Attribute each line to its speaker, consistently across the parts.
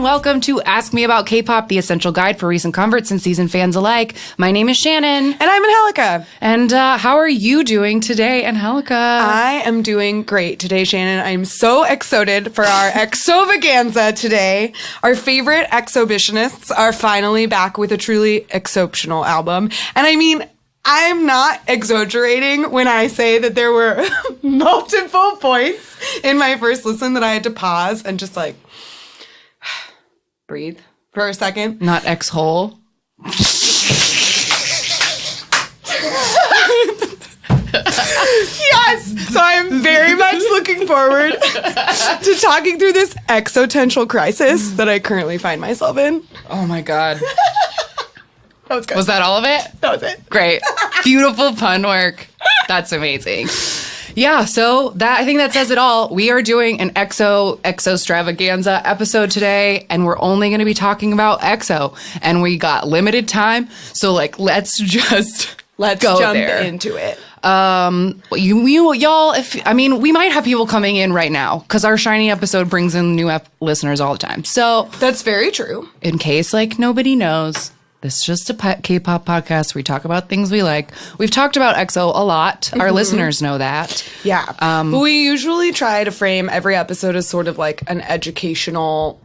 Speaker 1: and welcome to Ask Me About K-Pop, the essential guide for recent converts and seasoned fans alike. My name is Shannon.
Speaker 2: And I'm Angelica.
Speaker 1: And how are you doing today, Angelica?
Speaker 2: I am doing great today, Shannon. I'm so excited for our EXOtravaganza today. Our favorite exhibitionists are finally back with a truly exceptional album. And I mean, I'm not exaggerating when I say that there were multiple points in my first listen that I had to pause and just like breathe for a second.
Speaker 1: Not exhole.
Speaker 2: Yes! So I'm very much looking forward to talking through this existential crisis that I currently find myself in.
Speaker 1: Oh my God.
Speaker 2: That was good.
Speaker 1: Was that all of it?
Speaker 2: That was it.
Speaker 1: Great. Beautiful pun work. That's amazing. Yeah, so that I think that says it all. We are doing an EXOstravaganza episode today, and we're only going to be talking about EXO. And we got limited time, so like let's go
Speaker 2: jump
Speaker 1: there.
Speaker 2: into it.
Speaker 1: Y'all, we might have people coming in right now because our shiny episode brings in new listeners all the time. So
Speaker 2: That's very true.
Speaker 1: in case like nobody knows, this is just a K-pop podcast. We talk about things we like. We've talked about EXO a lot. Our listeners know that.
Speaker 2: Yeah. But we usually try to frame every episode as sort of like an educational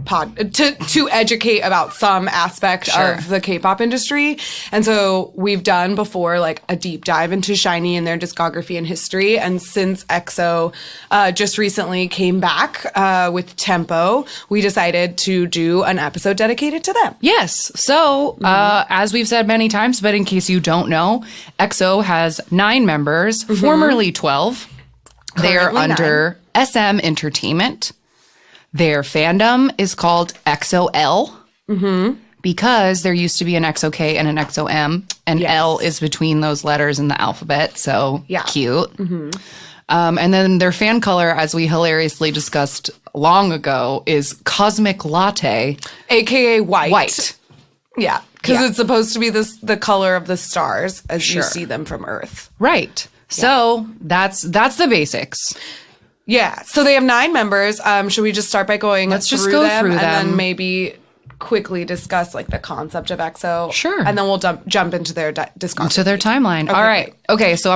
Speaker 2: to educate about some aspect of the K-pop industry. And so we've done before like a deep dive into SHINee and their discography and history. And since EXO just recently came back with Tempo, we decided to do an episode dedicated to them.
Speaker 1: Yes. So, as we've said many times, but in case you don't know, EXO has 9 members, formerly 12. They're
Speaker 2: Currently
Speaker 1: under SM Entertainment. Their fandom is called EXOL because there used to be an EXO-K and an EXO-M, and L is between those letters in the alphabet, so cute. And then their fan color, as we hilariously discussed long ago, is Cosmic Latte.
Speaker 2: AKA white.
Speaker 1: White.
Speaker 2: Yeah. Because it's supposed to be the color of the stars as you see them from Earth.
Speaker 1: Right. So that's the basics.
Speaker 2: Yeah. So they have 9 members. Should we just start by going
Speaker 1: Let's
Speaker 2: through
Speaker 1: just go
Speaker 2: them
Speaker 1: through
Speaker 2: and
Speaker 1: them.
Speaker 2: then maybe quickly discuss like the concept of EXO?
Speaker 1: Sure.
Speaker 2: And then we'll jump into their discography.
Speaker 1: To their timeline.
Speaker 2: Okay,
Speaker 1: All right. Okay, so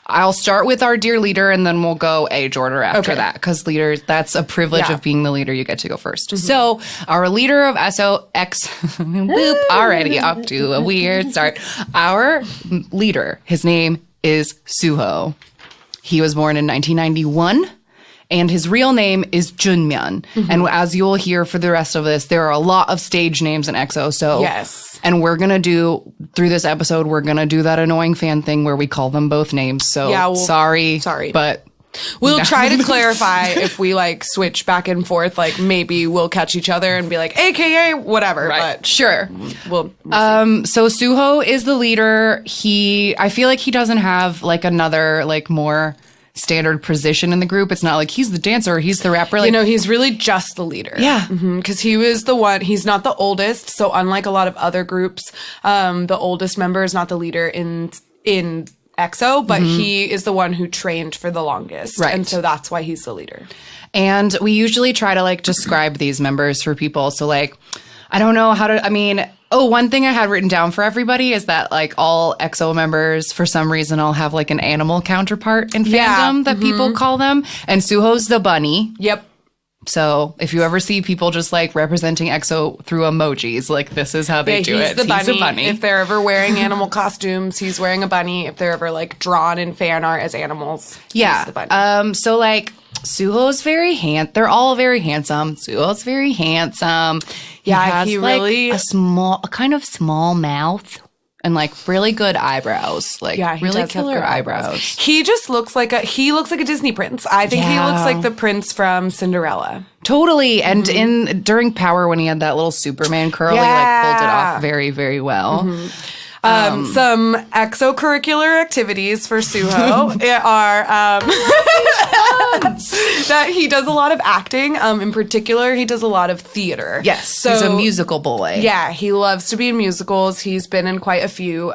Speaker 1: I'll start with our dear leader, and then we'll go age order after that, because leaders, that's a privilege of being the leader. You get to go first. So our leader of Whoop, already off to a weird start. Our leader, his name is Suho. He was born in 1991, and his real name is Junmyeon. And as you'll hear for the rest of this, there are a lot of stage names in EXO. So and we're going to do, through this episode, we're going to do that annoying fan thing where we call them both names. So sorry, but
Speaker 2: we'll try to clarify if we like switch back and forth. Like maybe we'll catch each other and be like, AKA whatever.
Speaker 1: Right.
Speaker 2: But
Speaker 1: sure.
Speaker 2: We'll
Speaker 1: so Suho is the leader. I feel like he doesn't have like another like more standard position in the group. It's not like he's the dancer, he's the rapper. Like,
Speaker 2: he's really just the leader.
Speaker 1: Yeah.
Speaker 2: Because he was the one, he's not the oldest. So unlike a lot of other groups, the oldest member is not the leader in EXO, but he is the one who trained for the longest.
Speaker 1: Right.
Speaker 2: And so that's why he's the leader.
Speaker 1: And we usually try to like describe these members for people. So like, I don't know how to, one thing I had written down for everybody is that like all EXO members, for some reason, all have like an animal counterpart in fandom that people call them. And Suho's the bunny.
Speaker 2: Yep.
Speaker 1: So if you ever see people just like representing EXO through emojis, like this is how they do
Speaker 2: he's
Speaker 1: it.
Speaker 2: The bunny.
Speaker 1: He's a bunny.
Speaker 2: If they're ever wearing animal costumes, he's wearing a bunny. If they're ever like drawn in fan art as animals, he's the bunny.
Speaker 1: So like Suho's they're all very handsome. Suho's very handsome. He has
Speaker 2: really
Speaker 1: a kind of small mouth and like really good eyebrows. Like really killer eyebrows.
Speaker 2: He just looks like a Disney prince. I think he looks like the prince from Cinderella.
Speaker 1: Totally. And during Power, when he had that little Superman curl, he like pulled it off very, very well.
Speaker 2: Some extracurricular activities for Suho are that he does a lot of acting. In particular, he does a lot of theater.
Speaker 1: Yes, so he's a musical boy.
Speaker 2: Yeah, he loves to be in musicals. He's been in quite a few.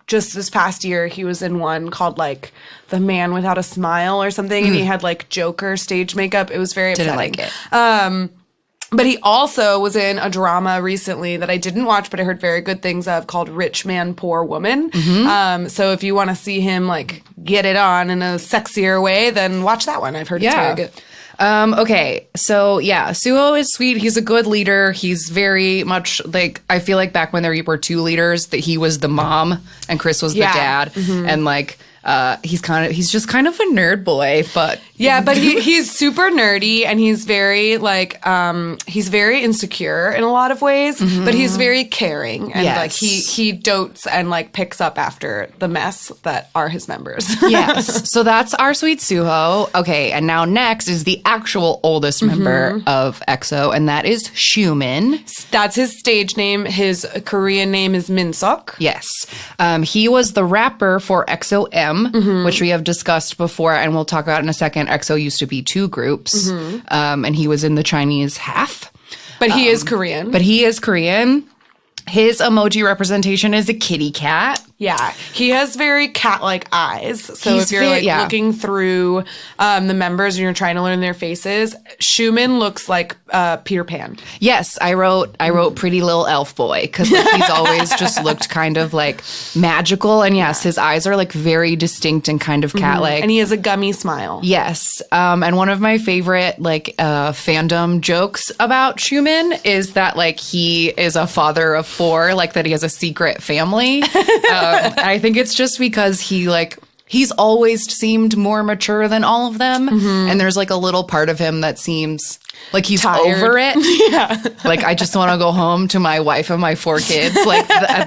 Speaker 2: Just this past year, he was in one called like The Man Without a Smile or something, and he had like Joker stage makeup. It was very upsetting.
Speaker 1: Didn't like it.
Speaker 2: But he also was in a drama recently that I didn't watch, but I heard very good things of, called Rich Man, Poor Woman. So if you want to see him like get it on in a sexier way, then watch that one. I've heard it's very good.
Speaker 1: Okay, so yeah, Suho is sweet. He's a good leader. He's very much like, I feel like back when there were two leaders, that he was the mom and Chris was the dad. And like, he's just kind of a nerd boy, but
Speaker 2: yeah, but he's super nerdy, and he's very like he's very insecure in a lot of ways, but he's very caring, and like he dotes and like picks up after the mess that are his members.
Speaker 1: Yes. So that's our sweet Suho. Okay, and now next is the actual oldest member of EXO, and that is Xiumin.
Speaker 2: That's his stage name. His Korean name is Minsuk.
Speaker 1: Yes. He was the rapper for EXO-M, which we have discussed before, and we'll talk about in a second. EXO used to be two groups, and he was in the Chinese half.
Speaker 2: But he is Korean.
Speaker 1: But he is Korean. His emoji representation is a kitty cat.
Speaker 2: Yeah, he has very cat-like eyes. So if you're looking through the members and you're trying to learn their faces, Xiumin looks like Peter Pan.
Speaker 1: Yes, I wrote pretty little elf boy, because like, he's always just looked kind of like magical. And yes, his eyes are like very distinct and kind of cat-like.
Speaker 2: And he has a gummy smile.
Speaker 1: Yes. And one of my favorite like fandom jokes about Xiumin is that like he is a father of 4, like that he has a secret family. I think it's just because he's always seemed more mature than all of them. And there's like a little part of him that seems like he's tired. Over it.
Speaker 2: Yeah.
Speaker 1: Like, I just want to go home to my wife and my 4 kids. Like,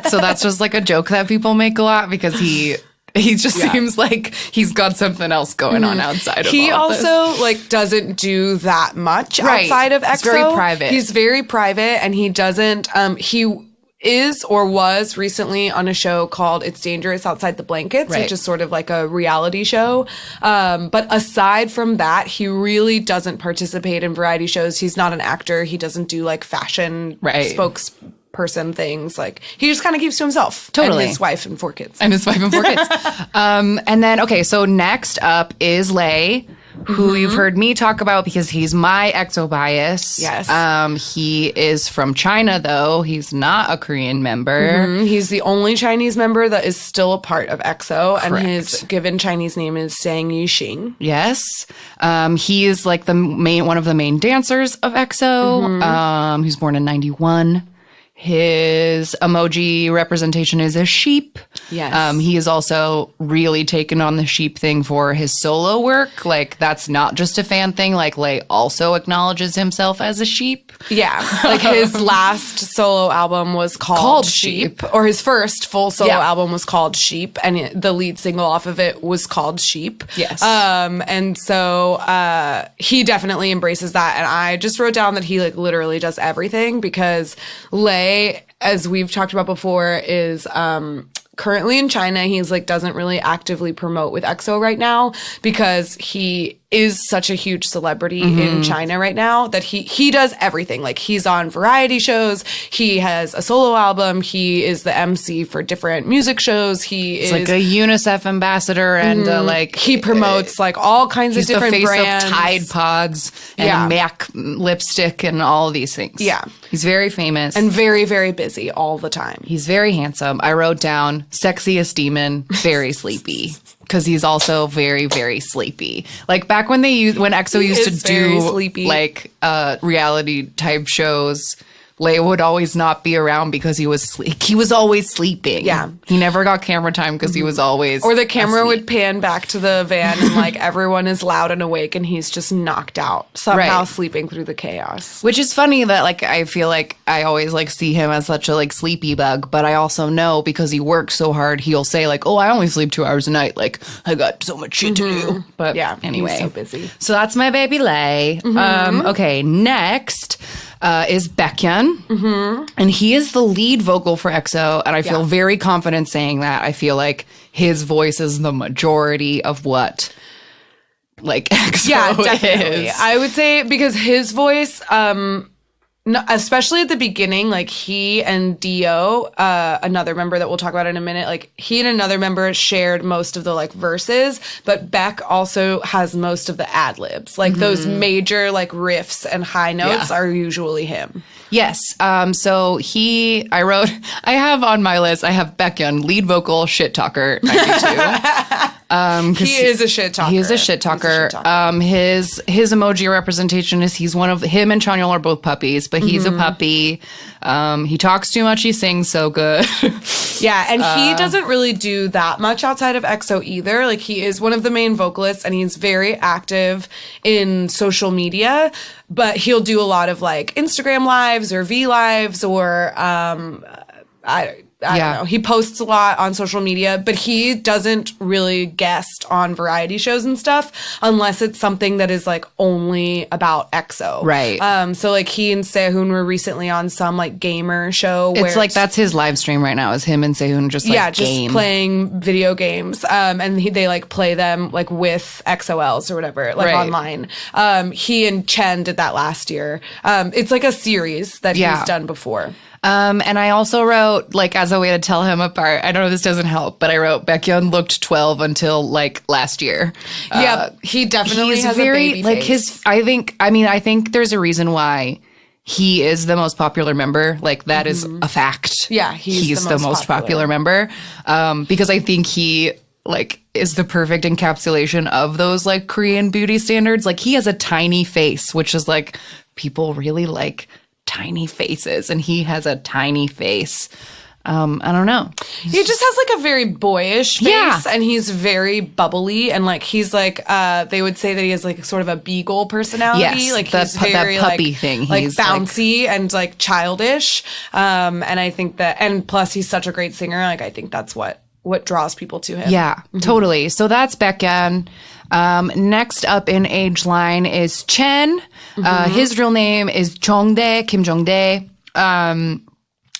Speaker 1: so that's just like a joke that people make a lot, because he just seems like he's got something else going on outside of all
Speaker 2: He
Speaker 1: of this.
Speaker 2: also like doesn't do that much outside of EXO.
Speaker 1: He's very private.
Speaker 2: He's very private, and he doesn't he is or was recently on a show called It's Dangerous Outside the Blankets, which is sort of like a reality show. But aside from that, he really doesn't participate in variety shows. He's not an actor. He doesn't do like fashion spokesperson things. Like, he just kind of keeps to himself.
Speaker 1: Totally.
Speaker 2: And his wife and 4 kids.
Speaker 1: And his wife and 4 kids. And then, okay, so next up is Lay, who you've heard me talk about because he's my EXO bias.
Speaker 2: Yes.
Speaker 1: He is from China, though. He's not a Korean member.
Speaker 2: He's the only Chinese member that is still a part of EXO.
Speaker 1: Correct.
Speaker 2: And his given Chinese name is Sang Yixing.
Speaker 1: Yes. He is like one of the main dancers of EXO. He's born in 91. His emoji representation is a sheep.
Speaker 2: Yes.
Speaker 1: He is also really taken on the sheep thing for his solo work. Like, that's not just a fan thing. Like, Lay also acknowledges himself as a sheep.
Speaker 2: Yeah. Like, his last solo album was called Sheep. Or his first full solo album was called Sheep. And the lead single off of it was called Sheep.
Speaker 1: Yes.
Speaker 2: And so he definitely embraces that. And I just wrote down that he, like, literally does everything, because Lay, as we've talked about before, is currently in China. He's like doesn't really actively promote with EXO right now, because he is such a huge celebrity in China right now that he does everything. Like, he's on variety shows. He has a solo album. He is the MC for different music shows. He's
Speaker 1: like a UNICEF ambassador, and like
Speaker 2: he promotes like all kinds of different
Speaker 1: brands. He's the
Speaker 2: brands.
Speaker 1: face of Tide Pods and MAC lipstick and all of these things.
Speaker 2: Yeah.
Speaker 1: He's very famous.
Speaker 2: And very, very busy all the time.
Speaker 1: He's very handsome. I wrote down sexiest demon, very sleepy. Because he's also very, very sleepy. Like, back when EXO used to do
Speaker 2: sleepy.
Speaker 1: like reality type shows, Lay would always not be around because he was always sleeping.
Speaker 2: Yeah.
Speaker 1: He never got camera time because he was always
Speaker 2: Or the camera would pan back to the van and like everyone is loud and awake and he's just knocked out, somehow sleeping through the chaos.
Speaker 1: Which is funny that like I feel like I always like see him as such a like sleepy bug, but I also know because he works so hard, he'll say like, oh, I only sleep 2 hours a night. Like, I got so much shit to do. But anyway.
Speaker 2: He's so busy.
Speaker 1: So that's my baby Lay. Okay, next is Baekhyun. And he is the lead vocal for EXO, and I feel very confident saying that. I feel like his voice is the majority of what like EXO
Speaker 2: definitely.
Speaker 1: is.
Speaker 2: I would say because his voice No, especially at the beginning, like he and Dio, another member that we'll talk about in a minute, like he and another member shared most of the like verses, but Beck also has most of the ad libs. Like those major like riffs and high notes are usually him.
Speaker 1: Yes. So I have on my list, I have Baekhyun, lead vocal, shit talker, 92.
Speaker 2: He is a shit talker.
Speaker 1: He is a shit talker. His emoji representation is him and Chanyeol are both puppies, but he's a puppy. He talks too much. He sings so good.
Speaker 2: Yeah, and he doesn't really do that much outside of EXO either. Like he is one of the main vocalists, and he's very active in social media. But he'll do a lot of like Instagram lives or V lives or I don't know. He posts a lot on social media, but he doesn't really guest on variety shows and stuff unless it's something that is like only about EXO.
Speaker 1: Right.
Speaker 2: So like he and Sehun were recently on some like gamer show.
Speaker 1: It's like that's his live stream right now is him and Sehun just
Speaker 2: playing video games. And they like play them like with EXO-Ls or whatever, like online. He and Chen did that last year. It's like a series that he's done before.
Speaker 1: And I also wrote, like, as a way to tell him apart, I know this doesn't help, but I wrote Baekhyun looked 12 until, like, last year.
Speaker 2: Yeah, he definitely has a baby face.
Speaker 1: I think there's a reason why he is the most popular member. Like, that is a fact.
Speaker 2: Yeah, he's the most popular
Speaker 1: member. Because I think he, like, is the perfect encapsulation of those, like, Korean beauty standards. Like, he has a tiny face, which is, like, people really like tiny faces, and he has a tiny face. I don't know.
Speaker 2: He just has like a very boyish face, and he's very bubbly, and like he's like they would say that he has like sort of a beagle personality.
Speaker 1: Yes,
Speaker 2: like he's very
Speaker 1: that puppy
Speaker 2: like,
Speaker 1: thing.
Speaker 2: Like he's bouncy and like childish. And I think that, and plus he's such a great singer. Like I think that's what draws people to him.
Speaker 1: Yeah, totally. So that's Baekhyun. Next up in age line is Chen. His real name is Jongdae, Kim Jongdae.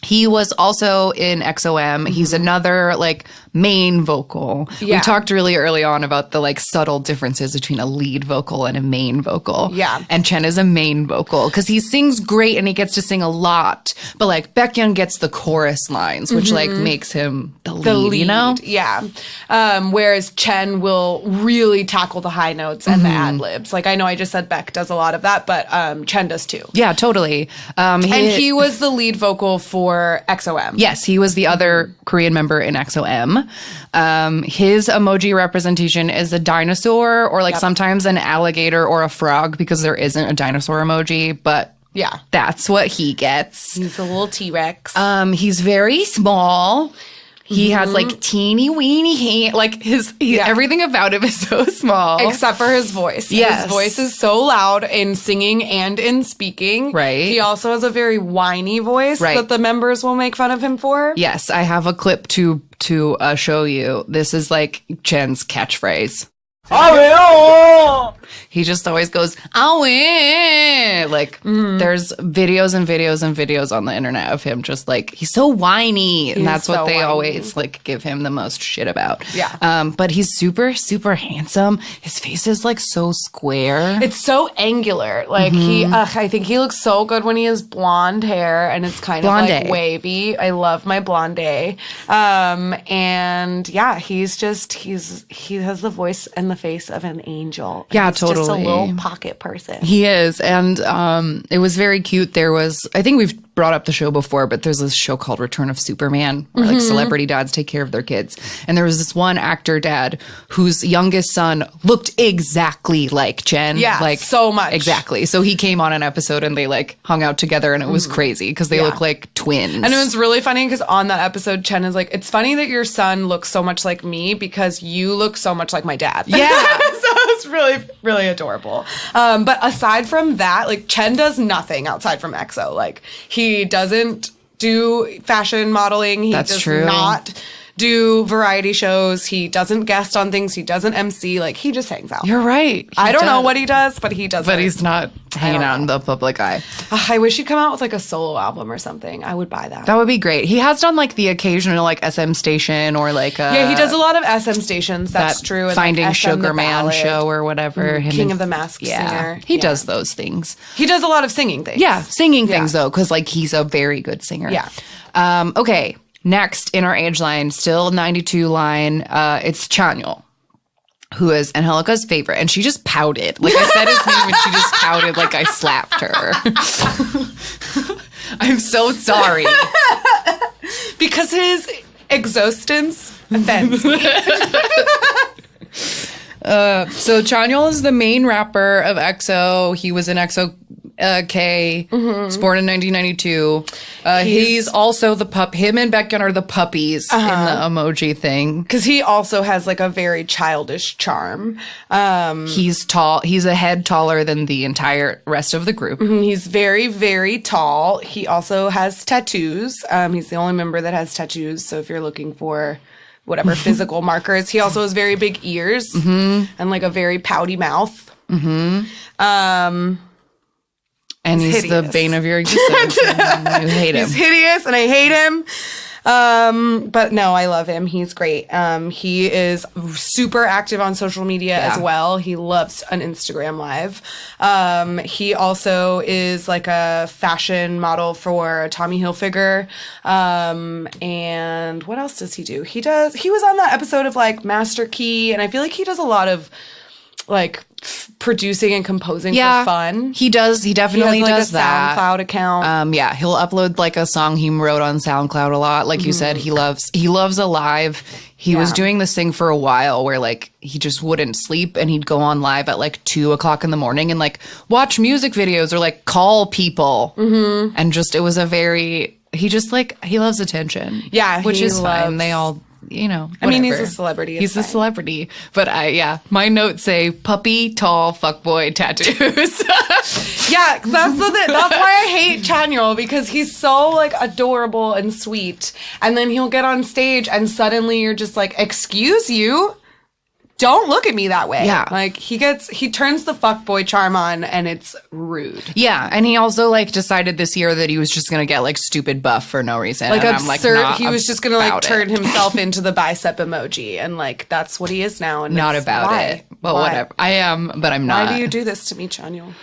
Speaker 1: He was also in EXO-M. He's another, like, main vocal. Yeah. We talked really early on about the, like, subtle differences between a lead vocal and a main vocal.
Speaker 2: Yeah.
Speaker 1: And Chen is a main vocal because he sings great and he gets to sing a lot. But, like, Baekhyun gets the chorus lines, which, like, makes him the lead, you know?
Speaker 2: Yeah. Whereas Chen will really tackle the high notes and the ad-libs. Like, I know I just said Beck does a lot of that, but Chen does too.
Speaker 1: Yeah, totally.
Speaker 2: And he was the lead vocal for EXO-M.
Speaker 1: Yes, he was the other Korean member in EXO-M. His emoji representation is a dinosaur or like sometimes an alligator or a frog because there isn't a dinosaur emoji, but
Speaker 2: yeah,
Speaker 1: that's what he gets.
Speaker 2: He's a little T-Rex.
Speaker 1: He's very small. He has like teeny weeny hand, like everything about him is so small.
Speaker 2: Except for his voice.
Speaker 1: Yes.
Speaker 2: His voice is so loud in singing and in speaking.
Speaker 1: Right.
Speaker 2: He also has a very whiny voice that the members will make fun of him for.
Speaker 1: Yes, I have a clip to show you. This is like Chen's catchphrase. He just always goes, like, there's videos and videos and videos on the internet of him just like, he's so whiny. And that's what they always like give him the most shit about.
Speaker 2: Yeah.
Speaker 1: But he's super, super handsome. His face is like so square.
Speaker 2: It's so angular. Like I think he looks so good when he has blonde hair and it's kind of like wavy. I love my blonde. And yeah, he has the voice and the face of an angel.
Speaker 1: Yeah,
Speaker 2: he's
Speaker 1: totally.
Speaker 2: Just a little pocket person.
Speaker 1: He is. And it was very cute. There was, I think we've brought up the show before, but there's this show called Return of Superman where like celebrity dads take care of their kids. And there was this one actor dad whose youngest son looked exactly like Chen.
Speaker 2: Yeah,
Speaker 1: like
Speaker 2: so much.
Speaker 1: Exactly. So he came on an episode and they like hung out together and it was crazy because they look like twins.
Speaker 2: And it was really funny because on that episode, Chen is like, it's funny that your son looks so much like me because you look so much like my dad.
Speaker 1: Yeah.
Speaker 2: So it's really, really adorable. But aside from that, like Chen does nothing outside from EXO. Like he doesn't do fashion modeling. He does not do variety shows. He doesn't guest on things. He doesn't MC. Like, he just hangs out.
Speaker 1: You're right.
Speaker 2: I don't know what he does, but he does.
Speaker 1: But he's not hanging out in the public eye.
Speaker 2: I wish he'd come out with like a solo album or something. I would buy that.
Speaker 1: That would be great. He has done like the occasional like SM station or like
Speaker 2: he does a lot of SM stations. That's true. And
Speaker 1: Finding
Speaker 2: like
Speaker 1: Sugar Man show or whatever.
Speaker 2: King of the Masked Singer.
Speaker 1: He does those things.
Speaker 2: He does a lot of singing things.
Speaker 1: Yeah, singing things though, because like he's a very good singer.
Speaker 2: Yeah.
Speaker 1: Okay. Next in our age line, still 92 line, it's Chanyeol, who is Angelica's favorite. And she just pouted. Like I said his name and she just pouted like I slapped her. I'm so sorry.
Speaker 2: Because his existence offends me.
Speaker 1: So Chanyeol is the main rapper of EXO. He was in EXO K. Was born in 1992. He's also the pup. Him and Baekhyun are the puppies in the emoji thing.
Speaker 2: Because he also has like a very childish charm.
Speaker 1: He's tall. He's a head taller than the entire rest of the group.
Speaker 2: He's very, very tall. He also has tattoos. He's the only member that has tattoos. So if you're looking for whatever physical markers, he also has very big ears and like a very pouty mouth.
Speaker 1: And he's the bane of your existence. You hate him.
Speaker 2: He's hideous, and I hate him. But no, I love him. He's great. He is super active on social media as well. He loves an Instagram Live. He also is like a fashion model for Tommy Hilfiger. And what else does he do? He was on that episode of like Master Key, and I feel like he does a lot of like producing and composing for fun.
Speaker 1: He does. He definitely does that.
Speaker 2: SoundCloud account.
Speaker 1: He'll upload like a song he wrote on SoundCloud a lot. Like you said, he loves Alive. He was doing this thing for a while where like he just wouldn't sleep and he'd go on live at like 2:00 in the morning and like watch music videos or like call people. And just it was he loves attention.
Speaker 2: Yeah,
Speaker 1: which is fine. They all. You know, whatever.
Speaker 2: I mean, he's a celebrity.
Speaker 1: He's a celebrity. But my notes say puppy, tall, fuckboy, tattoos.
Speaker 2: Yeah, that's why I hate Chanyeol, because he's so like adorable and sweet. And then he'll get on stage and suddenly you're just like, excuse you? Don't look at me that way.
Speaker 1: Yeah.
Speaker 2: Like he turns the fuckboy charm on and it's rude.
Speaker 1: Yeah. And he also like decided this year that he was just going to get like stupid buff for no reason.
Speaker 2: Like
Speaker 1: and
Speaker 2: absurd.
Speaker 1: I'm, like,
Speaker 2: he was just going to like turn himself into the bicep emoji. And like, that's what he is now. And
Speaker 1: not about it. But whatever. I am, but I'm not.
Speaker 2: Why do you do this to me, Chanyeol?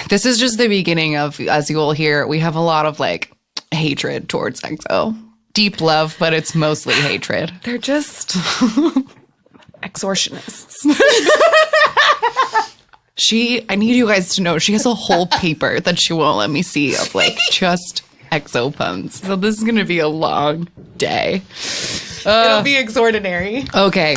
Speaker 1: This is just the beginning of, as you will hear, we have a lot of like hatred towards EXO. Deep love, but it's mostly hatred.
Speaker 2: They're just... extortionists.
Speaker 1: I need you guys to know she has a whole paper that she won't let me see of like just EXO puns. So this is going to be a long day.
Speaker 2: It'll be EXOrdinary.
Speaker 1: Okay.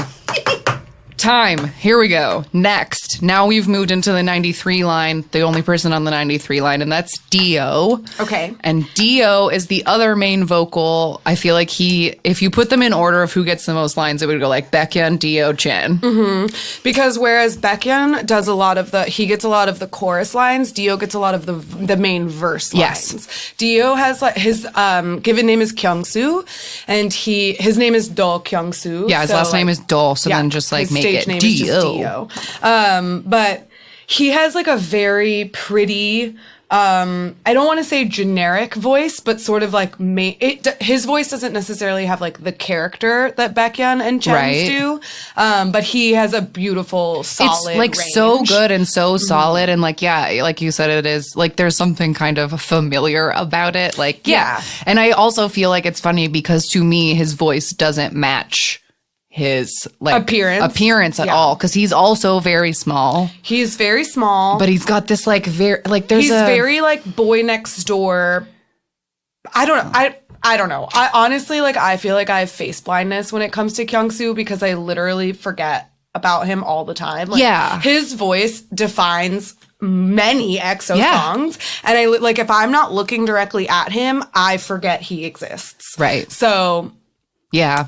Speaker 1: Time. Here we go. Next. Now we've moved into the 93 line, the only person on the 93 line, and that's Dio.
Speaker 2: Okay.
Speaker 1: And Dio is the other main vocal. I feel like if you put them in order of who gets the most lines, it would go like Baekhyun, Dio, Jin.
Speaker 2: Because whereas Baekhyun does he gets a lot of the chorus lines, Dio gets a lot of the main verse lines.
Speaker 1: Yes.
Speaker 2: Dio has like his given name is Kyungsoo, and his name is Do Kyungsoo.
Speaker 1: Yeah, his last name is Do, so then just like make it
Speaker 2: name
Speaker 1: Dio.
Speaker 2: Is just Dio. But he has like a very pretty, I don't want to say generic voice, but sort of like his voice doesn't necessarily have like the character that Baekhyun and Chen's do. But he has a beautiful, solid
Speaker 1: It's like
Speaker 2: range.
Speaker 1: so good and so solid. And like, like you said, it is like there's something kind of familiar about it. Like, yeah. And I also feel like it's funny because to me, his voice doesn't match his like appearance at all, because he's also very small.
Speaker 2: He's very small,
Speaker 1: but he's got this like very like
Speaker 2: he's very like boy next door. I don't know. I honestly I feel like I have face blindness when it comes to Kyungsoo, because I literally forget about him all the time. Like, his voice defines many EXO songs, and I like if I'm not looking directly at him, I forget he exists.
Speaker 1: Right.
Speaker 2: So
Speaker 1: Yeah.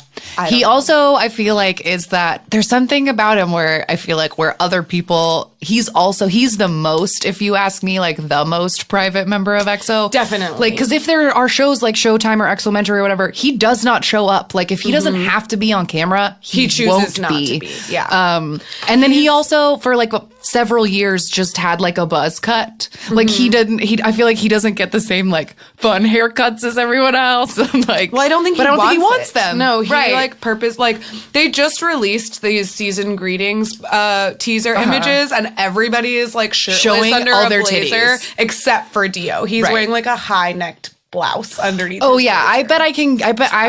Speaker 1: He also, I feel like, is that there's something about him where I feel like where other people, he's the most, if you ask me, like the most private member of EXO.
Speaker 2: Definitely.
Speaker 1: Like, because if there are shows like Showtime or EXOmentary or whatever, he does not show up. Like, if he doesn't have to be on camera, he chooses not to be.
Speaker 2: Yeah.
Speaker 1: And then he also, for like several years, just had like a buzz cut. Like, I feel like he doesn't get the same like fun haircuts as everyone else. Like,
Speaker 2: well, I don't think he wants
Speaker 1: them.
Speaker 2: No, he they just released these season greetings teaser images, and everybody is like shirtless
Speaker 1: showing
Speaker 2: under
Speaker 1: all
Speaker 2: a
Speaker 1: their
Speaker 2: blazer,
Speaker 1: titties.
Speaker 2: Except for Dio. He's wearing like a high-necked blouse underneath.
Speaker 1: Oh yeah, I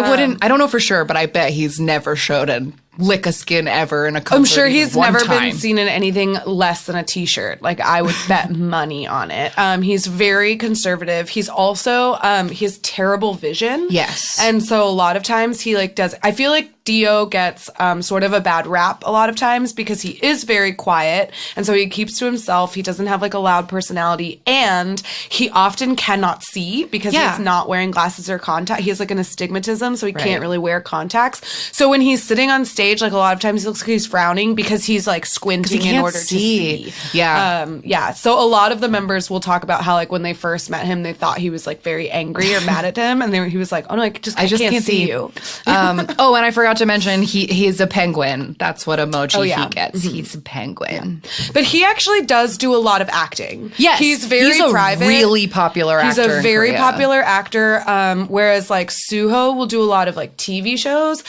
Speaker 1: wouldn't. I don't know for sure, but I bet he's never showed a lick of skin ever in a comfort.
Speaker 2: I'm sure he's never
Speaker 1: time.
Speaker 2: been seen in anything less than a t-shirt. Like, I would bet money on it. He's very conservative. He's also he has terrible vision.
Speaker 1: Yes.
Speaker 2: And so a lot of times he like does, I feel like Dio gets sort of a bad rap a lot of times because he is very quiet, and so he keeps to himself. He doesn't have like a loud personality, and he often cannot see because he's not wearing glasses or contact. He has like an astigmatism, so he can't really wear contacts. So when he's sitting on stage, like a lot of times he looks like he's frowning because he's like squinting in order to see.
Speaker 1: Yeah.
Speaker 2: So a lot of the members will talk about how like when they first met him, they thought he was like very angry or mad at them, and he was like, "Oh no, I just can't see you."
Speaker 1: Oh, and I forgot to mention he's a penguin. That's what emoji he gets. He's a penguin.
Speaker 2: Yeah. But he actually does do a lot of acting.
Speaker 1: Yes.
Speaker 2: He's very private.
Speaker 1: Really popular actor.
Speaker 2: He's a very popular actor. Whereas like Suho will do a lot of like TV shows.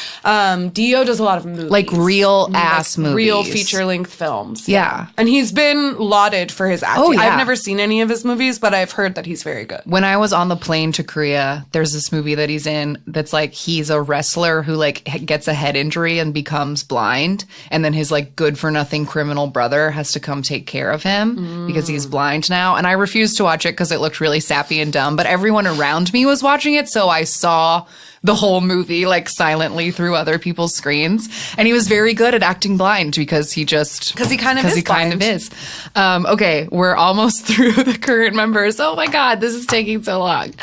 Speaker 2: Dio does a lot of movies.
Speaker 1: Like real ass movies.
Speaker 2: Real feature length films.
Speaker 1: Yeah.
Speaker 2: And he's been lauded for his acting.
Speaker 1: Oh, yeah.
Speaker 2: I've never seen any of his movies, but I've heard that he's very good.
Speaker 1: When I was on the plane to Korea, there's this movie that he's in that's like he's a wrestler who like gets a head injury and becomes blind, and then his like good for nothing criminal brother has to come take care of him because he's blind now. And I refused to watch it because it looked really sappy and dumb, but everyone around me was watching it, so I saw the whole movie like silently through other people's screens. And he was very good at acting blind because he kind of is. Okay, we're almost through the current members. Oh my god, this is taking so long.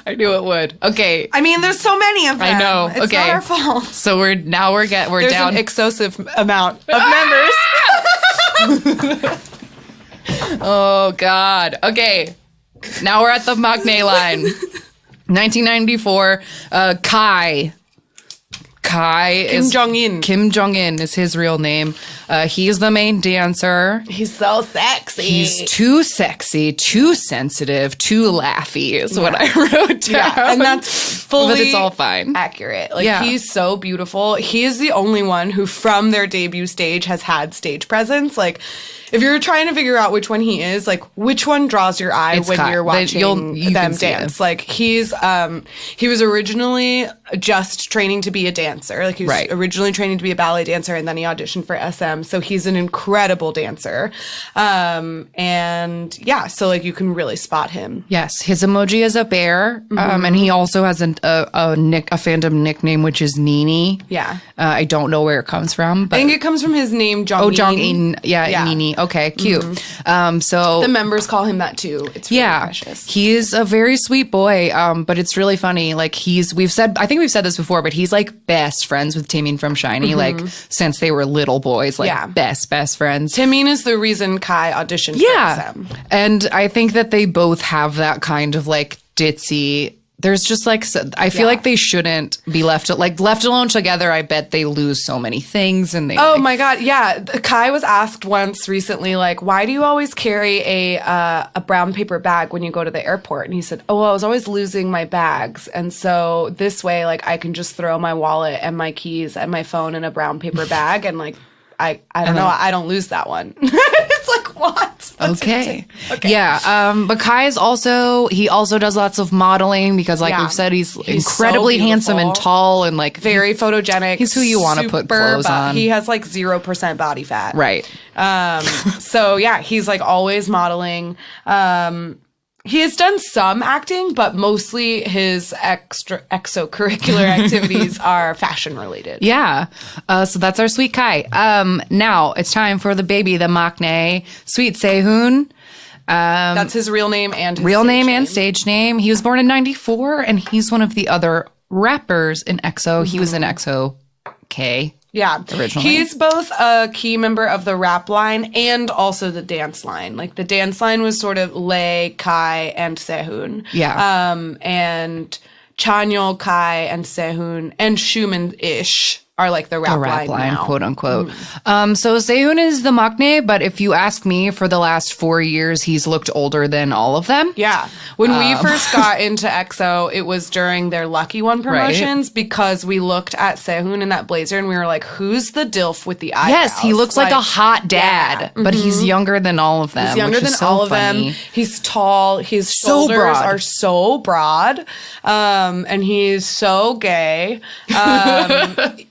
Speaker 1: I knew it would. Okay,
Speaker 2: I mean, there's so many of them.
Speaker 1: I know.
Speaker 2: It's
Speaker 1: okay,
Speaker 2: not our fault.
Speaker 1: So we're
Speaker 2: There's
Speaker 1: down
Speaker 2: an excessive amount of members.
Speaker 1: Oh god. Okay, now we're at the maknae line. 1994, Kai Kim Jong-in is his real name. He's the main dancer.
Speaker 2: He's so sexy.
Speaker 1: He's too sexy, too sensitive, too laughy is what I wrote down.
Speaker 2: Yeah, and that's fully
Speaker 1: but it's all fine.
Speaker 2: Accurate. Like, he's so beautiful. He is the only one who, from their debut stage, has had stage presence. Like, if you're trying to figure out which one he is, like, which one draws your eye when you're watching them dance? Like, he was originally just training to be a dancer. Like, he was originally training to be a ballet dancer, and then he auditioned for SM. So he's an incredible dancer. And yeah, so like you can really spot him.
Speaker 1: Yes. His emoji is a bear. And he also has a fandom nickname, which is Nini.
Speaker 2: Yeah.
Speaker 1: I don't know where it comes from, but
Speaker 2: I think it comes from his name, Jong-in.
Speaker 1: Oh, Jong-in. Yeah. Nini. Okay, cute. So
Speaker 2: the members call him that too. It's really precious.
Speaker 1: He's a very sweet boy. But it's really funny. Like I think we've said this before, but he's like best friends with Taemin from SHINee, like since they were little boys, like best friends.
Speaker 2: Taemin is the reason Kai auditioned for SM.
Speaker 1: And I think that they both have that kind of like ditzy. There's just like, I feel like they shouldn't be left alone together. I bet they lose so many things. And they.
Speaker 2: Oh my God. Yeah. Kai was asked once recently, like, why do you always carry a brown paper bag when you go to the airport? And he said, oh, well, I was always losing my bags. And so this way, like, I can just throw my wallet and my keys and my phone in a brown paper bag. And like, I don't know. I don't lose that one. It's like, what?
Speaker 1: Okay. Yeah. But Kai is also does lots of modeling because like we've said, he's incredibly so handsome and tall and like
Speaker 2: very photogenic.
Speaker 1: He's who you want to put clothes on.
Speaker 2: He has like 0% body fat.
Speaker 1: Right.
Speaker 2: So yeah, he's like always modeling. He has done some acting, but mostly his extracurricular activities are fashion related.
Speaker 1: Yeah. So that's our sweet Kai. Now it's time for the baby, the maknae, sweet Sehun.
Speaker 2: That's his real name and
Speaker 1: stage name. He was born in 94, and he's one of the other rappers in EXO. He was in EXO K.
Speaker 2: Yeah.
Speaker 1: Originally.
Speaker 2: He's both a key member of the rap line and also the dance line. Like, the dance line was sort of Lay, Kai, and Sehun.
Speaker 1: Yeah.
Speaker 2: And Chanyeol, Kai, and Sehun, and Schumann-ish are like the rap line now.
Speaker 1: Quote unquote. So Sehun is the maknae, but if you ask me, for the last 4 years, he's looked older than all of them.
Speaker 2: Yeah. When we first got into EXO, it was during their Lucky One promotions because we looked at Sehun in that blazer and we were like, who's the DILF with the eyebrows?
Speaker 1: Yes, he looks like a hot dad, but he's younger than all of them.
Speaker 2: He's younger than all of them. He's tall. His shoulders are so broad. And he's so gay.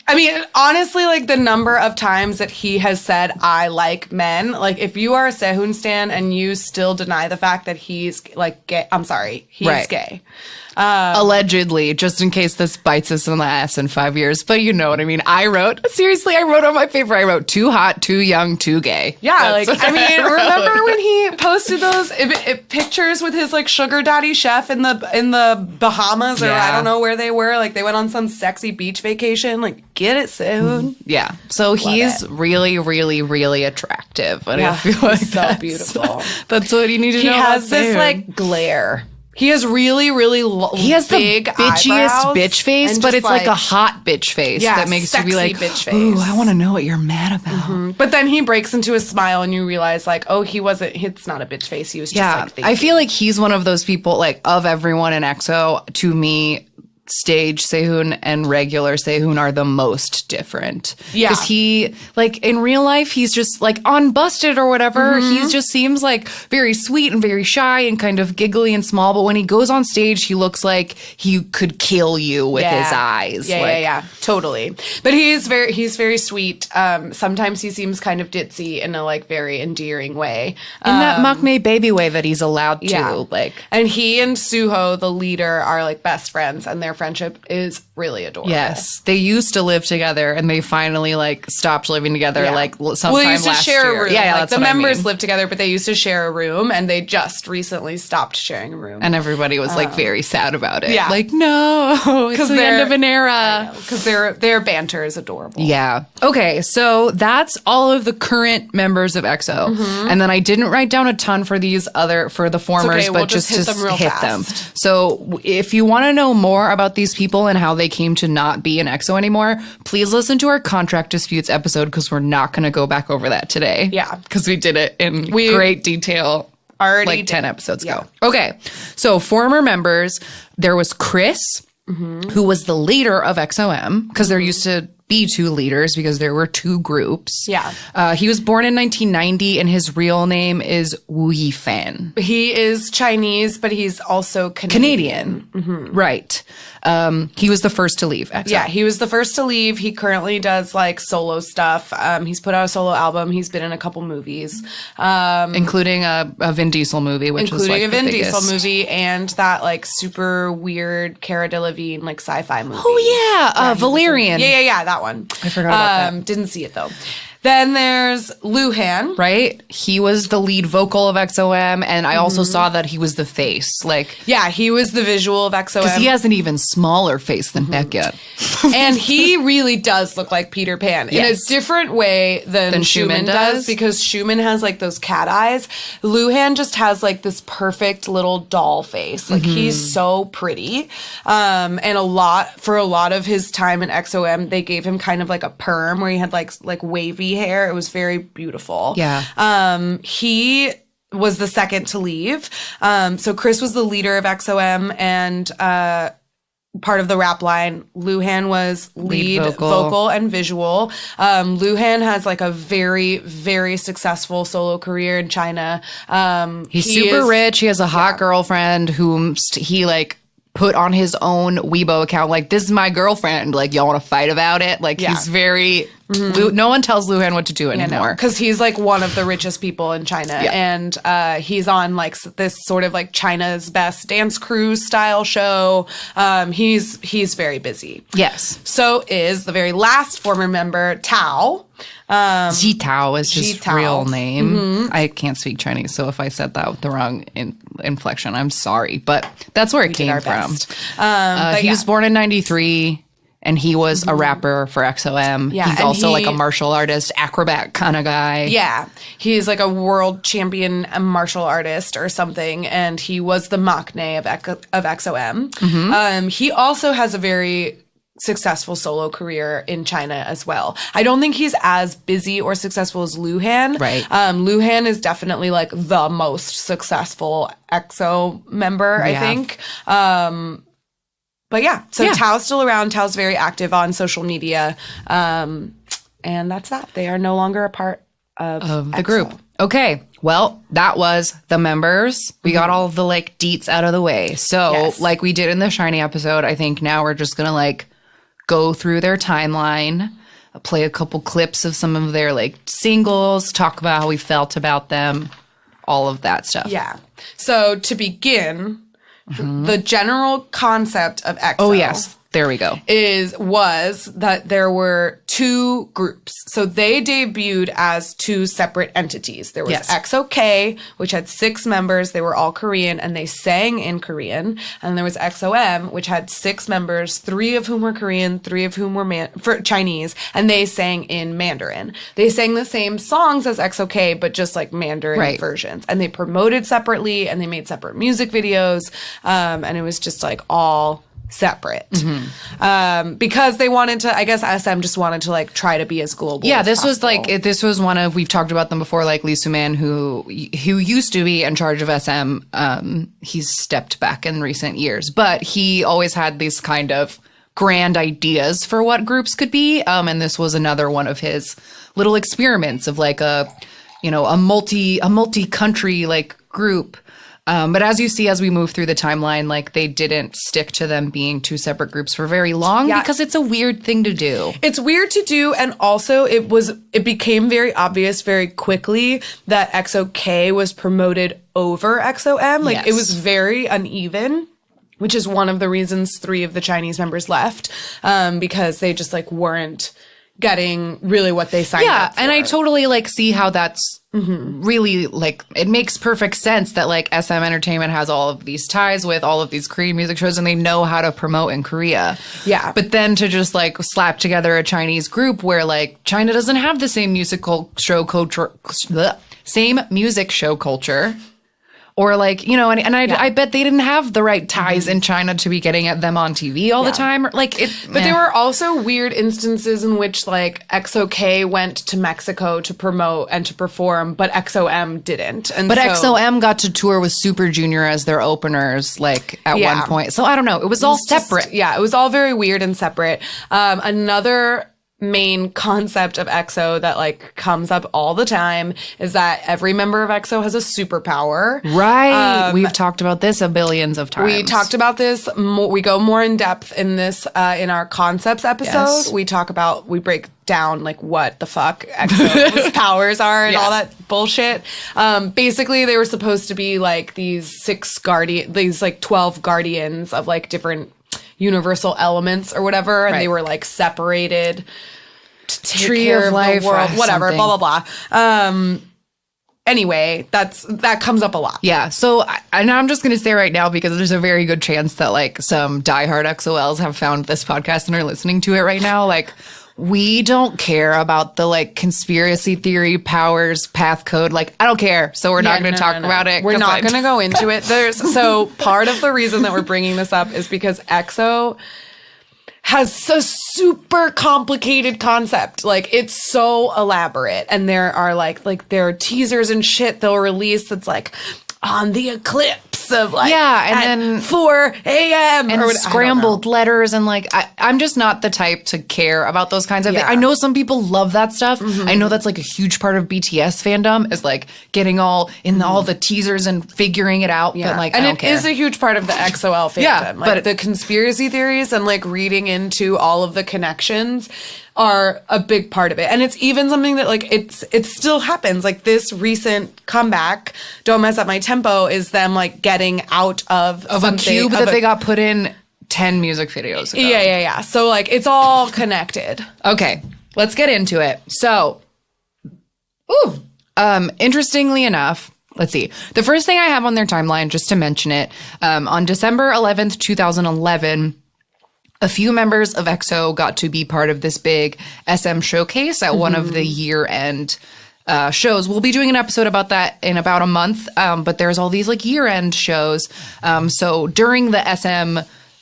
Speaker 2: I mean, honestly, like, the number of times that he has said, I like men, like, if you are a Sehun stan and you still deny the fact that he's, like, gay, I'm sorry, he's gay.
Speaker 1: Allegedly, just in case this bites us in the ass in 5 years. But you know what I mean. I wrote on my paper, I wrote too hot, too young, too gay.
Speaker 2: Yeah, like, I mean, remember when he posted those pictures with his, like, sugar daddy chef in the Bahamas, or I don't know where they were. Like, they went on some sexy beach vacation. Like, get it, Sehun.
Speaker 1: Yeah. So he's really, really, really attractive. And I feel like
Speaker 2: so beautiful.
Speaker 1: That's what you need to know.
Speaker 2: He has this, like, glare. He has really, really
Speaker 1: he has
Speaker 2: big
Speaker 1: the bitchiest bitch face, but it's like a hot bitch face that makes you be like,
Speaker 2: bitch face.
Speaker 1: Ooh, I want to know what you're mad about.
Speaker 2: But then he breaks into a smile and you realize, like, oh, it's not a bitch face. He was just like thinking.
Speaker 1: I feel like he's one of those people, like, of everyone in EXO, to me, stage Sehun and regular Sehun are the most different. Yeah. Because he, like, in real life, he's just, like, on Busted or whatever. He just seems, like, very sweet and very shy and kind of giggly and small. But when he goes on stage, he looks like he could kill you with his eyes.
Speaker 2: Yeah, totally. But he's very sweet. Sometimes he seems kind of ditzy in a, like, very endearing way.
Speaker 1: In that maknae baby way that he's allowed to. Like,
Speaker 2: and he and Suho, the leader, are, like, best friends, and their friendship is really adorable.
Speaker 1: Yes. They used to live together and they finally, like, stopped living together like sometime
Speaker 2: they used to
Speaker 1: last
Speaker 2: share
Speaker 1: year.
Speaker 2: a room.
Speaker 1: Yeah,
Speaker 2: like, the members lived together, but they used to share a room, and they just recently stopped sharing a room.
Speaker 1: And everybody was like very sad about it.
Speaker 2: Yeah.
Speaker 1: Like, no, it's the end of an era.
Speaker 2: Because their banter is adorable.
Speaker 1: Yeah. Okay, so that's all of the current members of EXO. And then I didn't write down a ton for the formers, but
Speaker 2: we'll
Speaker 1: just
Speaker 2: hit them real
Speaker 1: hit
Speaker 2: fast.
Speaker 1: them. So if you want to know more about these people and how they came to not be in EXO anymore, please listen to our contract disputes episode, because we're not going to go back over that today.
Speaker 2: Yeah.
Speaker 1: Because we did it in great detail like 10 episodes ago. Okay. So former members, there was Chris, who was the leader of EXO-M, because there used to be two leaders because there were two groups.
Speaker 2: Yeah.
Speaker 1: He was born in 1990 and his real name is Wu Yifan.
Speaker 2: He is Chinese, but he's also Canadian.
Speaker 1: Right. He was the first to leave EXO.
Speaker 2: Yeah, he was the first to leave. He currently does, like, solo stuff. He's put out a solo album. He's been in a couple movies.
Speaker 1: Including a Vin Diesel movie, which was, like,
Speaker 2: including a Vin
Speaker 1: biggest.
Speaker 2: Diesel movie and that, like, super weird Cara Delevingne, like, sci-fi movie.
Speaker 1: Oh, yeah. Valerian.
Speaker 2: Yeah, that one.
Speaker 1: I forgot about that.
Speaker 2: Didn't see it, though. Then there's Luhan.
Speaker 1: Right? He was the lead vocal of EXO-M, and I also saw that he was the face. Like,
Speaker 2: yeah, he was the visual of EXO-M.
Speaker 1: because he has an even smaller face than Baekhyun.
Speaker 2: And he really does look like Peter Pan in a different way than Schumann does, because Schumann has, like, those cat eyes. Luhan just has, like, this perfect little doll face. Like, he's so pretty. And for a lot of his time in EXO-M, they gave him kind of like a perm where he had like wavy hair. It was very beautiful.
Speaker 1: Yeah.
Speaker 2: He was the second to leave. So Chris was the leader of EXO-M and part of the rap line. Luhan was lead vocal and visual. Luhan has, like, a very, very successful solo career in China.
Speaker 1: He's super rich. He has a hot girlfriend whom he, like, put on his own Weibo account, like, this is my girlfriend. Like, y'all want to fight about it? Like, he's very No one tells Luhan what to do anymore.
Speaker 2: Because he's like one of the richest people in China.
Speaker 1: Yeah.
Speaker 2: And he's on like this sort of like China's Best Dance Cruise style show. He's very busy.
Speaker 1: Yes.
Speaker 2: So is the very last former member, Tao.
Speaker 1: Ji Tao is his
Speaker 2: Tao.
Speaker 1: real name. I can't speak Chinese, so if I said that with the wrong inflection, I'm sorry. But that's where it came from. He was born in 93, and he was a rapper for EXO-M.
Speaker 2: Yeah,
Speaker 1: He's also like a martial artist, acrobat kind of guy.
Speaker 2: Yeah. He's like a world champion martial artist or something, and he was the maknae of EXO-M. He also has a very successful solo career in China as well. I don't think he's as busy or successful as Luhan.
Speaker 1: Right.
Speaker 2: Luhan is definitely like the most successful EXO member, I think. But yeah, so Tao's still around. Tao's very active on social media. And that's that. They are no longer a part of
Speaker 1: the group. Okay. Well, that was the members. We got all of the like deets out of the way. So like we did in the Shiny episode, I think now we're just going to like go through their timeline, play a couple clips of some of their like singles, talk about how we felt about them, all of that stuff.
Speaker 2: Yeah. So to begin, the general concept of EXO.
Speaker 1: Oh, yes. There we go.
Speaker 2: Was that there were two groups. So they debuted as two separate entities. There was EXO-K, which had 6 members. They were all Korean, and they sang in Korean. And there was EXO-M, which had 6 members, 3 of whom were Korean, 3 of whom were Chinese, and they sang in Mandarin. They sang the same songs as EXO-K, but just like Mandarin versions. And they promoted separately, and they made separate music videos. And it was just like all separate because they wanted to, I guess SM just wanted to like try to be as global as
Speaker 1: this
Speaker 2: possible.
Speaker 1: was like this was one of, we've talked about them before, like Lee Soo-man who used to be in charge of SM. He's stepped back in recent years, but he always had these kind of grand ideas for what groups could be, and this was another one of his little experiments of like a multi-country like group. But as you see, as we move through the timeline, like they didn't stick to them being 2 separate groups for very long because it's a weird thing to do.
Speaker 2: It's weird to do. And also it became very obvious very quickly that EXO-K was promoted over EXO-M. Like it was very uneven, which is one of the reasons 3 of the Chinese members left, because they just like weren't getting really what they signed up for.
Speaker 1: And I totally like see how that's really like, it makes perfect sense that like SM Entertainment has all of these ties with all of these Korean music shows and they know how to promote in Korea. Yeah. But then to just like slap together a Chinese group where like China doesn't have the same music show culture. Or like, you know, and I bet they didn't have the right ties in China to be getting at them on TV all the time. Like
Speaker 2: but there were also weird instances in which like EXO-K went to Mexico to promote and to perform, but EXO-M didn't.
Speaker 1: But EXO-M got to tour with Super Junior as their openers, like at one point. So I don't know. It was all separate.
Speaker 2: It was all very weird and separate. Another main concept of EXO that like comes up all the time is that every member of EXO has a superpower.
Speaker 1: Right. We've talked about this a billions of times.
Speaker 2: We talked about this. We go more in depth in this in our concepts episode. Yes. We break down like what the fuck EXO's powers are and all that bullshit. Basically, they were supposed to be like these 12 guardians of like different universal elements or whatever, and they were like separated to take
Speaker 1: Tree
Speaker 2: care
Speaker 1: of
Speaker 2: of
Speaker 1: life
Speaker 2: the world, whatever,
Speaker 1: something.
Speaker 2: blah blah blah. Anyway, that comes up a lot.
Speaker 1: Yeah. So I'm just going to say right now, because there's a very good chance that like some diehard XOLs have found this podcast and are listening to it right now. Like, we don't care about the like conspiracy theory powers path code. Like, I don't care. So we're not going to talk about it.
Speaker 2: We're not going to go into it. So part of the reason that we're bringing this up is because EXO has a super complicated concept. Like, it's so elaborate. And there are like there are teasers and shit they'll release that's like on the eclipse of like
Speaker 1: and then
Speaker 2: 4 a.m.
Speaker 1: and scrambled letters, and like I'm just not the type to care about those kinds of things. I know some people love that stuff. I know that's like a huge part of BTS fandom is like getting all in all the teasers and figuring it out. But like,
Speaker 2: and
Speaker 1: I don't care.
Speaker 2: Is a huge part of the XOL fandom. Like, but the conspiracy theories and like reading into all of the connections. are a big part of it. And it's even something that like it still happens. Like this recent comeback, Don't Mess Up My Tempo, is them like getting out of
Speaker 1: a cube that they got put in 10 music videos ago.
Speaker 2: Yeah. So like it's all connected.
Speaker 1: Okay, let's get into it. So, interestingly enough, let's see. The first thing I have on their timeline, just to mention it, on December 11th, 2011, a few members of EXO got to be part of this big SM showcase at one of the year-end shows. We'll be doing an episode about that in about a month, but there's all these like year-end shows. So during the SM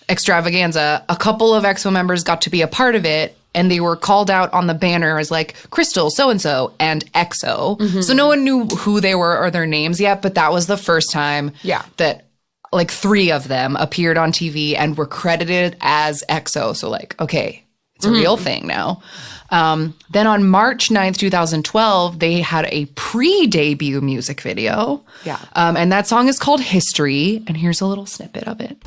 Speaker 1: extravaganza, a couple of EXO members got to be a part of it, and they were called out on the banner as like Crystal, so-and-so, and EXO. So no one knew who they were or their names yet, but that was the first time that like 3 of them appeared on TV and were credited as EXO. So like, okay, it's a real thing now. Then on March 9th, 2012, they had a pre-debut music video. And that song is called History. And here's a little snippet of it.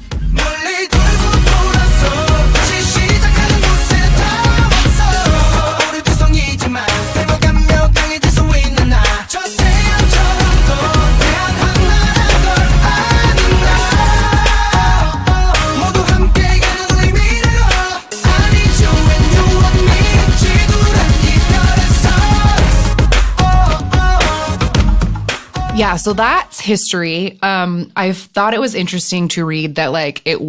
Speaker 1: Yeah, so that's History. I thought it was interesting to read that like it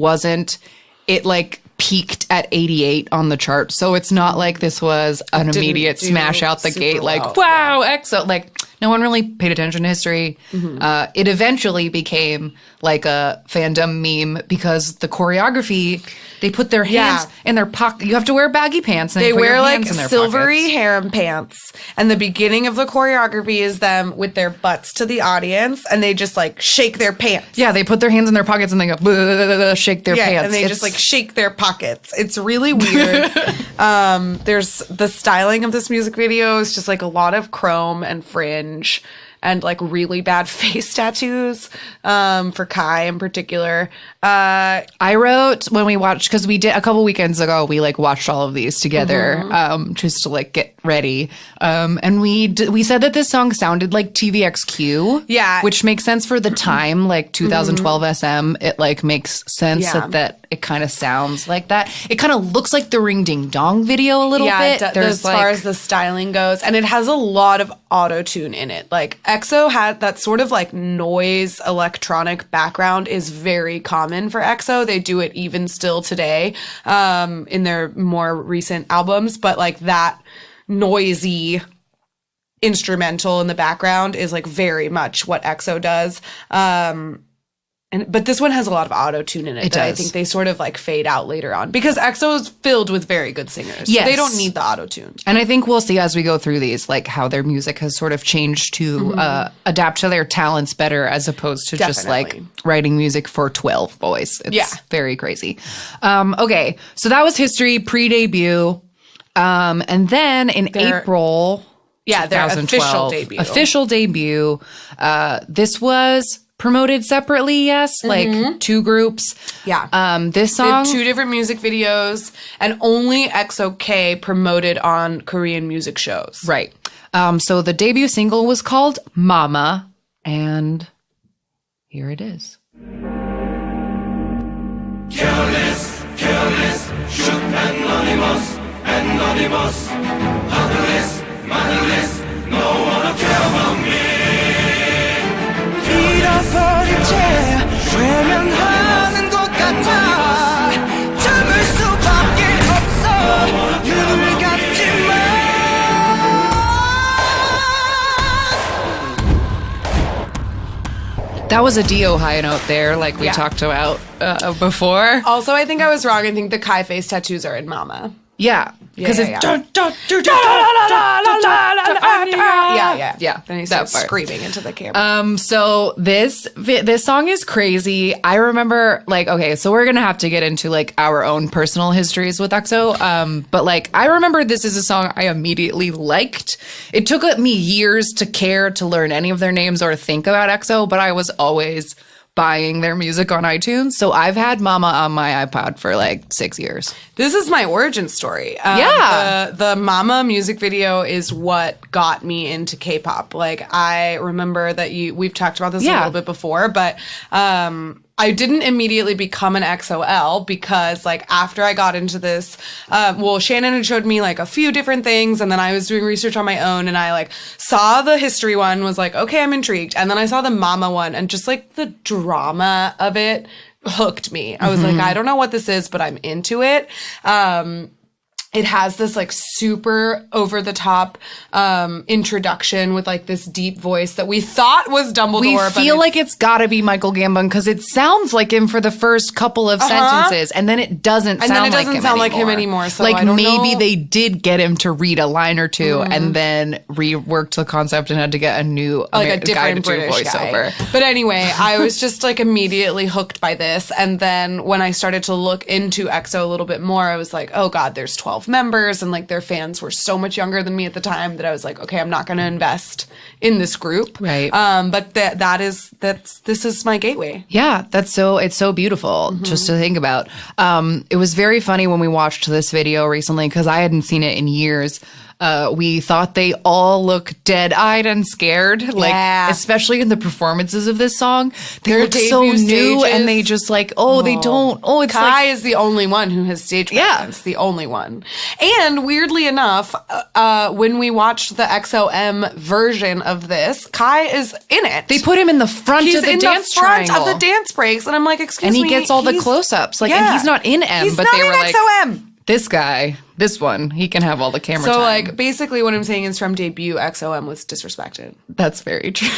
Speaker 1: like peaked at 88 on the chart. So it's not like this was an immediate smash out the gate, like, wow, EXO. Like, no one really paid attention to History. It eventually became like a fandom meme because the choreography, they put their hands in their pocket. You have to wear baggy pants. And
Speaker 2: they wear like silvery harem pants. And the beginning of the choreography is them with their butts to the audience, and they just like shake their pants.
Speaker 1: Yeah, they put their hands in their pockets and they go, blah, blah, blah, blah, shake their pants.
Speaker 2: And they just like shake their pockets. It's really weird. There's the styling of this music video is just like a lot of chrome and fringe and like really bad face tattoos for Kai in particular.
Speaker 1: I wrote when we watched, because we did a couple weekends ago, we like watched all of these together just to like get ready. And we said that this song sounded like TVXQ.
Speaker 2: Yeah.
Speaker 1: Which makes sense for the time, like 2012 SM. It like makes sense that it kind of sounds like that. It kind of looks like the Ring Ding Dong video a little bit.
Speaker 2: As far as the styling goes. And it has a lot of auto-tune in it. Like EXO had that sort of like noise electronic background is very common for EXO. They do it even still today in their more recent albums. But like that noisy instrumental in the background is like very much what EXO does. But this one has a lot of auto-tune in it that I think they sort of like fade out later on because EXO is filled with very good singers. Yes. So they don't need the auto-tune.
Speaker 1: And I think we'll see as we go through these, like how their music has sort of changed to adapt to their talents better as opposed to just like writing music for 12 boys. It's very crazy. Okay, so that was History pre-debut. And then in April,
Speaker 2: their official debut.
Speaker 1: This was promoted separately, like 2 groups. This song,
Speaker 2: they have 2 different music videos, and only EXO-K promoted on Korean music shows.
Speaker 1: Right. So the debut single was called Mama, and here it is.
Speaker 3: Careless, shook anonymous, motherless, no one will care about me. 잃어버린 채 외면하는 것 같아 참을 수밖에 없어 눈을 감지만.
Speaker 1: That was a Dio high note there, like we talked about before.
Speaker 2: Also, I think I was wrong. I think the Kai face tattoos are in Mama.
Speaker 1: Yeah. Because it's
Speaker 2: Then he starts screaming into the camera.
Speaker 1: So this song is crazy. I remember like, okay, so we're gonna have to get into like our own personal histories with EXO. But like I remember this is a song I immediately liked. It took me years to care to learn any of their names or think about EXO, but I was always buying their music on iTunes. So I've had Mama on my iPod for like 6 years.
Speaker 2: This is my origin story. The Mama music video is what got me into K-pop. Like, I remember that we've talked about this a little bit before, but I didn't immediately become an EXO-L because, like, after I got into this, Shannon had showed me, like, a few different things, and then I was doing research on my own, and I, like, saw the history one, was like, okay, I'm intrigued. And then I saw the Mama one, and just, like, the drama of it hooked me. I was like, I don't know what this is, but I'm into it. It has this like super over the top introduction with like this deep voice that we thought was Dumbledore.
Speaker 1: We feel like it's got to be Michael Gambon because it sounds like him for the first couple of sentences, and then it doesn't sound like him anymore.
Speaker 2: So
Speaker 1: like
Speaker 2: I don't
Speaker 1: maybe
Speaker 2: know.
Speaker 1: they did get him to read a line or two, and then reworked the concept and had to get a new
Speaker 2: a different British voiceover. But anyway, I was just like immediately hooked by this, and then when I started to look into EXO a little bit more, I was like, oh god, there's 12 members, and like their fans were so much younger than me at the time that I was like, okay, I'm not going to invest in this group.
Speaker 1: Right.
Speaker 2: But this is my gateway.
Speaker 1: Yeah, it's so beautiful just to think about. It was very funny when we watched this video recently because I hadn't seen it in years. We thought they all looked dead-eyed and scared, like especially in the performances of this song. They look so new, and they just like, they don't. Oh, it's
Speaker 2: Kai
Speaker 1: like
Speaker 2: is the only one who has stage presence. The only one. And weirdly enough, when we watched the EXO-M version of this, Kai is in it.
Speaker 1: they put him in the front
Speaker 2: He's
Speaker 1: of the
Speaker 2: in
Speaker 1: dance
Speaker 2: the front
Speaker 1: triangle.
Speaker 2: of the dance breaks, and I'm like, excuse me.
Speaker 1: And he gets all the close-ups, like, and he's not in M,
Speaker 2: He's
Speaker 1: but
Speaker 2: not
Speaker 1: they
Speaker 2: in
Speaker 1: were like,
Speaker 2: EXO-M.
Speaker 1: this guy, this one, he can have all the camera
Speaker 2: So,
Speaker 1: time.
Speaker 2: like, basically what I'm saying is from debut, EXO-M was disrespected.
Speaker 1: That's very true.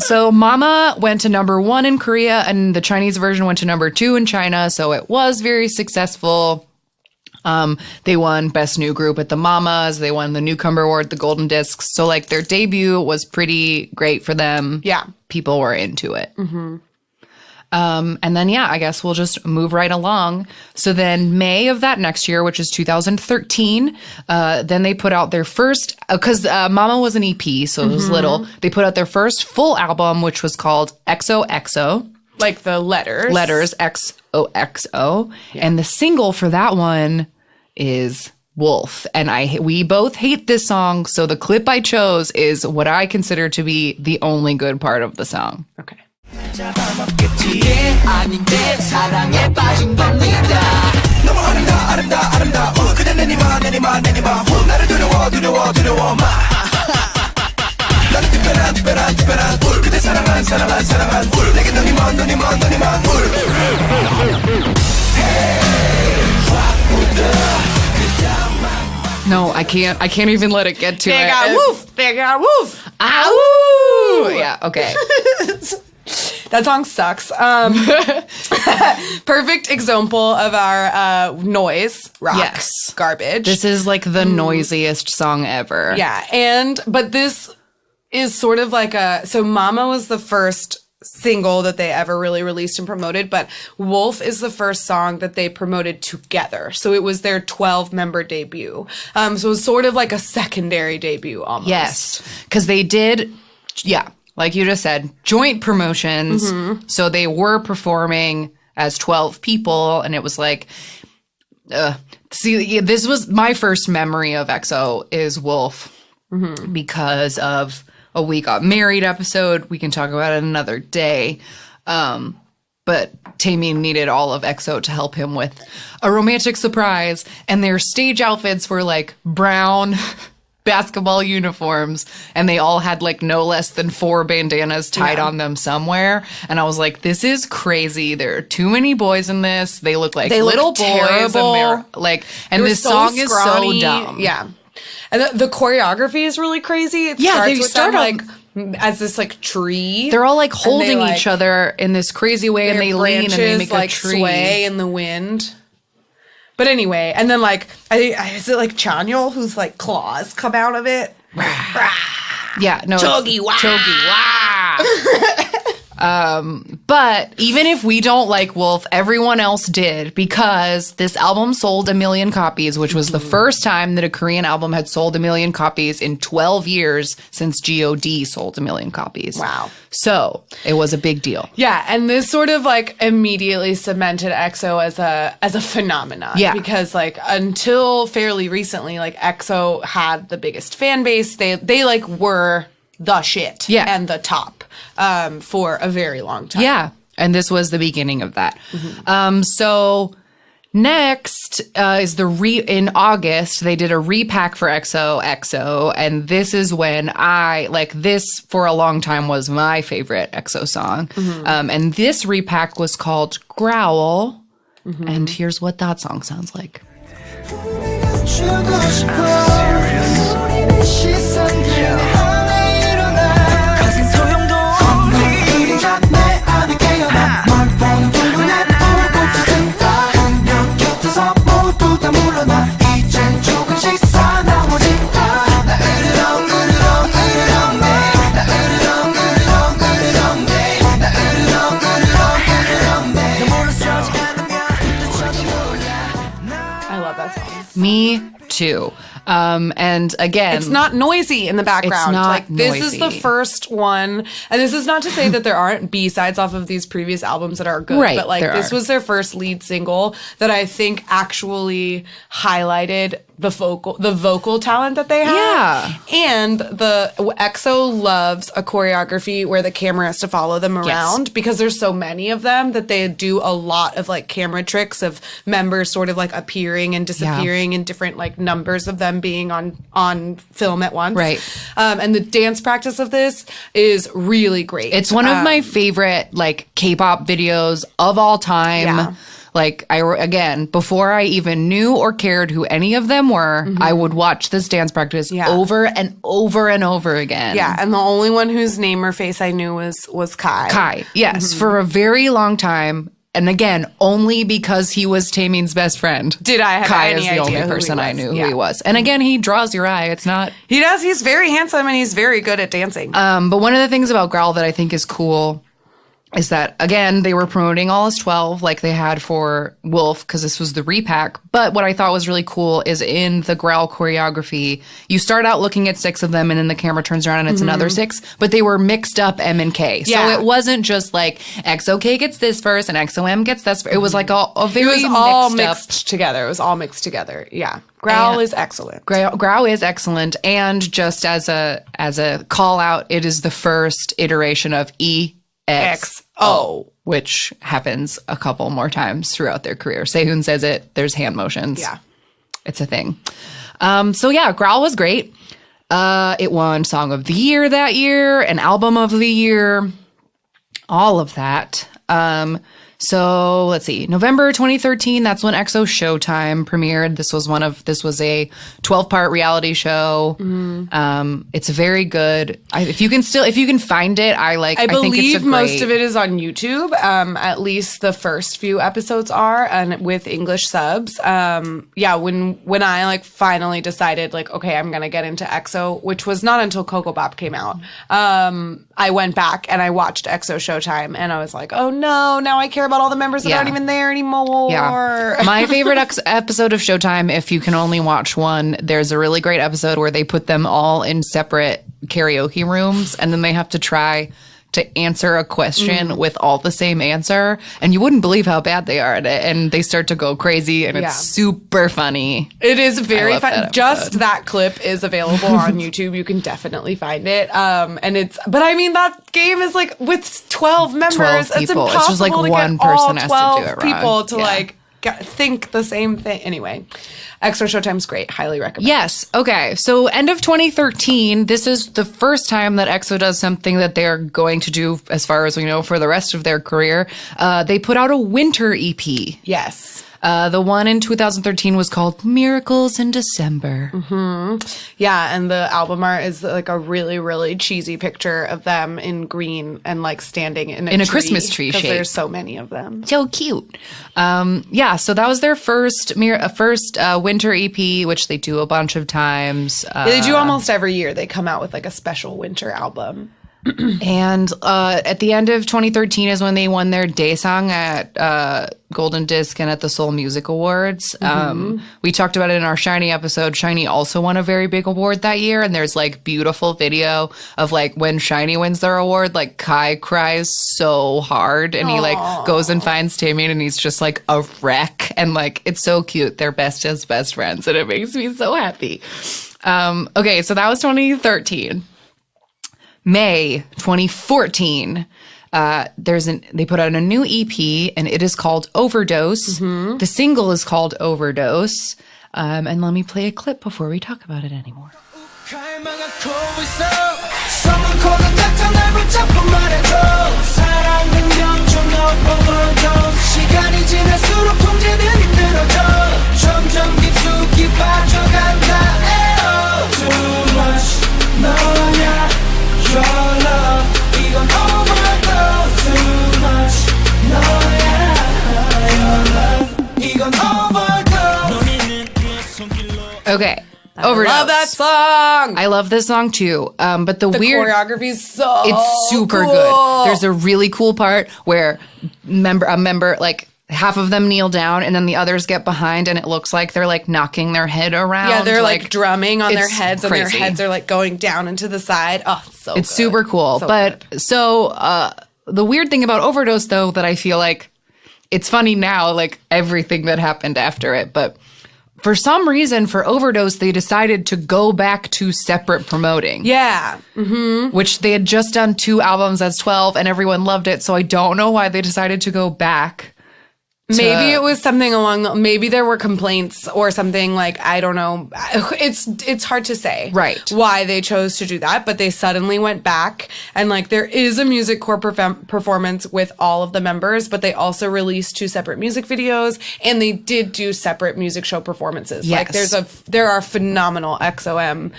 Speaker 1: So Mama went to number 1 in Korea, and the Chinese version went to number 2 in China. So it was very successful. They won Best New Group at the Mamas. They won the Newcomer Award, the Golden Discs. So, like, their debut was pretty great for them.
Speaker 2: Yeah.
Speaker 1: People were into it. And then, I guess we'll just move right along. So then May of that next year, which is 2013, then they put out their first, because Mama was an EP, so it was little. They put out their first full album, which was called EXO.
Speaker 2: Like the letters.
Speaker 1: Letters, XOXO. Yeah. And the single for that one is Wolf. And we both hate this song, so the clip I chose is what I consider to be the only good part of the song.
Speaker 2: Okay.
Speaker 1: No, I can't even let it get to
Speaker 2: They
Speaker 1: it.
Speaker 2: got woof. They got woof.
Speaker 1: Ow! Yeah, okay.
Speaker 2: That song sucks. Perfect example of our noise rock garbage.
Speaker 1: This is like the noisiest song ever.
Speaker 2: Yeah, but this is sort of like so Mama was the first single that they ever really released and promoted, but Wolf is the first song that they promoted together. So it was their 12-member debut. So it was sort of like a secondary debut almost.
Speaker 1: Yes, because they did, like you just said, joint promotions. So they were performing as 12 people, and it was like, this was my first memory of EXO is Wolf because of a We Got Married episode. We can talk about it another day. But Taemin needed all of EXO to help him with a romantic surprise, and their stage outfits were like brown basketball uniforms, and they all had like no less than 4 bandanas tied on them somewhere. And I was like, this is crazy. There are too many boys in this. They look like little boys.
Speaker 2: Terrible.
Speaker 1: And they're like, and this song is so dumb.
Speaker 2: Yeah. And the choreography is really crazy. It
Speaker 1: they
Speaker 2: starts
Speaker 1: start
Speaker 2: with them, like as this like tree.
Speaker 1: They're all like holding each other in this crazy way, and they lean and they make
Speaker 2: like
Speaker 1: a tree
Speaker 2: sway in the wind. But anyway, and then like is it like Chanyeol whose like claws come out of it?
Speaker 1: Yeah, no,
Speaker 2: Chogi wah.
Speaker 1: But even if we don't like Wolf, everyone else did, because this album sold 1 million copies, which was the first time that a Korean album had sold 1 million copies in 12 years since G.O.D. sold 1 million copies.
Speaker 2: Wow.
Speaker 1: So it was a big deal.
Speaker 2: Yeah, and this sort of like immediately cemented EXO as a phenomenon.
Speaker 1: Yeah.
Speaker 2: Because like until fairly recently, like EXO had the biggest fan base. They like were the shit and the top for a very long time.
Speaker 1: Yeah. And this was the beginning of that. So next is in August, they did a repack for EXO, and this is when this for a long time was my favorite EXO song. And this repack was called Growl. And here's what that song sounds like. Me too. And again,
Speaker 2: it's not noisy in the background.
Speaker 1: It's not
Speaker 2: like this
Speaker 1: noisy.
Speaker 2: is the first one, and this is not to say that there aren't B-sides off of these previous albums that are good,
Speaker 1: right,
Speaker 2: but like this was their first lead single that I think actually highlighted the vocal talent that they have.
Speaker 1: Yeah.
Speaker 2: And the EXO loves a choreography where the camera has to follow them around because there's so many of them that they do a lot of like camera tricks of members sort of like appearing and disappearing in different like numbers of them being on film at once.
Speaker 1: Right.
Speaker 2: And the dance practice of this is really great.
Speaker 1: It's one of my favorite like K-pop videos of all time.
Speaker 2: Yeah.
Speaker 1: Like, before I even knew or cared who any of them were, I would watch this dance practice over and over and over again.
Speaker 2: Yeah, and the only one whose name or face I knew was Kai.
Speaker 1: Kai, yes, for a very long time. And again, only because he was Taemin's best friend.
Speaker 2: Did I have
Speaker 1: Kai
Speaker 2: any
Speaker 1: is the
Speaker 2: idea
Speaker 1: only
Speaker 2: who
Speaker 1: person
Speaker 2: he
Speaker 1: I
Speaker 2: was.
Speaker 1: knew who he was. And again, he draws your eye. It's not...
Speaker 2: He does. He's very handsome and he's very good at dancing.
Speaker 1: But one of the things about Growl that I think is cool is that, again, they were promoting all as 12 like they had for Wolf because this was the repack. But what I thought was really cool is in the Growl choreography, you start out looking at 6 of them and then the camera turns around and it's another 6. But they were mixed up M and K. So it wasn't just like EXO-K gets this first and EXO-M gets this. It was like a very
Speaker 2: mixed together. It was all mixed together. Yeah. Growl is excellent.
Speaker 1: Growl is excellent. And just as a call out, it is the first iteration of EXO, which happens a couple more times throughout their career. Sehun says it. There's hand motions.
Speaker 2: Yeah.
Speaker 1: It's a thing. So yeah, Growl was great. It won Song of the Year that year, and Album of the Year, all of that. So let's see, November 2013, that's when EXO Showtime premiered. This was a 12-part reality show. It's very good. If you can find it, I think
Speaker 2: believe
Speaker 1: it's
Speaker 2: most of it is on YouTube. At least the first few episodes are, and with English subs. When I like finally decided like, okay, I'm gonna get into EXO, which was not until Coco Bop came out. I went back and I watched EXO Showtime, and I was like, oh no, now I care about all the members that aren't even there anymore.
Speaker 1: Yeah. My favorite episode of Showtime, if you can only watch one, there's a really great episode where they put them all in separate karaoke rooms and then they have to try to answer a question with all the same answer, and you wouldn't believe how bad they are at it, and they start to go crazy, and it's super funny.
Speaker 2: It is very fun. Just that clip is available on YouTube. You can definitely find it. But I mean, that game is like with 12 members.
Speaker 1: 12 people.
Speaker 2: It's impossible
Speaker 1: It's just like
Speaker 2: to
Speaker 1: one
Speaker 2: get all
Speaker 1: person has
Speaker 2: 12
Speaker 1: to do it wrong.
Speaker 2: people to like think the same thing. Anyway, EXO Showtime's great. Highly recommend.
Speaker 1: Yes. Okay. So end of 2013, this is the first time that EXO does something that they're going to do, as far as we know, for the rest of their career. They put out a winter EP.
Speaker 2: Yes.
Speaker 1: The one in 2013 was called Miracles in December.
Speaker 2: Yeah, and the album art is like a really, really cheesy picture of them in green and like standing in a
Speaker 1: Christmas tree shape.
Speaker 2: There's so many of them.
Speaker 1: So cute. So that was their first winter EP, which they do a bunch of times.
Speaker 2: They do almost every year. They come out with like a special winter album.
Speaker 1: And at the end of 2013 is when they won their Daesang at Golden Disc and at the Seoul Music Awards. We talked about it in our SHINee episode. SHINee also won a very big award that year, and there's like beautiful video of like when SHINee wins their award, like Kai cries so hard, and he like goes and finds Taemin, and he's just like a wreck, and like it's so cute. They're best friends, and it makes me so happy. Okay, so that was 2013. May 2014, they put out a new EP, and it is called Overdose. The single is called Overdose. And let me play a clip before we talk about it anymore. Okay. Overdose.
Speaker 2: I love that song.
Speaker 1: I love this song too. But the weird
Speaker 2: choreography's so
Speaker 1: it's super
Speaker 2: cool.
Speaker 1: good. There's a really cool part where a member like half of them kneel down and then the others get behind and it looks like they're like knocking their head around.
Speaker 2: Yeah, they're like drumming on their heads
Speaker 1: crazy.
Speaker 2: And their heads are like going down into the side. Oh, it's
Speaker 1: super cool.
Speaker 2: So
Speaker 1: but
Speaker 2: good.
Speaker 1: The weird thing about Overdose though that I feel like it's funny now, like everything that happened after it, but for some reason, for Overdose, they decided to go back to separate promoting.
Speaker 2: Yeah.
Speaker 1: Which they had just done 2 albums as 12, and everyone loved it. So I don't know why they decided to go back.
Speaker 2: Maybe it was something maybe there were complaints or something like, I don't know. It's hard to say.
Speaker 1: Right.
Speaker 2: Why they chose to do that, but they suddenly went back and like there is a music core performance with all of the members, but they also released 2 separate music videos and they did do separate music show performances.
Speaker 1: Yes.
Speaker 2: Like there are phenomenal EXO-M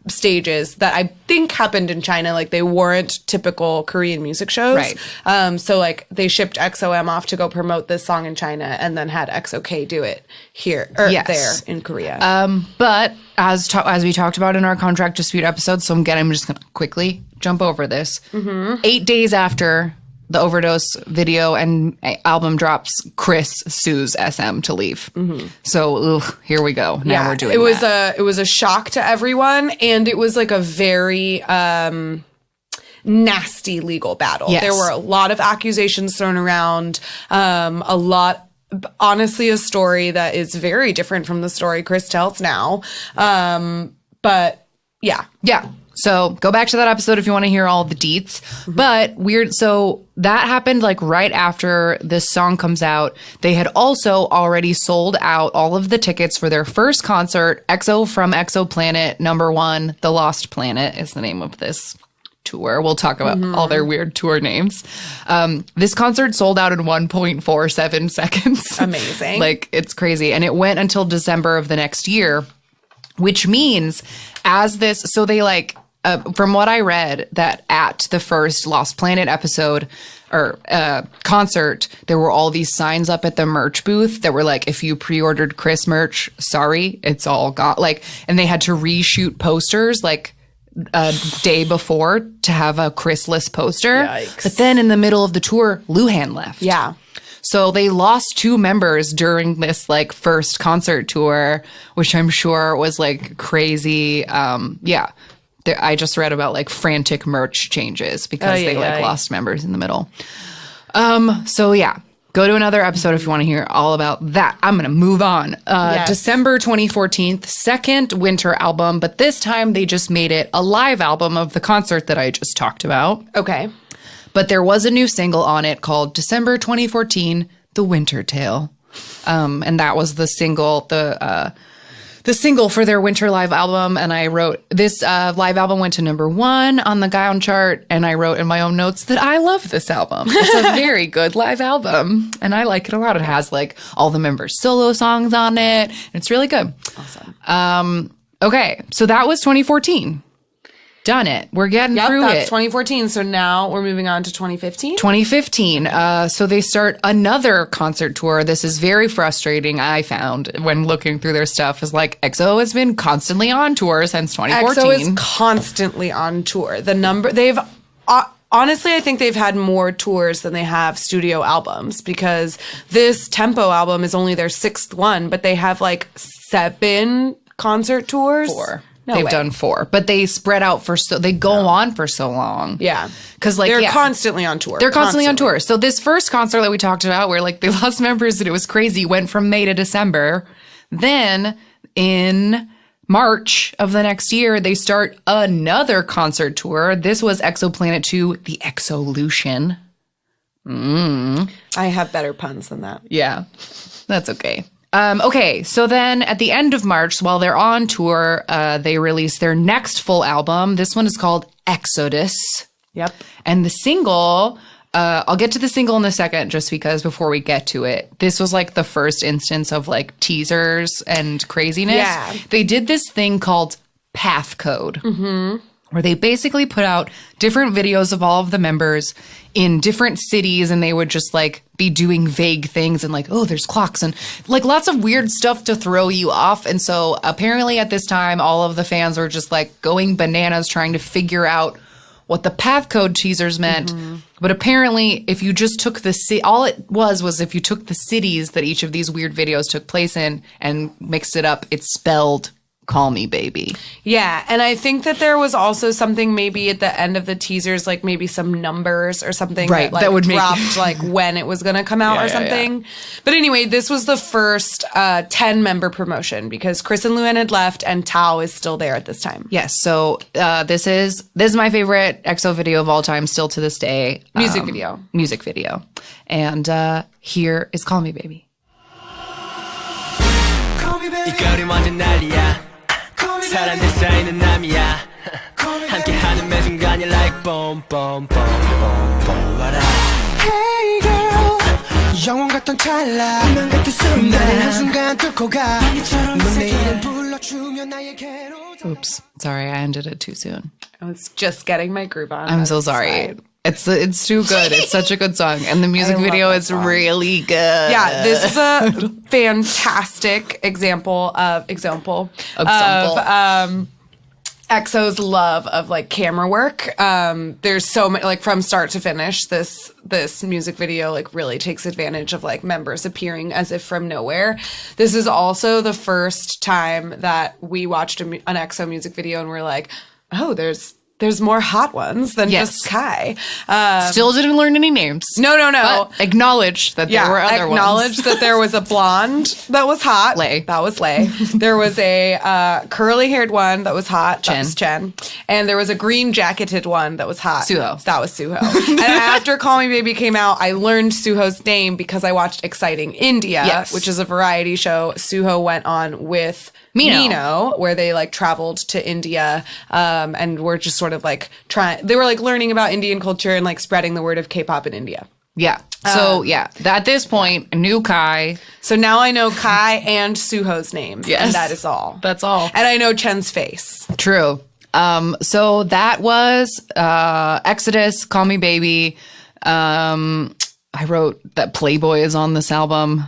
Speaker 2: stages that I think happened in China. Like they weren't typical Korean music shows.
Speaker 1: Right.
Speaker 2: So like they shipped EXO-M off to go promote this song in China and then had EXO-K do it here or there in Korea.
Speaker 1: But as we talked about in our contract dispute episode, so I'm just going to quickly jump over this. 8 days after the Overdose video and album drops, Chris sues SM to leave. So here we go. Now we're doing
Speaker 2: it was a shock to everyone, and it was like a very nasty legal battle.
Speaker 1: Yes.
Speaker 2: There were a lot of accusations thrown around, honestly, a story that is very different from the story Chris tells now. But yeah.
Speaker 1: Yeah. So go back to that episode if you want to hear all the deets. But weird. So that happened like right after this song comes out. They had also already sold out all of the tickets for their first concert. EXO from EXOplanet #1, The Lost Planet is the name of this tour. We'll talk about all their weird tour names. This concert sold out in 1.47 seconds.
Speaker 2: Amazing.
Speaker 1: Like it's crazy. And it went until December of the next year, which means so they like, from what I read, that at the first Lost Planet episode or concert, there were all these signs up at the merch booth that were like, if you pre-ordered Chris merch, sorry, it's all gone. Like, and they had to reshoot posters like a day before to have a Chris-less poster.
Speaker 2: Yikes.
Speaker 1: But then in the middle of the tour, Luhan left.
Speaker 2: Yeah.
Speaker 1: So they lost 2 members during this like first concert tour, which I'm sure was like crazy. I just read about like frantic merch changes because they lost members in the middle. So yeah, go to another episode if you want to hear all about that. I'm going to move on. December 2014, second winter album, but this time they just made it a live album of the concert that I just talked about.
Speaker 2: Okay.
Speaker 1: But there was a new single on it called December 2014, The Winter Tale. And that was the single, the single for their winter live album. And I wrote this live album went to #1 on the Gaon chart. And I wrote in my own notes that I love this album. It's a very good live album. And I like it a lot. It has like all the members' solo songs on it. It's really good.
Speaker 2: Awesome.
Speaker 1: Okay. So that was 2014. Done it. We're getting through it.
Speaker 2: That's 2014. So now we're moving on to 2015.
Speaker 1: 2015. So they start another concert tour. This is very frustrating, I found, when looking through their stuff. Is like EXO has been constantly on tour since 2014.
Speaker 2: EXO is constantly on tour. honestly, I think they've had more tours than they have studio albums, because this Tempo album is only their 6th one, but they have like 7 concert tours.
Speaker 1: 4. They've done 4, but they spread out they go on for so long.
Speaker 2: Yeah.
Speaker 1: Because like,
Speaker 2: they're constantly on tour.
Speaker 1: They're constantly on tour. So this first concert that we talked about where like they lost members and it was crazy went from May to December. Then in March of the next year, they start another concert tour. This was Exoplanet 2, the Exolution.
Speaker 2: I have better puns than that.
Speaker 1: Yeah, that's okay. Okay, so then at the end of March, while they're on tour, they release their next full album. This one is called Exodus.
Speaker 2: Yep.
Speaker 1: And the single, I'll get to the single in a second just because before we get to it, this was like the first instance of like teasers and craziness.
Speaker 2: Yeah.
Speaker 1: They did this thing called Path Code. Where they basically put out different videos of all of the members in different cities, and they would just like be doing vague things and like, oh, there's clocks and like lots of weird stuff to throw you off. And so apparently at this time, all of the fans were just like going bananas trying to figure out what the path code teasers meant. But apparently if you just took all it was if you took the cities that each of these weird videos took place in and mixed it up, it spelled Call Me Baby.
Speaker 2: Yeah, and I think that there was also something maybe at the end of the teasers, like maybe some numbers or something
Speaker 1: right,
Speaker 2: that, like,
Speaker 1: that would
Speaker 2: dropped like when it was going to come out or something. Yeah. But anyway, this was the first 10-member promotion because Chris and Luann had left and Tao is still there at this time.
Speaker 1: Yes, so this is my favorite EXO video of all time, still to this day.
Speaker 2: Music video.
Speaker 1: And here is Call Me Baby.
Speaker 4: 사람들 쌓이는 남이야 함께하는 매 순간이 like boom boom boom boom boom Hey girl 영원 같던 찰나 운명 같은 순간 나를 한순간 뚫고 가 넌 내일을 불러주면 나에게로
Speaker 1: Oops, sorry, I ended it too soon.
Speaker 2: I was just getting my groove on.
Speaker 1: I'm so sorry. It's too good. It's such a good song. And the music video is really good.
Speaker 2: Yeah, this is a fantastic example of EXO's love of like camera work. There's so many, like from start to finish, this music video like really takes advantage of like members appearing as if from nowhere. This is also the first time that we watched an EXO music video and we're like, oh, there's more hot ones than just Kai.
Speaker 1: Still didn't learn any names.
Speaker 2: No.
Speaker 1: But acknowledge that there were other ones.
Speaker 2: Acknowledge that there was a blonde that was hot.
Speaker 1: Lay.
Speaker 2: That was Lay. There was a curly-haired one that was hot. That was Chen. And there was a green-jacketed one that was hot.
Speaker 1: Suho.
Speaker 2: That was Suho. And after Call Me Baby came out, I learned Suho's name because I watched Exciting India, which is a variety show. Suho went on with Mino, where they like traveled to India and were just sort of like they were like learning about Indian culture and like spreading the word of K-pop in India.
Speaker 1: Yeah. So at this point, I knew Kai.
Speaker 2: So now I know Kai and Suho's names.
Speaker 1: Yes.
Speaker 2: And that is all.
Speaker 1: That's all.
Speaker 2: And I know Chen's face.
Speaker 1: True. So that was Exodus, Call Me Baby. I wrote that Playboy is on this album.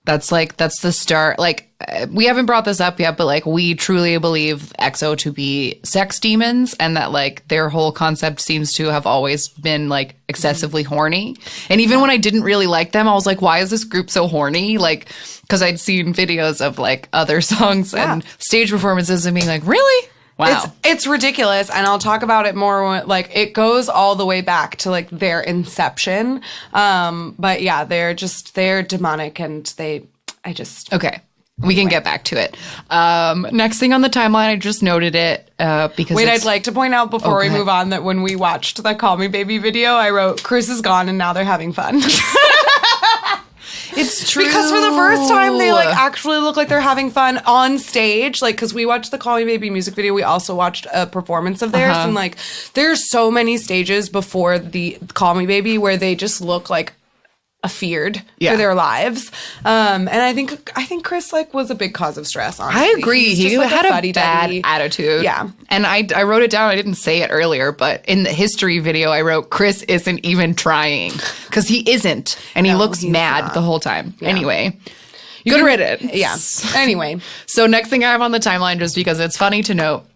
Speaker 1: That's the start. Like, we haven't brought this up yet, but like we truly believe EXO to be sex demons and that like their whole concept seems to have always been like excessively horny. And even when I didn't really like them, I was like, why is this group so horny? Like, because I'd seen videos of like other songs and stage performances and being like, really? Wow.
Speaker 2: It's ridiculous, and I'll talk about it more when, like, it goes all the way back to like their inception. But yeah, they're demonic and
Speaker 1: Okay. We can get back to it. Next thing on the timeline, I just noted it because
Speaker 2: I'd like to point out before we move on that when we watched the Call Me Baby video, I wrote, Chris is gone and now they're having fun.
Speaker 1: It's true.
Speaker 2: Because for the first time, they like actually look like they're having fun on stage. Like, because we watched the Call Me Baby music video, we also watched a performance of theirs. And like, there's so many stages before the Call Me Baby where they just look like feared for their lives. And I think Chris like was a big cause of stress, honestly.
Speaker 1: I agree. He
Speaker 2: like
Speaker 1: had a bad attitude.
Speaker 2: Yeah.
Speaker 1: And I wrote it down. I didn't say it earlier, but in the history video, I wrote, Chris isn't even trying. Because he isn't. And he looks mad the whole time. Yeah. Anyway. Good riddance.
Speaker 2: Yeah. Anyway.
Speaker 1: So next thing I have on the timeline, just because it's funny to note,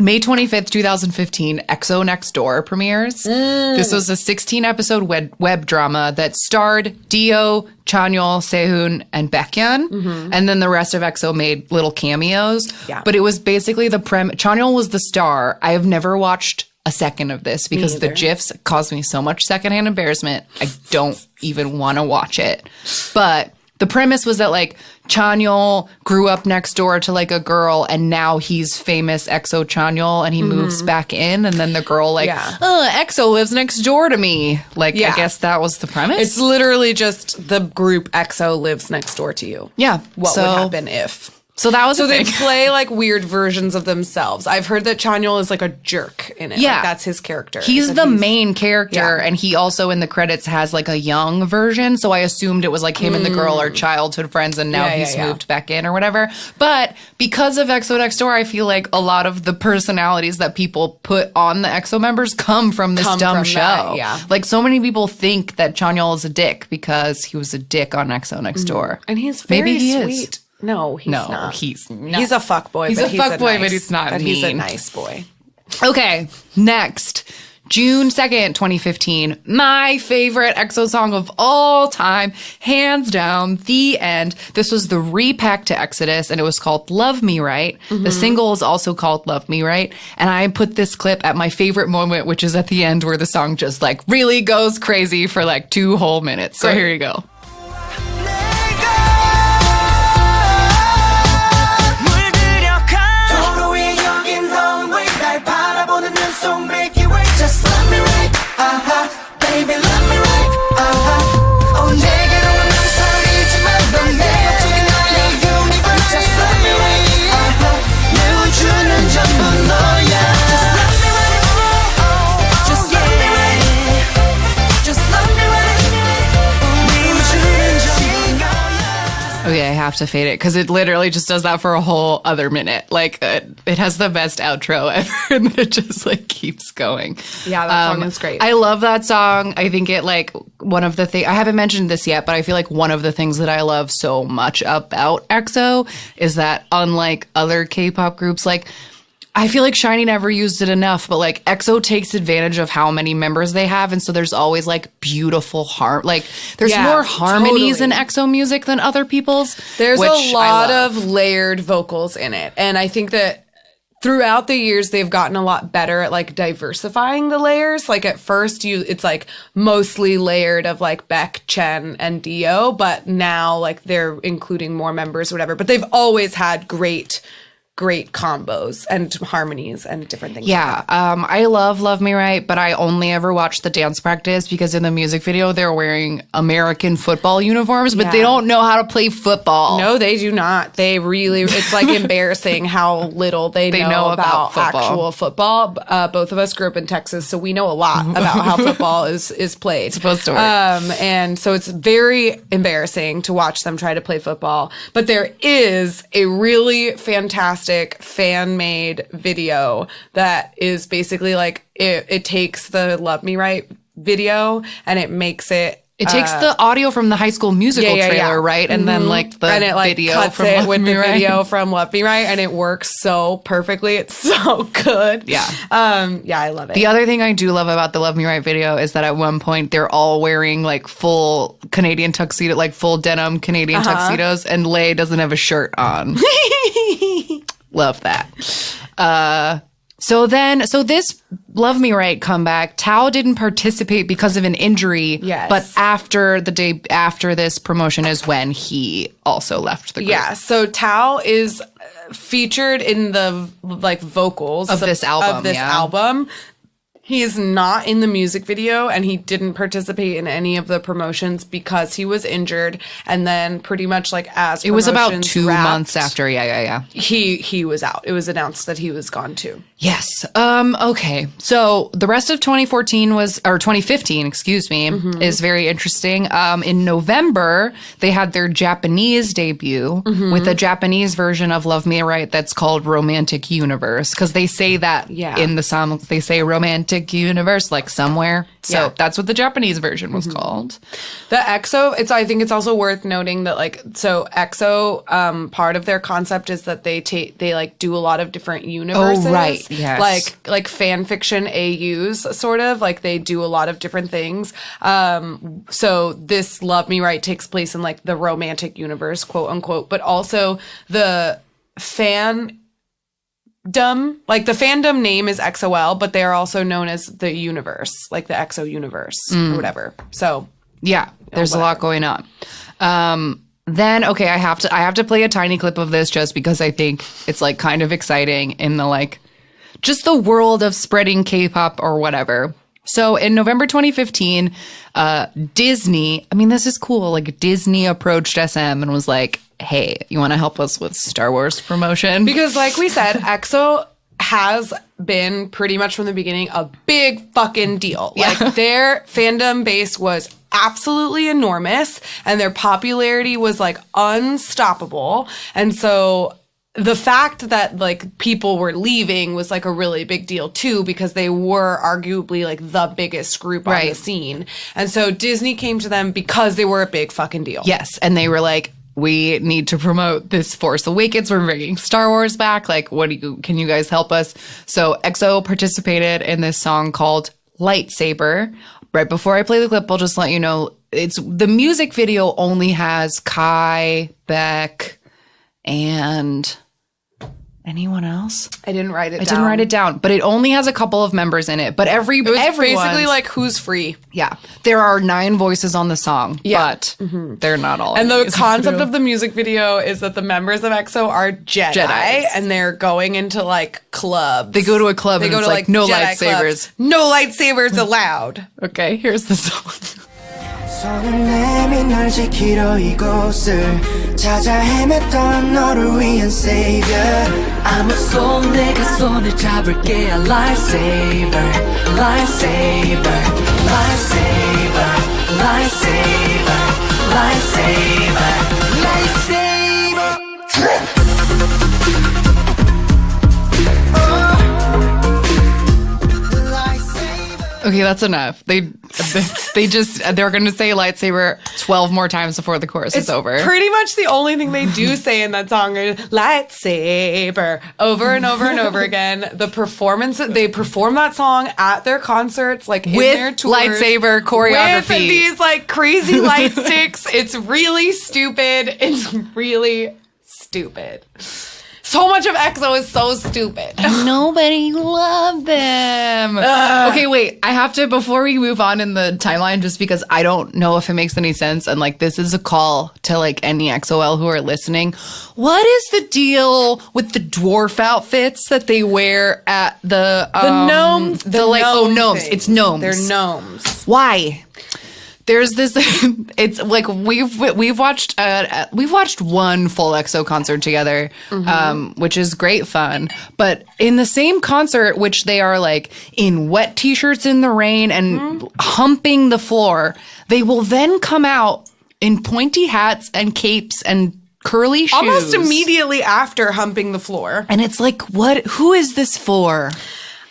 Speaker 1: May 25th, 2015, EXO Next Door premieres. This was a 16-episode web drama that starred Dio, Chanyeol, Sehun, and Baekhyun. And then the rest of EXO made little cameos.
Speaker 2: Yeah.
Speaker 1: But it was basically the Chanyeol was the star. I have never watched a second of this because the GIFs caused me so much secondhand embarrassment. I don't even want to watch it. But the premise was that, like, Chanyeol grew up next door to, like, a girl, and now he's famous EXO Chanyeol, and he moves back in, and then the girl, like, EXO lives next door to me. Like, I guess that was the premise.
Speaker 2: It's literally just the group EXO lives next door to you.
Speaker 1: Yeah.
Speaker 2: What would happen if?
Speaker 1: So that was
Speaker 2: So they
Speaker 1: thing.
Speaker 2: play like weird versions of themselves. I've heard that Chanyeol is like a jerk in it.
Speaker 1: Yeah.
Speaker 2: Like, that's his character.
Speaker 1: He's the main character,
Speaker 2: Yeah.
Speaker 1: and he also in the credits has like a young version. So I assumed it was like him and the girl are childhood friends, and now he's moved back in or whatever. But because of EXO Next Door, I feel like a lot of the personalities that people put on the EXO members come from this dumb show.
Speaker 2: that, yeah.
Speaker 1: Like so many people think that Chanyeol is a dick because he was a dick on EXO Next Door.
Speaker 2: And he's very
Speaker 1: Maybe he
Speaker 2: sweet.
Speaker 1: is.
Speaker 2: No, he's not.
Speaker 1: He's not.
Speaker 2: He's a fuckboy.
Speaker 1: He's
Speaker 2: but
Speaker 1: a
Speaker 2: he's
Speaker 1: fuckboy,
Speaker 2: nice,
Speaker 1: but he's not
Speaker 2: He's a
Speaker 1: mean.
Speaker 2: nice boy.
Speaker 1: Okay, next. June 2nd, 2015. My favorite EXO song of all time. Hands down, The End. This was the repack to Exodus, and it was called Love Me Right. The single is also called Love Me Right. And I put this clip at my favorite moment, which is at the end where the song just like really goes crazy for like 2 whole minutes. So here you go.
Speaker 4: So make you wait, just love me right, baby, love me right, 내게로 망설이지만 넌 내가 두긴 나의 universe, just love me right, 내 우주는 전부 너야, just love me right, just love me right, just love me right, 내 우주는 전부 너야.
Speaker 1: Okay, I have to fade it because it literally just does that for a whole other minute. Like, it has the best outro ever, and then it just like keeps going.
Speaker 2: Yeah, that song is great.
Speaker 1: I love that song. I think it like one of the things I haven't mentioned this yet, but I feel like one of the things that I love so much about EXO is that unlike other K-pop groups, like I feel like SHINee never used it enough, but like EXO takes advantage of how many members they have, and so there's always like beautiful there's more harmonies in EXO music than other people's.
Speaker 2: There's
Speaker 1: which
Speaker 2: a lot
Speaker 1: I love.
Speaker 2: of layered vocals in it, and I think that throughout the years they've gotten a lot better at like diversifying the layers. Like at first it's like mostly layered of like Beck, Chen, and Dio, but now like they're including more members or whatever. But they've always had great combos and harmonies and different things.
Speaker 1: Yeah, I love Me Right, but I only ever watched the dance practice because in the music video they're wearing American football uniforms, but they don't know how to play football.
Speaker 2: No, they do not. They really, it's like embarrassing how little they know about actual football. Both of us grew up in Texas, so we know a lot about how football is played.
Speaker 1: It's supposed to work.
Speaker 2: And so it's very embarrassing to watch them try to play football. But there is a really fantastic fan-made video that is basically like, it takes the Love Me Right video and it makes it
Speaker 1: takes the audio from the High School Musical trailer, right? And then like the
Speaker 2: and it like
Speaker 1: video
Speaker 2: cuts
Speaker 1: from
Speaker 2: it
Speaker 1: Love
Speaker 2: with
Speaker 1: Me
Speaker 2: the
Speaker 1: Right.
Speaker 2: video from Love Me Right, and it works so perfectly. It's so good.
Speaker 1: Yeah.
Speaker 2: I love it.
Speaker 1: The other thing I do love about the Love Me Right video is that at one point they're all wearing like full Canadian tuxedo, like full denim Canadian tuxedos, and Lay doesn't have a shirt on. Love that. So this Love Me Right comeback, Tao didn't participate because of an injury.
Speaker 2: Yes.
Speaker 1: But after the day after this promotion is when he also left the group.
Speaker 2: Yeah. So Tao is featured in the like vocals
Speaker 1: Of this album.
Speaker 2: He's not in the music video, and he didn't participate in any of the promotions because he was injured. And then pretty much like as
Speaker 1: It was about
Speaker 2: promotions
Speaker 1: 2
Speaker 2: wrapped,
Speaker 1: months after. Yeah.
Speaker 2: he was out. It was announced that he was gone too.
Speaker 1: Yes. Okay. So the rest of 2015, excuse me, is very interesting. In November, they had their Japanese debut with a Japanese version of Love Me Right that's called Romantic Universe, because they say that in the songs, they say romantic galactic universe, like somewhere. So that's what the Japanese version was called.
Speaker 2: The EXO, I think it's also worth noting that EXO, part of their concept is that they like do a lot of different universes.
Speaker 1: Oh, right. Yes.
Speaker 2: Like fan fiction AUs, sort of. Like they do a lot of different things. So this Love Me Right takes place in like the romantic universe, quote unquote, but also the fandom, like the fandom name is EXOL, but they are also known as the universe, like the EXO universe or whatever. So
Speaker 1: yeah, there's a lot going on. Then okay, I have to play a tiny clip of this just because I think it's like kind of exciting in the like just the world of spreading K-pop or whatever. So in November 2015, Disney, I mean, this is cool. Like Disney approached SM and was like, hey, you want to help us with Star Wars promotion?
Speaker 2: Because like we said, EXO has been pretty much from the beginning a big fucking deal.
Speaker 1: Yeah.
Speaker 2: Like their fandom base was absolutely enormous and their popularity was like unstoppable. And so the fact that like people were leaving was like a really big deal too, because they were arguably like the biggest group on the scene. And so Disney came to them because they were a big fucking deal.
Speaker 1: Yes. And they were like, we need to promote this Force Awakens. We're bringing Star Wars back. Like, can you guys help us? So EXO participated in this song called Lightsaber. Right before I play the clip, I'll just let you know, the music video only has Kai, Beck, and anyone else?
Speaker 2: I didn't write it down.
Speaker 1: I didn't write it down, but it only has a couple of members in it. But everyone
Speaker 2: basically like who's free.
Speaker 1: Yeah. There are 9 voices on the song, but they're not all.
Speaker 2: And the concept of the music video is that the members of EXO are Jedi and they're going into like clubs.
Speaker 1: They go to a club and it's like no
Speaker 2: Jedi
Speaker 1: lightsabers.
Speaker 2: Clubs. No lightsabers allowed.
Speaker 1: Okay, here's the song.
Speaker 4: 손을 내민 널 지키러 이곳을 찾아 헤맸던 너를 위한 savior 아무 손 내가 손을 잡을게 a lifesaver lifesaver lifesaver lifesaver lifesaver lifesaver
Speaker 1: Okay, that's enough. They're going to say lightsaber 12 more times before the chorus is over.
Speaker 2: Pretty much the only thing they do say in that song is lightsaber over and over and over again. The performance, they perform that song at their concerts, like in
Speaker 1: with
Speaker 2: their tours,
Speaker 1: lightsaber choreography.
Speaker 2: with these like crazy light sticks. It's really stupid. It's really stupid. So much of EXO is so stupid.
Speaker 1: Nobody loved them. Okay, wait. I have to, before we move on in the timeline, just because I don't know if it makes any sense, and like this is a call to like any EXO-L who are listening. What is the deal with the dwarf outfits that they wear at the
Speaker 2: gnomes?
Speaker 1: Gnomes. It's gnomes.
Speaker 2: They're gnomes.
Speaker 1: Why? There's this. It's like we've watched one full EXO concert together, which is great fun. But in the same concert, which they are like in wet t-shirts in the rain and humping the floor, they will then come out in pointy hats and capes and curly shoes
Speaker 2: Almost immediately after humping the floor.
Speaker 1: And it's like, what? Who is this for?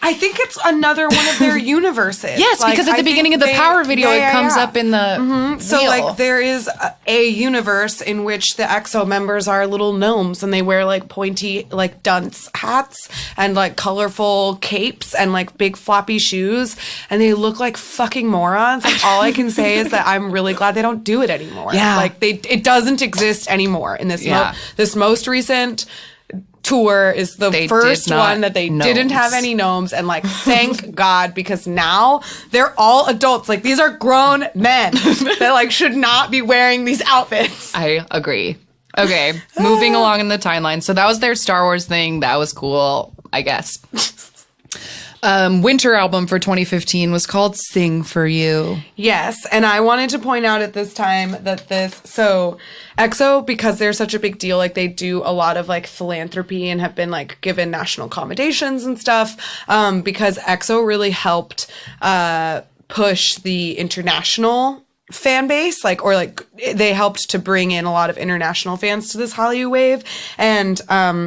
Speaker 2: I think it's another one of their universes.
Speaker 1: Yes,
Speaker 2: like,
Speaker 1: because at the beginning of the Power video, it comes up in the
Speaker 2: So,
Speaker 1: wheel.
Speaker 2: like, there is a universe in which the EXO members are little gnomes, and they wear, like, pointy, like, dunce hats and, like, colorful capes and, like, big floppy shoes, and they look like fucking morons. And all I can say is that I'm really glad they don't do it anymore.
Speaker 1: Yeah.
Speaker 2: Like, it doesn't exist anymore in this,
Speaker 1: Yeah.
Speaker 2: this most recent tour is the first one that they didn't have any gnomes, and like thank God, because now they're all adults. Like these are grown men that like should not be wearing these outfits.
Speaker 1: I agree. Okay, moving along in the timeline. So that was their Star Wars thing. That was cool, I guess. Winter album for 2015 was called Sing For You.
Speaker 2: Yes, and I wanted to point out at this time that EXO, because they're such a big deal, like they do a lot of like philanthropy and have been like given national accommodations and stuff, because EXO really helped push the international fan base, they helped to bring in a lot of international fans to this Hallyu wave. And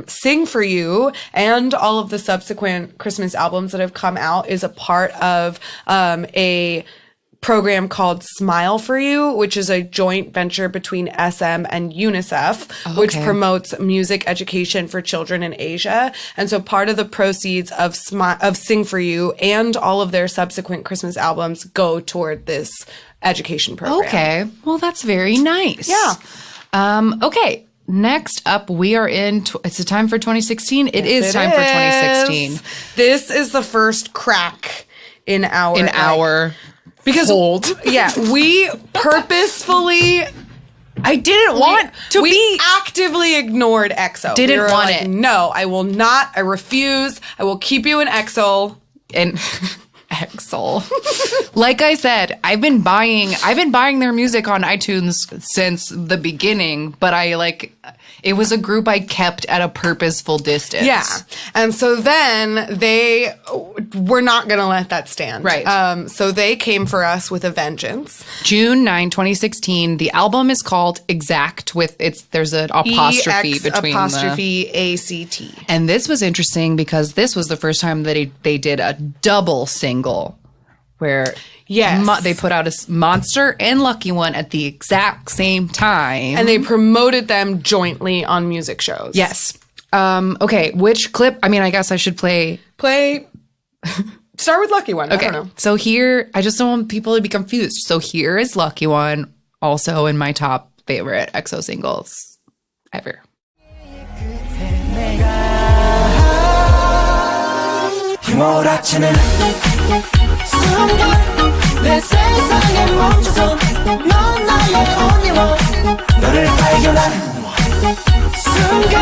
Speaker 2: Sing For You and all of the subsequent Christmas albums that have come out is a part of a program called Smile For You, which is a joint venture between SM and UNICEF, which promotes music education for children in Asia. And so part of the proceeds of Sing For You and all of their subsequent Christmas albums go toward this education program.
Speaker 1: Okay. Well, that's very nice.
Speaker 2: Yeah.
Speaker 1: Okay. Next up, we are in, it's a time for 2016. It is time for 2016.
Speaker 2: This is the first crack in our because
Speaker 1: hold.
Speaker 2: Yeah, we purposefully
Speaker 1: I didn't want to
Speaker 2: we actively ignored EXO.
Speaker 1: Didn't want it.
Speaker 2: No, I will not. I refuse. I will keep you in EXO.
Speaker 1: And EXO. Like I said, I've been buying their music on iTunes since the beginning, but it was a group I kept at a purposeful distance.
Speaker 2: Yeah. And so then they were not going to let that stand.
Speaker 1: Right.
Speaker 2: So they came for us with a vengeance.
Speaker 1: June 9, 2016. The album is called Exact there's an apostrophe between
Speaker 2: ACT.
Speaker 1: And this was interesting because this was the first time that they did a double single where they put out a Monster and Lucky One at the exact same time.
Speaker 2: And they promoted them jointly on music shows.
Speaker 1: Yes. Okay, which clip? I mean, I guess I should play.
Speaker 2: Start with Lucky One.
Speaker 1: Okay.
Speaker 2: I don't know.
Speaker 1: So here, I just don't want people to be confused. So here is Lucky One, also in my top favorite EXO singles ever.
Speaker 4: 내 세상에 멈춰서 넌 나의 only one 너를 발견한 순간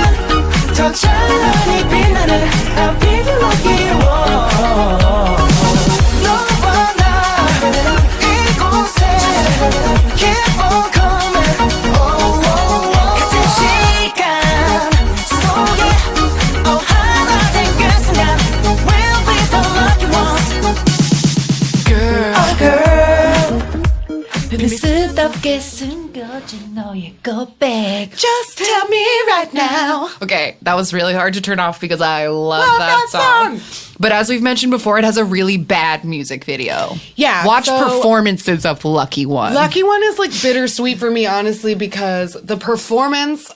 Speaker 4: 더 찬란히 빛나는 I feel lucky one 너와 나 이곳에 keep on coming 같은 시간 속에 하나 된 그 순간 we'll be the lucky ones
Speaker 1: 미스럽게 숨겨진 너의 고백.
Speaker 2: Just tell me right now.
Speaker 1: Okay, that was really hard to turn off because I love that song. But as we've mentioned before, it has a really bad music video.
Speaker 2: Yeah.
Speaker 1: Watch performances of Lucky One.
Speaker 2: Lucky One is bittersweet for me, honestly, because the performance,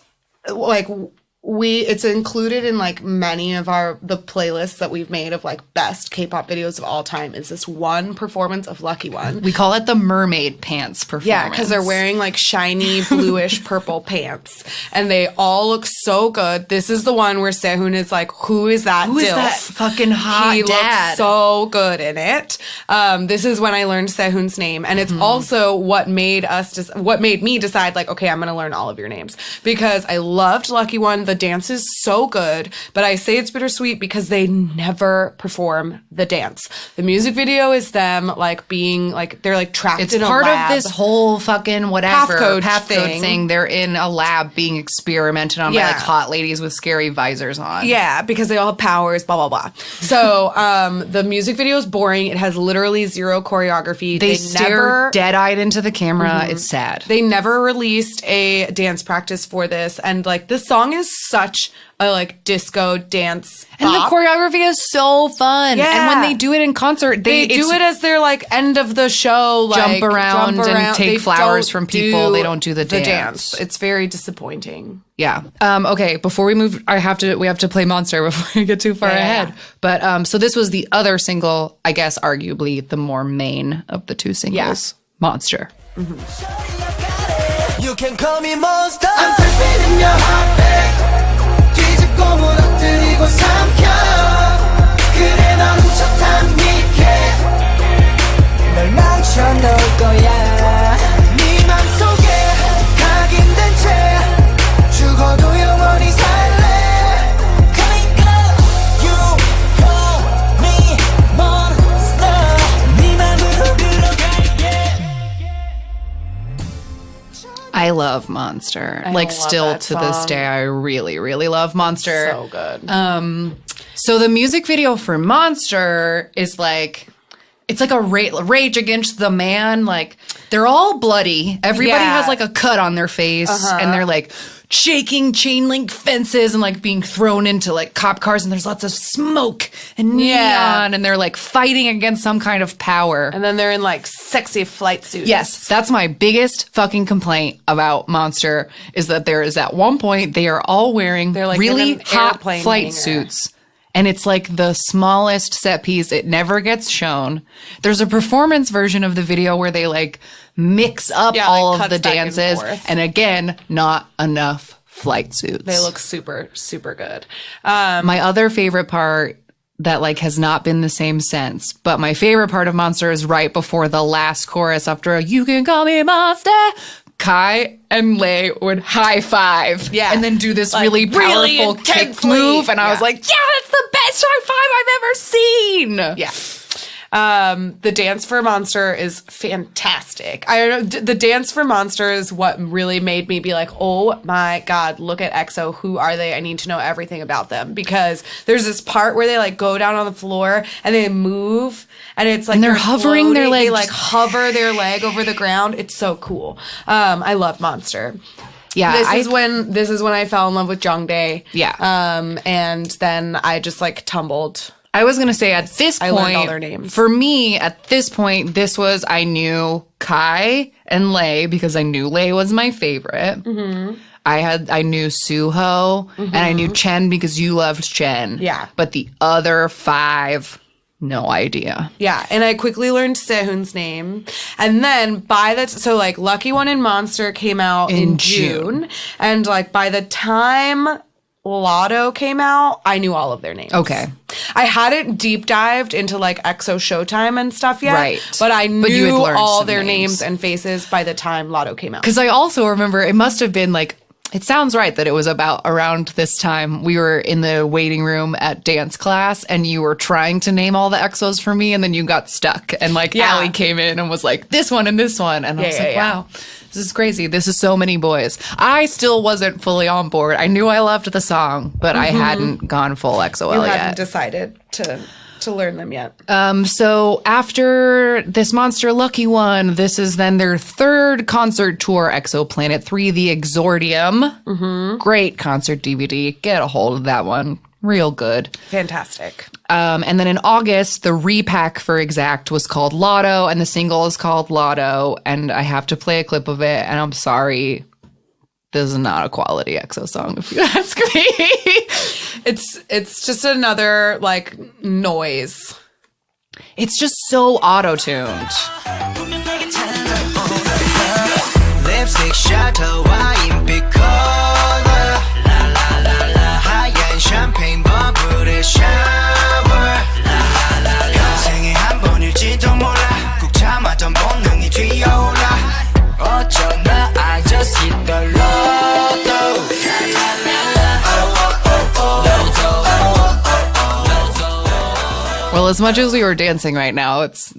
Speaker 2: it's included in many of the playlists that we've made of best K-pop videos of all time is this one performance of Lucky One.
Speaker 1: We call it the mermaid pants performance.
Speaker 2: Yeah, because they're wearing shiny bluish purple pants and they all look so good. This is the one where Sehun is who is that
Speaker 1: Who is that fucking hot
Speaker 2: he
Speaker 1: dad?
Speaker 2: Looks so good in it. This is when I learned Sehun's name, and it's also what made me decide okay, I'm going to learn all of your names because I loved Lucky One. The dance is so good, but I say it's bittersweet because they never perform the dance. The music video is them being they're trapped in a lab.
Speaker 1: It's part of this whole fucking whatever
Speaker 2: half code
Speaker 1: thing. They're in a lab being experimented on by hot ladies with scary visors on.
Speaker 2: Yeah, because they all have powers, blah blah blah. So the music video is boring. It has literally zero choreography.
Speaker 1: They stare dead-eyed into the camera. It's sad.
Speaker 2: They never released a dance practice for this, and this song is such a disco dance
Speaker 1: and
Speaker 2: bop.
Speaker 1: the choreography is so fun.
Speaker 2: Yeah.
Speaker 1: And when they do it in concert,
Speaker 2: they do it as their end of the show,
Speaker 1: jump around and take flowers from people. They don't do the dance.
Speaker 2: It's very disappointing.
Speaker 1: Yeah. Okay. Before we move, we have to play Monster before we get too far ahead. But so this was the other single, I guess, arguably the more main of the two singles. Yeah. Monster.
Speaker 4: You can call me monster. I'm tripping in your heartbeat. 뒤집고 무너뜨리고 삼켜. 그래 넌 훔쳐탄 니게. 널 망쳐 놓을 거야. 네 맘속에 각인된 채 죽어도 영원히 살래. 그러니까 you call me monster. 네 맘으로 들어갈게.
Speaker 1: I love Monster. Still to this day, I really, really love Monster.
Speaker 2: So good.
Speaker 1: So the music video for Monster is it's a Rage Against the Man. They're all bloody. Everybody
Speaker 2: Yeah.
Speaker 1: has like a cut on their face, and they're like shaking chain link fences and like being thrown into like cop cars, and there's lots of smoke and neon, and they're like fighting against some kind of power.
Speaker 2: And then they're in like sexy flight suits.
Speaker 1: Yes, that's my biggest fucking complaint about Monster is that there is at one point they are all wearing
Speaker 2: like
Speaker 1: really
Speaker 2: in an
Speaker 1: hot
Speaker 2: airplane
Speaker 1: flight
Speaker 2: hangar.
Speaker 1: suits. And it's like the smallest set piece. It never gets shown. There's a performance version of the video where they like mix up all of
Speaker 2: cuts
Speaker 1: the
Speaker 2: back and
Speaker 1: dances.
Speaker 2: forth.
Speaker 1: And again, not enough flight suits.
Speaker 2: They look super, super good.
Speaker 1: My other favorite part that like has not been the same since, but my favorite part of Monster is right before the last chorus after a "You Can Call Me Monster." Kai and Lei would high five,
Speaker 2: Yeah.
Speaker 1: and then do this
Speaker 2: Like,
Speaker 1: really
Speaker 2: really
Speaker 1: powerful kick
Speaker 2: intensely.
Speaker 1: move, and I was
Speaker 2: Yeah.
Speaker 1: like, "Yeah, that's the best high five I've ever seen."
Speaker 2: Yeah. The dance for Monster is fantastic. I don't know. The dance for Monster is what really made me be like, oh my God, look at EXO. Who are they? I need to know everything about them. Because there's this part where they like go down on the floor and they move and it's like
Speaker 1: And they're hovering their
Speaker 2: floating. They
Speaker 1: legs.
Speaker 2: like hover their leg over the ground. It's so cool. I love Monster.
Speaker 1: Yeah,
Speaker 2: This is when I fell in love with Jongdae.
Speaker 1: Yeah.
Speaker 2: And then I just like tumbled.
Speaker 1: I was going to say at this point,
Speaker 2: learned all their names.
Speaker 1: For me, at this point, this was, I knew Kai and Lei because I knew Lei was my favorite. Mm-hmm. I knew Suho and I knew Chen because you loved Chen.
Speaker 2: Yeah.
Speaker 1: But the other 5, no idea.
Speaker 2: Yeah, and I quickly learned Sehun's name. And then so like Lucky One and Monster came out in June. And like by the time Lotto came out, I knew all of their names.
Speaker 1: Okay.
Speaker 2: I hadn't deep dived into like EXO Showtime and stuff yet.
Speaker 1: Right.
Speaker 2: But I
Speaker 1: you
Speaker 2: knew
Speaker 1: had learned
Speaker 2: all
Speaker 1: some
Speaker 2: their
Speaker 1: names.
Speaker 2: names and faces by the time Lotto came out.
Speaker 1: Because I also remember it must have been like, it sounds right that it was about around this time we were in the waiting room at dance class and you were trying to name all the EXOs for me and then you got stuck and like
Speaker 2: Yeah.
Speaker 1: Allie came in and was like this one and this one and I was like,
Speaker 2: yeah.
Speaker 1: wow, this is crazy. This is so many boys. I still wasn't fully on board. I knew I loved the song, but I hadn't gone full EXO-L
Speaker 2: You
Speaker 1: yet.
Speaker 2: hadn't decided to learn them yet.
Speaker 1: So after this Monster Lucky One, this is then their 3rd concert tour, Exoplanet 3, the Exordium. Mm-hmm. Great concert DVD. Get a hold of that one. Real good.
Speaker 2: Fantastic.
Speaker 1: And then in August, the repack for Exact was called Lotto, and the single is called Lotto. And I have to play a clip of it, and I'm sorry. This is not a quality EXO song, if you ask me.
Speaker 2: It's just another like noise.
Speaker 1: It's just so auto-tuned.
Speaker 4: Lipstick shadow wine color la la la la 하얀 champagne bubble shower la la la la 생애 한 번일지도 몰라 꾹 참았던 본능이 튀어올라 어쩌나 I just hit the lotto la la la la oh oh oh
Speaker 1: Well, as much as we were dancing right now, it's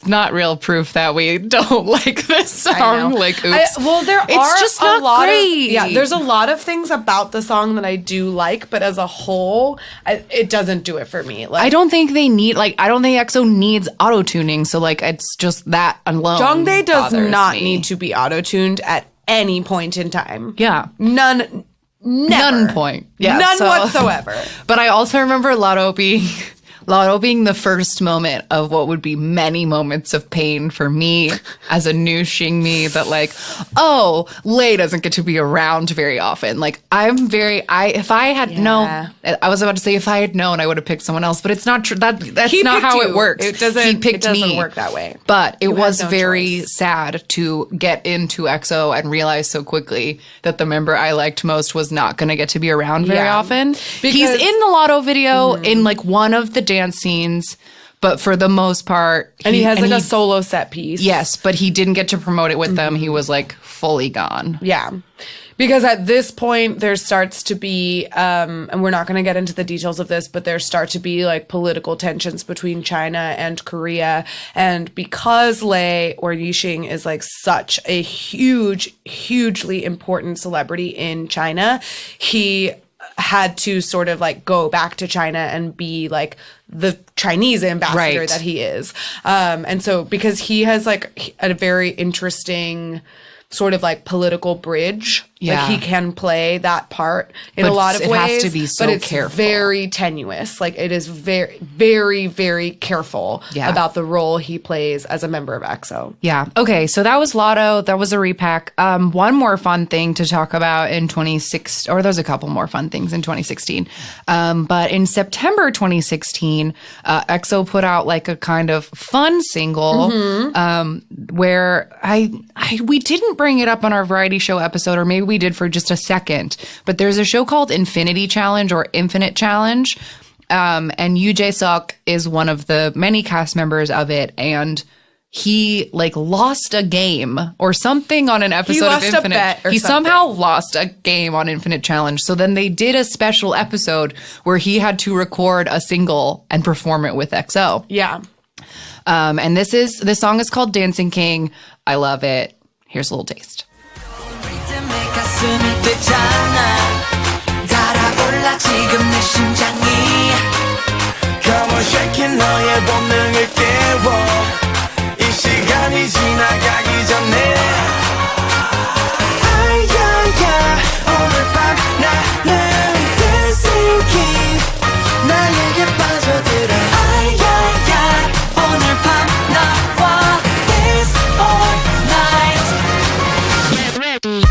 Speaker 1: not real proof that we don't like this song. Like, oops.
Speaker 2: It's
Speaker 1: just not great.
Speaker 2: There's a lot of things about the song that I do like, but as a whole, it doesn't do it for me. Like,
Speaker 1: I don't think EXO needs auto-tuning, so like it's just that alone.
Speaker 2: Jongdae does
Speaker 1: bothers
Speaker 2: not
Speaker 1: me.
Speaker 2: need to be auto-tuned at any point in time.
Speaker 1: Yeah.
Speaker 2: None. Never.
Speaker 1: None point. Yeah.
Speaker 2: None
Speaker 1: so-
Speaker 2: whatsoever.
Speaker 1: But I also remember Lotto being the first moment of what would be many moments of pain for me as a new Xingmi that like, oh, Lei doesn't get to be around very often. Like if I had known, I was about to say if I had known I would have picked someone else, but it's not true. That's not how it works.
Speaker 2: It doesn't,
Speaker 1: he picked
Speaker 2: it doesn't
Speaker 1: me.
Speaker 2: work that way.
Speaker 1: But it was
Speaker 2: no
Speaker 1: very
Speaker 2: choice.
Speaker 1: sad to get into EXO and realize so quickly that the member I liked most was not going to get to be around very
Speaker 2: Yeah.
Speaker 1: often.
Speaker 2: Because-
Speaker 1: He's in the Lotto video in like one of the dance scenes, but for the most part,
Speaker 2: And he has like a solo set piece.
Speaker 1: yes, but he didn't get to promote it with them. He was like fully gone.
Speaker 2: Yeah. Because at this point, there starts to be, and we're not going to get into the details of this, but there start to be like political tensions between China and Korea. And because Lei or Yixing is like such a hugely important celebrity in China, he had to sort of like go back to China and be like the Chinese ambassador that he is. And so because he has like a very interesting sort of like political bridge. Like he can play that part in a lot of ways. It has to be so careful. But it's very tenuous. Like it is very, very, very careful about the role he plays as a member of EXO.
Speaker 1: Yeah. Okay. So that was Lotto. That was a repack. One more fun thing to talk about in 2016, or there's a couple more fun things in 2016. But in September 2016, EXO put out like a kind of fun single where we didn't bring it up on our variety show episode, or maybe we did for just a second, but there's a show called Infinity Challenge or Infinite Challenge, and Yoo Jae-suk is one of the many cast members of it, and he like lost a game or something on an episode of Infinite. He somehow lost a game on Infinite Challenge. So then they did a special episode where he had to record a single and perform it with EXO.
Speaker 2: Yeah.
Speaker 1: And this song is called Dancing King. I love it. Here's a little taste.
Speaker 4: Come on, shaking 너의 본능을 깨워 이 시간이 지나가기 전에 아야야 오늘 밤 나는 dancing king 나에게 빠져들어 아야야 오늘 밤 나와 dance all night get ready.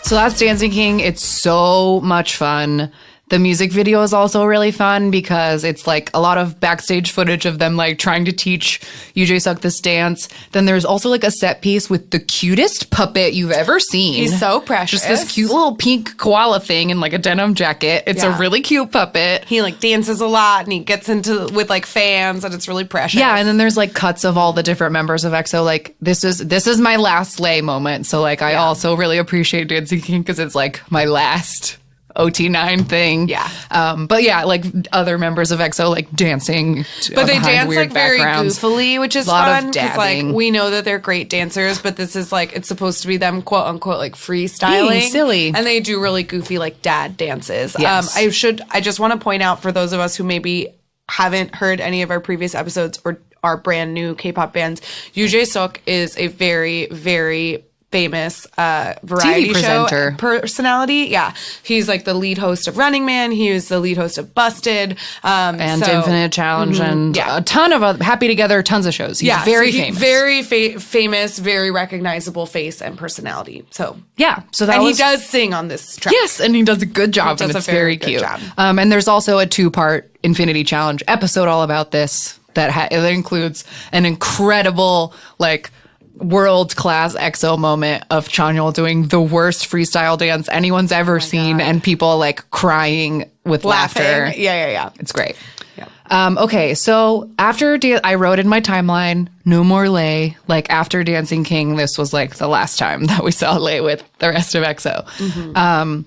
Speaker 1: So that's Dancing King. It's so much fun. The music video is also really fun because it's like a lot of backstage footage of them like trying to teach Yoo Jae-suk this dance. Then there's also like a set piece with the cutest puppet you've ever seen.
Speaker 2: He's so precious.
Speaker 1: Just this cute little pink koala thing in like a denim jacket. It's a really cute puppet.
Speaker 2: He like dances a lot and he gets into with like fans and it's really precious.
Speaker 1: Yeah, and then there's like cuts of all the different members of EXO. Like this is my last Slay moment. So like I also really appreciate Dancing King because it's like my last OT9 thing.
Speaker 2: Yeah.
Speaker 1: But yeah, like other members of EXO like dancing.
Speaker 2: But they dance like very
Speaker 1: backgrounds.
Speaker 2: goofily, which is
Speaker 1: A lot
Speaker 2: fun
Speaker 1: of
Speaker 2: because
Speaker 1: dabbing.
Speaker 2: like we know that they're great dancers, but this is like it's supposed to be them quote unquote like freestyling,
Speaker 1: being silly,
Speaker 2: and they do really goofy like dad dances.
Speaker 1: Yes.
Speaker 2: I just want to point out for those of us who maybe haven't heard any of our previous episodes or are brand new K-pop bands, Yoo Jae-suk is a very, very famous variety show personality. Yeah. He's like the lead host of Running Man. He was the lead host of Busted.
Speaker 1: And Infinite Challenge and a ton of Happy Together, tons of shows. He's very famous.
Speaker 2: Very famous, very recognizable face and personality. So
Speaker 1: yeah. So
Speaker 2: he does sing on this track.
Speaker 1: Yes, and he does a good job and it's very cute. And there's also a 2-part Infinity Challenge episode all about this that it includes an incredible like world-class EXO moment of Chanyeol doing the worst freestyle dance anyone's ever seen and people like crying with laughter.
Speaker 2: Yeah.
Speaker 1: It's great. Yeah. Okay, so after I wrote in my timeline, no more Lay. Like after Dancing King, this was like the last time that we saw Lay with the rest of EXO.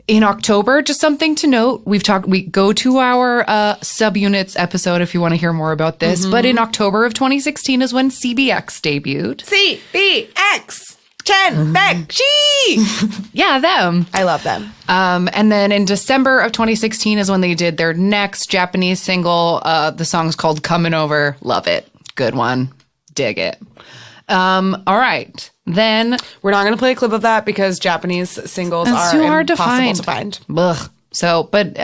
Speaker 1: In October, just something to note, we go to our subunits episode if you want to hear more about this. But in October of 2016 is when CBX debuted.
Speaker 2: CBX! Chen Baekji!
Speaker 1: Yeah, them.
Speaker 2: I love them.
Speaker 1: And then in December of 2016 is when they did their next Japanese single. The song's called Comin' Over. Love it. Good one. Dig it. All right. Then
Speaker 2: we're not going to play a clip of that because Japanese singles are
Speaker 1: too hard
Speaker 2: impossible to find.
Speaker 1: Ugh. So, but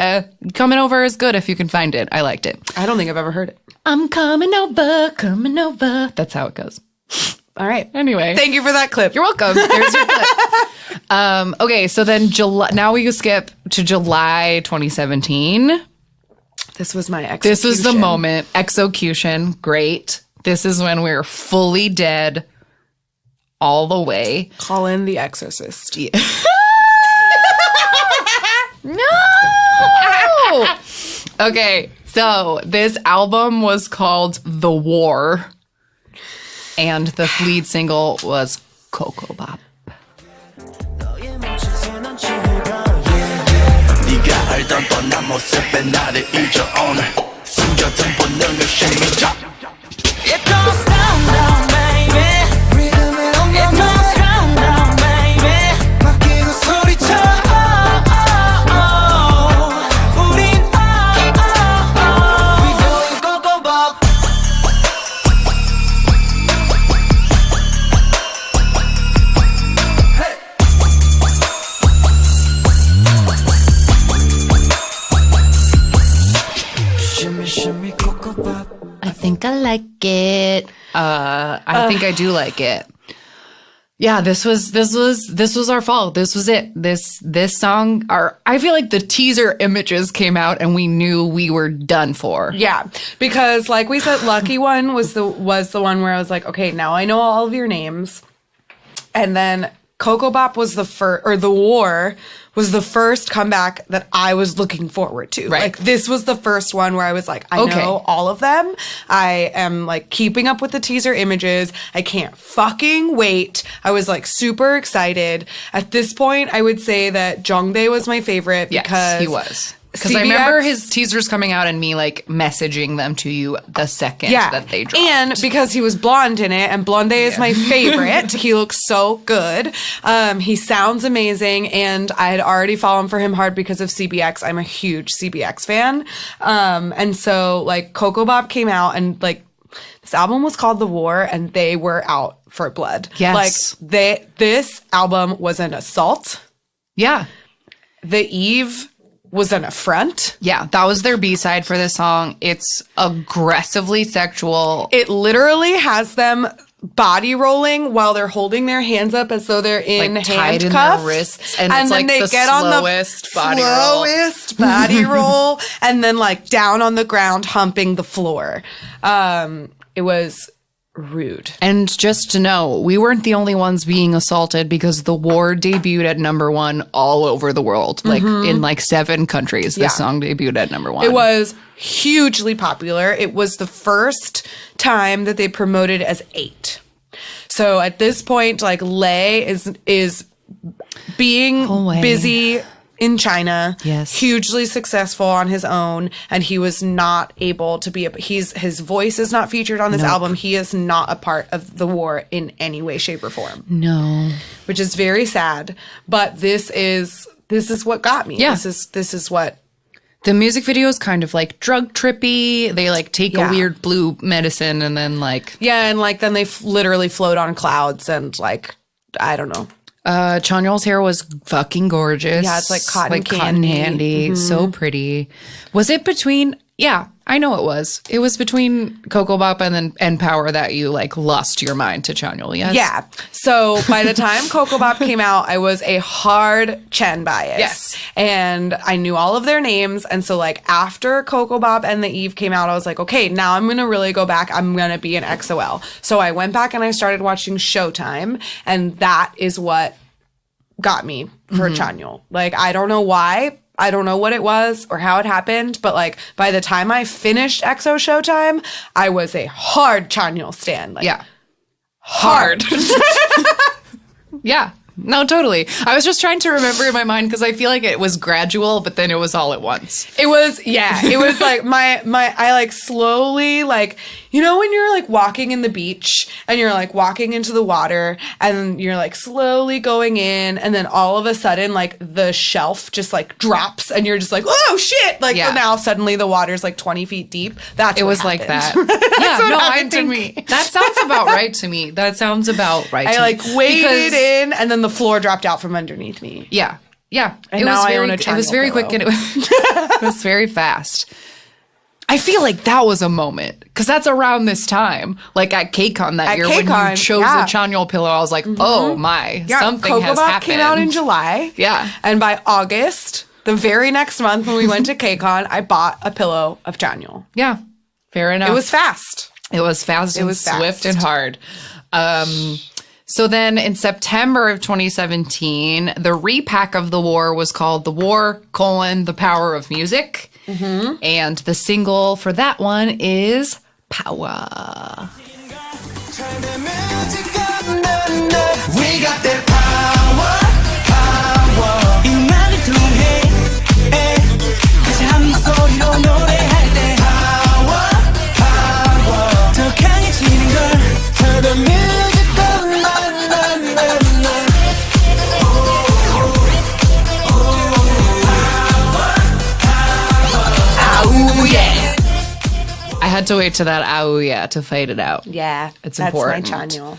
Speaker 1: Comin' Over is good if you can find it. I liked it.
Speaker 2: I don't think I've ever heard it.
Speaker 1: I'm coming over. That's how it goes.
Speaker 2: All right.
Speaker 1: Anyway.
Speaker 2: Thank you for that clip.
Speaker 1: You're welcome. There's your clip. Okay, so then now we skip to July 2017.
Speaker 2: This was my execution.
Speaker 1: This was the moment. Execution. Great. This is when we're fully dead all the way.
Speaker 2: Call in the Exorcist.
Speaker 1: Yeah. No! Okay, so this album was called The War, and the lead single was Coco Pop.
Speaker 4: 네가 알던 뻔한 모습에 나를 잊어 오늘 숨겨둔 본능을 힘이 줘 It goes down, down, baby. Rhythm
Speaker 1: I like it. I think I do like it. Yeah, this was our fall. This was it. This song, I feel like the teaser images came out and we knew we were done for.
Speaker 2: Yeah, because like we said, Lucky One was the one where I was like, okay, now I know all of your names. And then Coco Bop was the first, or The War was the first comeback that I was looking forward to.
Speaker 1: Right.
Speaker 2: Like this was the first one where I was like, I know all of them. I am like keeping up with the teaser images. I can't fucking wait. I was like super excited. At this point, I would say that Jongdae was my favorite because
Speaker 1: he was. Because I remember his teasers coming out and me like messaging them to you the second that they dropped.
Speaker 2: And because he was blonde in it, and Blonde is my favorite. He looks so good. He sounds amazing, and I had already fallen for him hard because of CBX. I'm a huge CBX fan. And so like Coco Bop came out, and like this album was called The War, and they were out for blood.
Speaker 1: Yes.
Speaker 2: Like this album was an assault.
Speaker 1: Yeah.
Speaker 2: The Eve was an affront.
Speaker 1: Yeah, that was their B-side for this song. It's aggressively sexual.
Speaker 2: It literally has them body rolling while they're holding their hands up as though they're in
Speaker 1: like
Speaker 2: handcuffs.
Speaker 1: tied in their wrists, and it's
Speaker 2: then
Speaker 1: like
Speaker 2: they get on the slowest body roll, and then like down on the ground humping the floor. It was rude.
Speaker 1: And just to know, we weren't the only ones being assaulted because The War debuted at #1 all over the world. Like in like 7 countries, this song debuted at #1.
Speaker 2: It was hugely popular. It was the first time that they promoted as 8. So at this point, like Lay is being busy in China, hugely successful on his own, and he was not able to be his voice is not featured on this album. He is not a part of The War in any way, shape, or form.
Speaker 1: No.
Speaker 2: Which is very sad. But this is what got me.
Speaker 1: Yeah.
Speaker 2: This is what
Speaker 1: the music video is kind of like drug trippy. They like take a weird blue medicine and then like
Speaker 2: and like then they literally float on clouds and like I don't know.
Speaker 1: Chanyeol's hair was fucking gorgeous.
Speaker 2: Yeah, it's like cotton
Speaker 1: candy. So pretty. Was it between? Yeah, I know it was. It was between Coco Bop and Power that you like lost your mind to Chanyeol. Yes.
Speaker 2: Yeah. So by the time Coco Bop came out, I was a hard Chen bias.
Speaker 1: Yes.
Speaker 2: And I knew all of their names. And so like after Coco Bop and The Eve came out, I was like, okay, now I'm going to really go back. I'm going to be an EXO-L. So I went back and I started watching Showtime. And that is what got me for Chanyeol. Like, I don't know why. I don't know what it was or how it happened, but like by the time I finished EXO Showtime, I was a hard Chanyeol stan. Like, hard.
Speaker 1: Yeah. No, totally. I was just trying to remember in my mind because I feel like it was gradual, but then it was all at once.
Speaker 2: It was, it was like I like slowly, like, you know, when you're like walking in the beach and you're like walking into the water and you're like slowly going in and then all of a sudden like the shelf just like drops and you're just like, oh shit. Like now suddenly the water's like 20 feet deep. That's
Speaker 1: it
Speaker 2: what
Speaker 1: was
Speaker 2: happened.
Speaker 1: like that. Yeah, no, I think that sounds about right to me. That sounds about right to me.
Speaker 2: I like waded in and then the floor dropped out from underneath me.
Speaker 1: Yeah. Yeah.
Speaker 2: And now I own a
Speaker 1: it was very
Speaker 2: pillow.
Speaker 1: quick and it was very fast. I feel like that was a moment because that's around this time, like at KCON that year when you chose the Chanyeol pillow. I was like, oh my, something
Speaker 2: Coco
Speaker 1: has
Speaker 2: Bop
Speaker 1: happened.
Speaker 2: came out in July.
Speaker 1: Yeah.
Speaker 2: And by August, the very next month when we went to KCON, I bought a pillow of Chanyeol.
Speaker 1: Yeah. Fair enough.
Speaker 2: It was fast.
Speaker 1: It was fast and swift and hard. So then in September of 2017, the repack of The War was called The War, The Power of Music. And the single for that one is Power.
Speaker 4: We got that power, power. 이 음악을 통해 다시 한 소리로 노래할 때 Power, power. 더 강해지는 걸 Turn the music on, na, na, na, na.
Speaker 1: Ow, yeah. I had to wait to that ow, yeah, to fade it out.
Speaker 2: Yeah.
Speaker 1: It's
Speaker 2: that's
Speaker 1: important.
Speaker 2: That's my Chanyeol.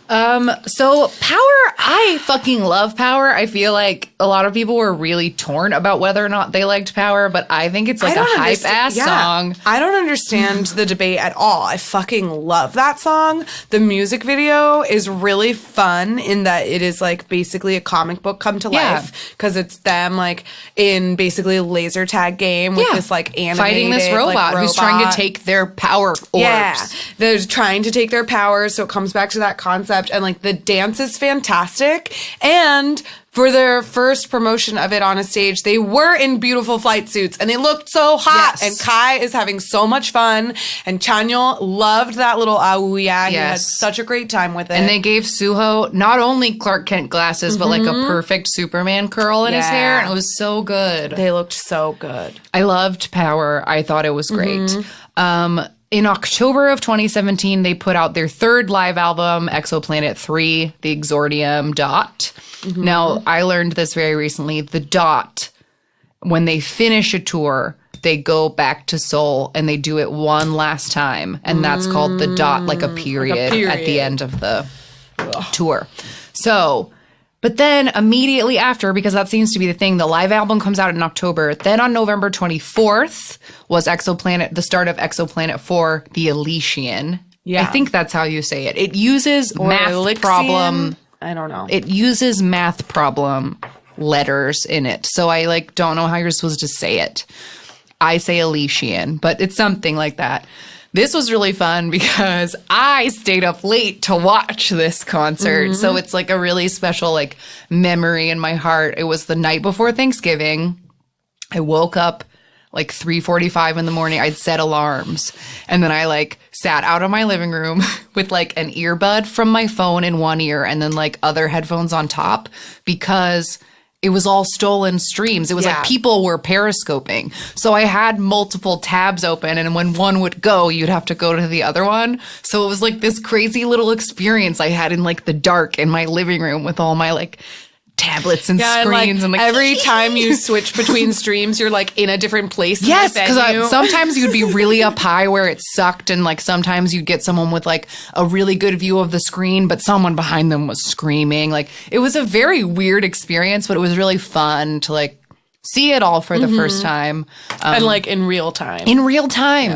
Speaker 1: So Power, I fucking love Power. I feel like a lot of people were really torn about whether or not they liked Power, but I think it's like a hype-ass song.
Speaker 2: I don't understand the debate at all. I fucking love that song. The music video is really fun in that it is like basically a comic book come to life because it's them like in basically a laser tag game with this like animated
Speaker 1: fighting this robot who's trying to take their power orbs.
Speaker 2: Yeah, they're trying to take their powers, so it comes back to that concept. And like the dance is fantastic. And for their first promotion of it on a stage, they were in beautiful flight suits and they looked so hot. Yes. And Kai is having so much fun. And Chanyeol loved that little Aouya. Yes. He had such a great time with it.
Speaker 1: And they gave Suho not only Clark Kent glasses, but like a perfect Superman curl in his hair. And it was so good.
Speaker 2: They looked so good.
Speaker 1: I loved Power. I thought it was great. In October of 2017, they put out their third live album, EXOplanet 3, the Exordium Dot. Now, I learned this very recently. The Dot, when they finish a tour, they go back to Seoul and they do it one last time. And that's called the Dot, like a period at the end of the tour. So... But then immediately after, because that seems to be the thing, the live album comes out in October. Then on November 24th was EXOplanet, the start of EXOplanet 4, the Elysian. Yeah. I think that's how you say it. It uses math problem.
Speaker 2: I don't know.
Speaker 1: It uses math problem letters in it. So I like don't know how you're supposed to say it. I say Elysian, but it's something like that. This was really fun because I stayed up late to watch this concert. So it's like a really special like memory in my heart. It was the night before Thanksgiving. I woke up like 3:45 in the morning. I'd set alarms. And then I like sat out of my living room with like an earbud from my phone in one ear and then like other headphones on top because it was all stolen streams. It was like people were periscoping. So I had multiple tabs open, and when one would go, you'd have to go to the other one. So it was like this crazy little experience I had in like the dark in my living room with all my like tablets and screens. And like
Speaker 2: every time you switch between streams, you're like in a different place.
Speaker 1: Yes, because sometimes you'd be really up high where it sucked, and like sometimes you'd get someone with like a really good view of the screen, but someone behind them was screaming. Like it was a very weird experience, but it was really fun to like see it all for the first time.
Speaker 2: And like in real time.
Speaker 1: In real time.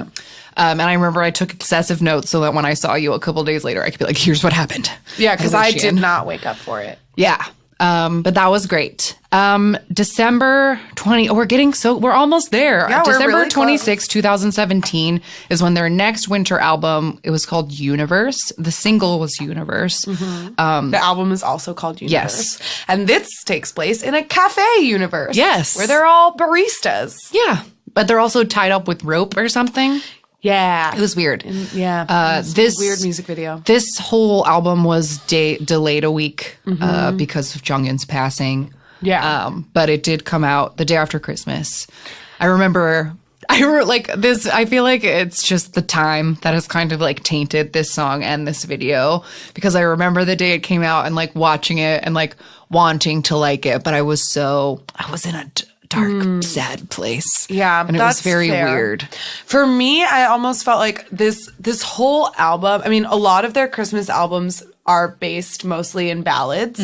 Speaker 1: Yeah. And I remember I took excessive notes so that when I saw you a couple days later, I could be like, here's what happened.
Speaker 2: Yeah, because I did not wake up for it.
Speaker 1: Yeah. But that was great. December 20, we're almost there.
Speaker 2: Yeah,
Speaker 1: December
Speaker 2: really
Speaker 1: 26, 2017 is when their next winter album, it was called Universe. The single was Universe.
Speaker 2: The album is also called Universe. Yes. And this takes place in a cafe universe.
Speaker 1: Yes.
Speaker 2: Where they're all baristas.
Speaker 1: Yeah. But they're also tied up with rope or something.
Speaker 2: Yeah.
Speaker 1: It was weird.
Speaker 2: This weird music video.
Speaker 1: This whole album was delayed a week because of Junghyun's passing.
Speaker 2: Yeah.
Speaker 1: But it did come out the day after Christmas. I remember like this, I feel like it's just the time that has kind of like tainted this song and this video because I remember the day it came out and like watching it and like wanting to like it, but I was in a dark, sad place.
Speaker 2: Yeah,
Speaker 1: and it was very weird.
Speaker 2: For me, I almost felt like this whole album. I mean, a lot of their Christmas albums are based mostly in ballads.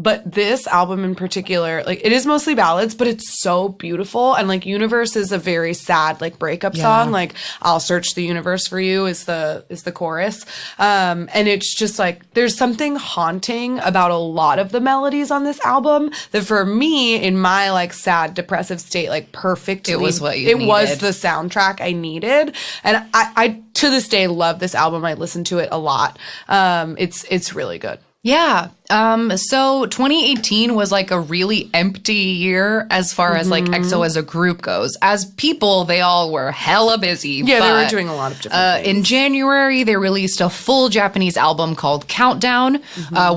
Speaker 2: But this album in particular, like it is mostly ballads, but it's so beautiful. And like Universe is a very sad like breakup song. Like I'll search the universe for you is the chorus. And it's just like there's something haunting about a lot of the melodies on this album that for me in my like sad depressive state, like perfectly
Speaker 1: it was what you needed.
Speaker 2: Was the soundtrack I needed. And I to this day love this album. I listen to it a lot. It's really good.
Speaker 1: Yeah. So 2018 was like a really empty year as far as like EXO as a group goes. As people, they all were hella busy.
Speaker 2: Yeah, they were doing a lot of different things.
Speaker 1: In January, they released a full Japanese album called Countdown,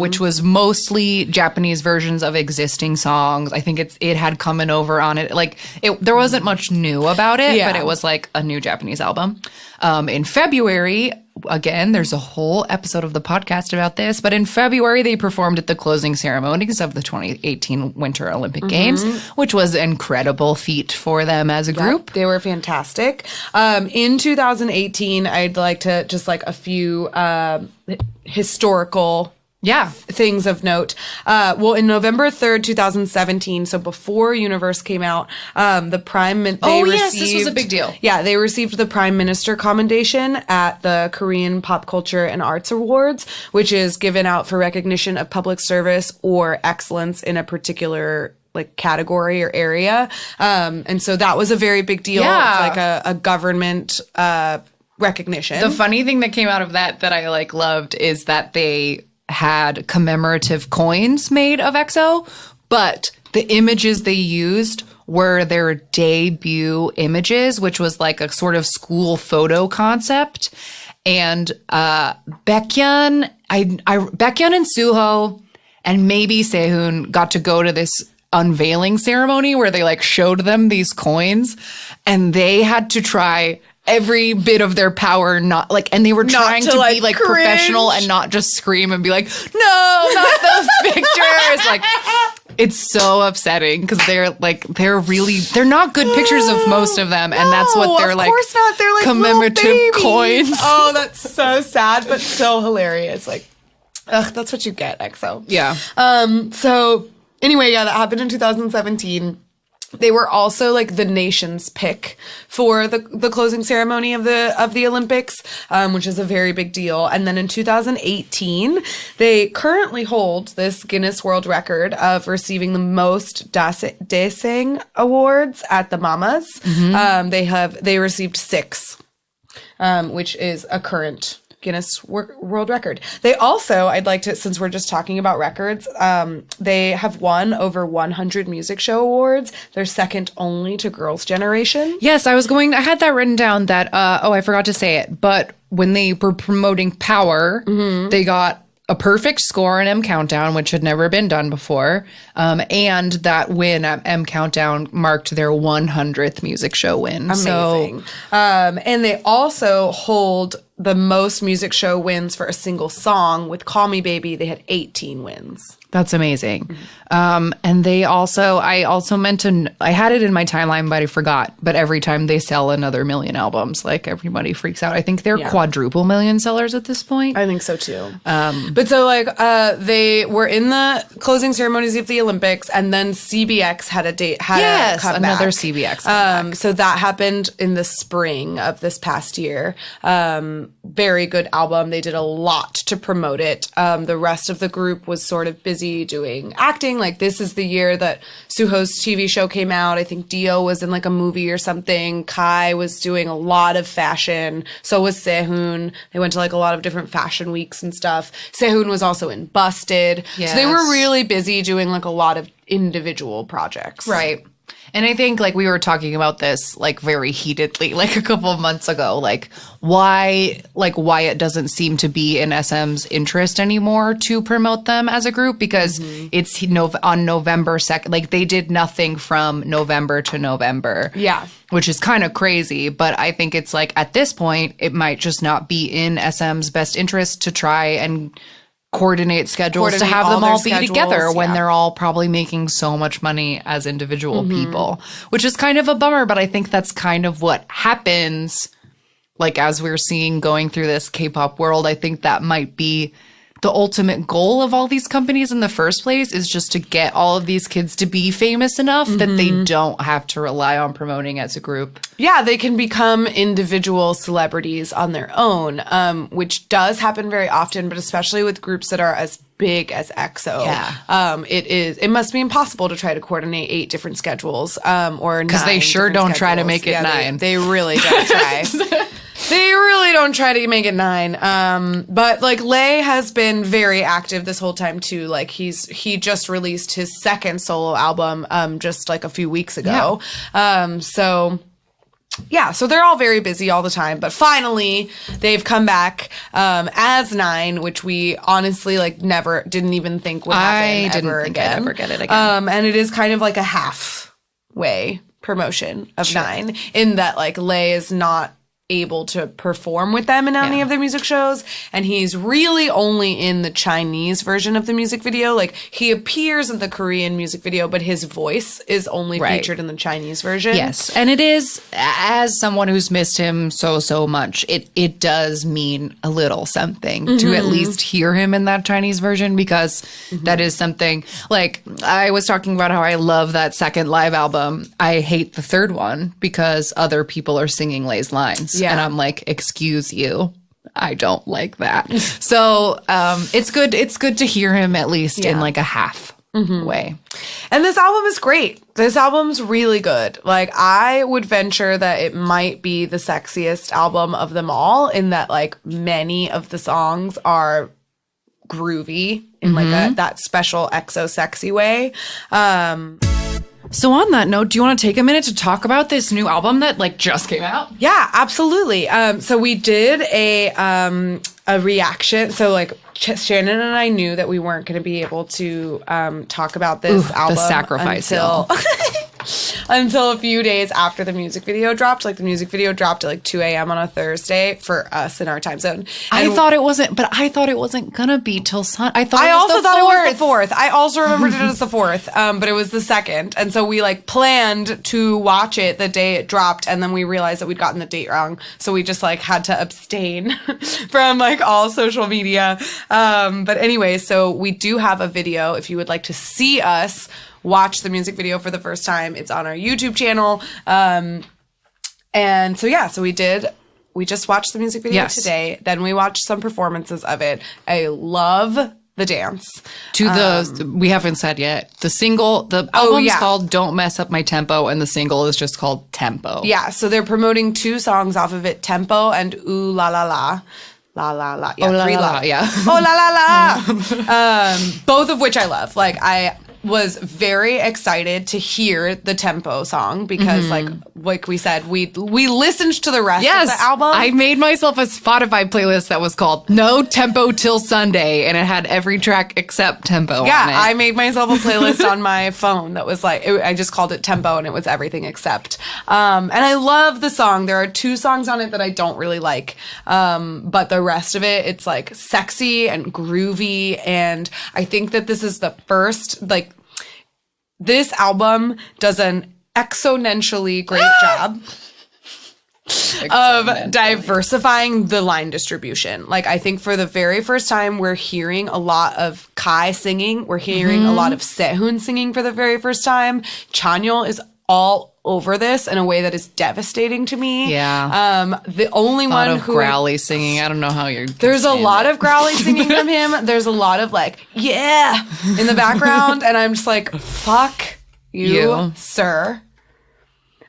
Speaker 1: which was mostly Japanese versions of existing songs. I think it had Comin' Over on it. Like there wasn't much new about it, but it was like a new Japanese album. In February, again, there's a whole episode of the podcast about this, but in February, they performed at the closing ceremonies of the 2018 Winter Olympic Games, which was an incredible feat for them as a group.
Speaker 2: They were fantastic. In 2018, I'd like to just like a few historical things of note. Well, in November 3rd, 2017, so before Universe came out, the
Speaker 1: this was a big deal.
Speaker 2: Yeah, they received the Prime Minister Commendation at the Korean Pop Culture and Arts Awards, which is given out for recognition of public service or excellence in a particular like category or area. And so that was a very big deal.
Speaker 1: Yeah.
Speaker 2: It's like a government recognition.
Speaker 1: The funny thing that came out of that I like loved is that they had commemorative coins made of EXO, but the images they used were their debut images, which was like a sort of school photo concept. And Baekhyun and Suho and maybe Sehun got to go to this unveiling ceremony where they like showed them these coins, and they had to try every bit of their power, and they were trying to be like
Speaker 2: cringe.
Speaker 1: Professional and not just scream and be like, no, not those pictures. Like, it's so upsetting because they're not good pictures of most of them, and that's what they're like.
Speaker 2: Of course not. They're like
Speaker 1: commemorative coins.
Speaker 2: Oh, that's so sad, but so hilarious. Like, ugh, that's what you get, EXO.
Speaker 1: Yeah.
Speaker 2: So anyway, that happened in 2017. They were also like the nation's pick for the closing ceremony of the Olympics, which is a very big deal. And then in 2018, they currently hold this Guinness World Record of receiving the most Daesang awards at the Mamas. They received 6, which is a current Guinness World Record. They also, I'd like to, since we're just talking about records, they have won over 100 music show awards. They're second only to Girls' Generation.
Speaker 1: Yes, I had that written down that, I forgot to say it, but when they were promoting Power, they got a perfect score in M Countdown, which had never been done before. And that win at M Countdown marked their 100th music show win.
Speaker 2: Amazing. And they also hold the most music show wins for a single song. With Call Me Baby, they had 18 wins.
Speaker 1: That's amazing. And I also meant to, I had it in my timeline, but I forgot. But every time they sell another million albums, like everybody freaks out. I think they're quadruple million sellers at this point.
Speaker 2: I think so too. But so they were in the closing ceremonies of the Olympics, and then CBX had a comeback.
Speaker 1: Another CBX comeback.
Speaker 2: So that happened in the spring of this past year. Very good album. They did a lot to promote it. The rest of the group was sort of busy doing acting. Like, this is the year that Suho's TV show came out. I think Dio was in like a movie or something. Kai was doing a lot of fashion. So was Sehun. They went to like a lot of different fashion weeks and stuff. Sehun was also in Busted. Yes. So they were really busy doing like a lot of individual projects.
Speaker 1: Right. And I think, like, we were talking about this, like, very heatedly, like, a couple of months ago, like why it doesn't seem to be in SM's interest anymore to promote them as a group, because it's on November 2nd. Like, they did nothing from November to November. Yeah. Which is kind of crazy. But I think it's, like, at this point, it might just not be in SM's best interest to try and coordinate schedules to have them all be together when they're all probably making so much money as individual people, which is kind of a bummer. But I think that's kind of what happens, like, as we're seeing going through this K-pop world. I think that might be the ultimate goal of all these companies in the first place, is just to get all of these kids to be famous enough that they don't have to rely on promoting as a group.
Speaker 2: Yeah, they can become individual celebrities on their own, which does happen very often, but especially with groups that are as big as EXO. Yeah. It must be impossible to try to coordinate 8 different schedules, or 9.
Speaker 1: Because they sure don't try to make it 9.
Speaker 2: They really don't try. They really don't try to make it 9. But like, Lay has been very active this whole time too. Like, he just released his second solo album just like a few weeks ago. Yeah. So they're all very busy all the time. But finally, they've come back as 9, which we honestly didn't even think would happen I'd ever get it again. And it is kind of like a halfway promotion of 9, in that like Lay is not able to perform with them in any of their music shows. And he's really only in the Chinese version of the music video. Like, he appears in the Korean music video, but his voice is only featured in the Chinese version.
Speaker 1: Yes. And it is, as someone who's missed him so much, it does mean a little something to at least hear him in that Chinese version, because that is something, like, I was talking about how I love that second live album. I hate the third one because other people are singing Lay's lines. Yeah. And I'm like, excuse you, I don't like that. So it's good to hear him at least in like a half way.
Speaker 2: And this album is great. This album's really good. Like, I would venture that it might be the sexiest album of them all, in that, like, many of the songs are groovy in like that special EXO sexy way.
Speaker 1: So on that note, do you want to take a minute to talk about this new album that like just came out?
Speaker 2: Yeah, absolutely. So we did a reaction. So like Shannon and I knew that we weren't going to be able to talk about this album
Speaker 1: the sacrifice
Speaker 2: until a few days after the music video dropped. Like, the music video dropped at like 2 a.m. on a Thursday for us in our time zone. And
Speaker 1: I thought it wasn't gonna be till I thought
Speaker 2: it was the 4th. I also remembered it as the 4th, but it was the 2nd. And so we like planned to watch it the day it dropped, and then we realized that we'd gotten the date wrong. So we just like had to abstain from like all social media. But anyway, so we do have a video if you would like to see us watch the music video for the first time. It's on our YouTube channel. And so, yeah, so we just watched the music video today. Then we watched some performances of it. I love the dance.
Speaker 1: We haven't said yet. The album's called Don't Mess Up My Tempo, and the single is just called Tempo.
Speaker 2: Yeah, so they're promoting 2 songs off of it, Tempo and Ooh La La La. La La La. Yeah,
Speaker 1: oh, la, la, la, yeah.
Speaker 2: Oh La La La. Both of which I love. Like, I was very excited to hear the Tempo song because like we said, we listened to the rest of the album.
Speaker 1: I made myself a Spotify playlist that was called No Tempo Till Sunday, and it had every track except Tempo on it.
Speaker 2: I made myself a playlist on my phone that was like, I just called it Tempo, and it was everything except. And I love the song. There are 2 songs on it that I don't really like, but the rest of it, it's like sexy and groovy, and I think that this is the first, like, this album does an exponentially great job of diversifying the line distribution. Like, I think for the very first time, we're hearing a lot of Kai singing. We're hearing a lot of Sehun singing for the very first time. Chanyeol is all over this in a way that is devastating to me.
Speaker 1: Yeah.
Speaker 2: The only one who
Speaker 1: growly singing. I don't know how you're.
Speaker 2: There's a lot of growly singing from him. There's a lot of like, yeah, in the background, and I'm just like, fuck you, sir.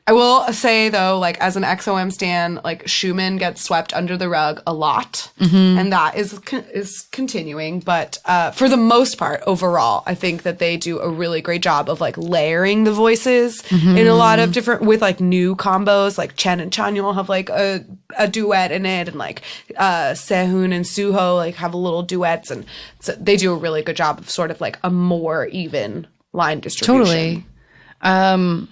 Speaker 2: I will say, though, like, as an XOM stan, like, Schumann gets swept under the rug a lot, and that is continuing. But for the most part, overall, I think that they do a really great job of, like, layering the voices in a lot of different, with, like, new combos. Like, Chen and Chanyeol have, like, a duet in it, and, like, Sehun and Suho, like, have little duets, and so they do a really good job of sort of, like, a more even line distribution.
Speaker 1: Totally.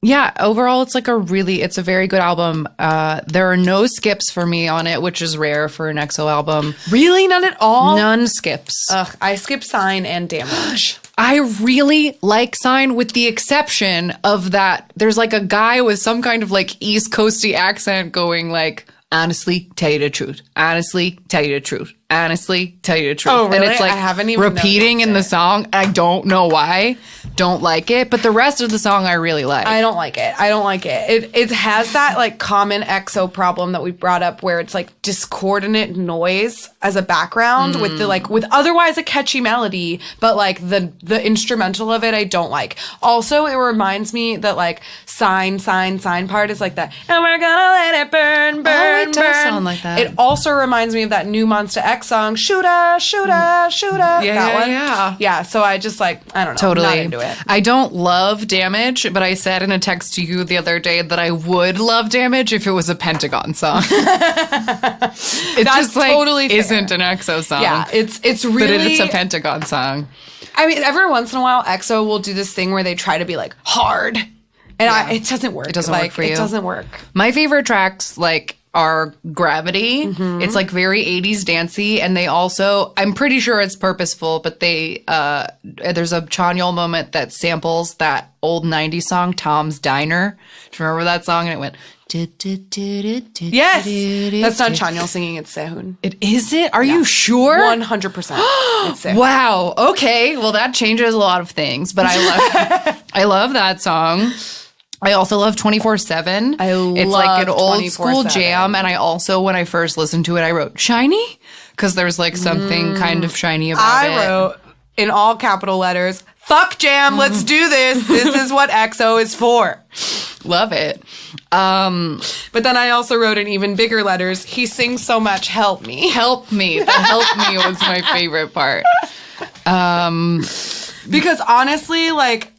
Speaker 1: Yeah, overall, it's a very good album. There are no skips for me on it, which is rare for an EXO album.
Speaker 2: Really? None at all?
Speaker 1: None skips.
Speaker 2: Ugh, I skip Sign and Damage.
Speaker 1: I really like Sign, with the exception of that there's like a guy with some kind of like East Coasty accent going like, honestly, tell you the truth. Honestly, tell you the truth. Honestly, tell you the truth.
Speaker 2: Oh, really?
Speaker 1: And it's like
Speaker 2: I haven't even
Speaker 1: repeating in the song. I don't know why. Don't like it. But the rest of the song I really like.
Speaker 2: I don't like it. It has that like common EXO problem that we brought up where it's like discordant noise as a background with the like with otherwise a catchy melody, but like the instrumental of it I don't like. Also, it reminds me that like sign part is like that, and we're gonna let it burn.
Speaker 1: It does sound like that.
Speaker 2: It also reminds me of that new Monsta X song, Shooter. Yeah. So I just like, I don't know.
Speaker 1: Totally.
Speaker 2: Not into it.
Speaker 1: I don't love Damage, but I said in a text to you the other day that I would love Damage if it was a Pentagon song. It just like
Speaker 2: totally fair.
Speaker 1: Isn't an EXO song.
Speaker 2: Yeah, it's really.
Speaker 1: But it's a Pentagon song.
Speaker 2: I mean, every once in a while, EXO will do this thing where they try to be like hard. And it doesn't work.
Speaker 1: It doesn't work for you.
Speaker 2: It doesn't work.
Speaker 1: My favorite tracks, like, are Gravity. It's like very 80s dancey, and they also, I'm pretty sure it's purposeful, but they there's a Chanyeol moment that samples that old 90s song Tom's Diner. Do you remember that song? And it went
Speaker 2: Yes, that's not Chanyeol singing, it's Sehun.
Speaker 1: Is it? Are you sure?
Speaker 2: 100%. It's Sehun.
Speaker 1: Wow. Okay. Well, that changes a lot of things, but I love that song. I also love 24/7. It's like an old school jam, and I also, when I first listened to it, I wrote shiny because there's like something kind of shiny about it.
Speaker 2: I wrote in all capital letters, "Fuck jam, let's do this. This is what EXO is for."
Speaker 1: Love it.
Speaker 2: But then I also wrote in even bigger letters, "He sings so much, help me."
Speaker 1: Help me. The help me was my favorite part.
Speaker 2: Because honestly, like,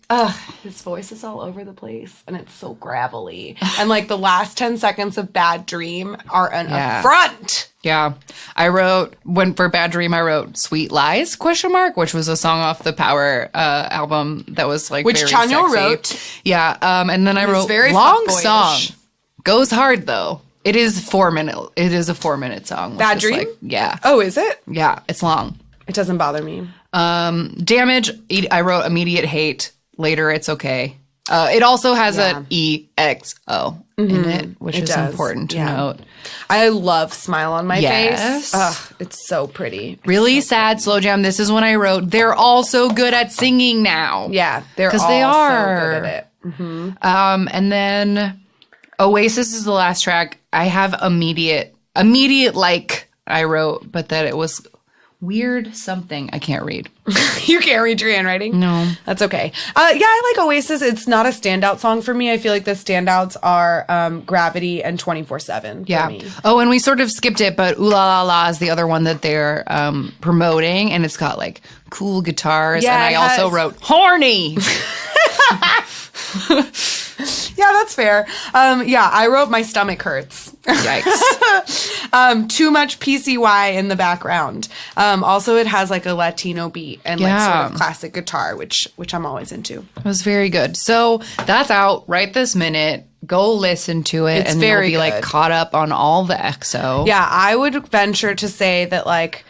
Speaker 2: his voice is all over the place and it's so gravelly. And like the last 10 seconds of Bad Dream are an affront.
Speaker 1: Yeah. I wrote, for Bad Dream, I wrote Sweet Lies, ? Which was a song off the Power album that was like
Speaker 2: Which
Speaker 1: very
Speaker 2: Chanyeol
Speaker 1: sexy.
Speaker 2: wrote.
Speaker 1: Yeah. And then I wrote
Speaker 2: very
Speaker 1: Long
Speaker 2: fuckboyish.
Speaker 1: Song. Goes hard though. It is a 4-minute song.
Speaker 2: Bad Dream?
Speaker 1: Like, yeah.
Speaker 2: Oh, is it?
Speaker 1: Yeah. It's long.
Speaker 2: It doesn't bother me.
Speaker 1: Damage, I wrote Immediate Hate. Later, it's okay. It also has an EXO in it, which is important to note.
Speaker 2: I love Smile on My
Speaker 1: Yes.
Speaker 2: Face. Ugh, it's so pretty.
Speaker 1: Really sad slow jam. This is when I wrote, they're all so good at singing now.
Speaker 2: Yeah, they're all
Speaker 1: they are.
Speaker 2: so good at it.
Speaker 1: And then Oasis is the last track. I have immediate like I wrote, but that it was weird something I can't read.
Speaker 2: You can't read your handwriting?
Speaker 1: No.
Speaker 2: That's okay. Yeah, I like Oasis. It's not a standout song for me. I feel like the standouts are Gravity and 24/7 for me.
Speaker 1: Oh, and we sort of skipped it, but Ooh La La La is the other one that they're promoting, and it's got like cool guitars.
Speaker 2: Yeah,
Speaker 1: and I also wrote horny.
Speaker 2: Yeah, that's fair. Yeah, I wrote My Stomach Hurts.
Speaker 1: Yikes.
Speaker 2: Too much PCY in the background. Also, it has like a Latino beat and like sort of classic guitar, which I'm always into.
Speaker 1: It was very good. So that's out right this minute. Go listen to it,
Speaker 2: It's
Speaker 1: and
Speaker 2: very
Speaker 1: you'll be like
Speaker 2: good.
Speaker 1: caught up on all the EXO.
Speaker 2: Yeah, I would venture to say that like,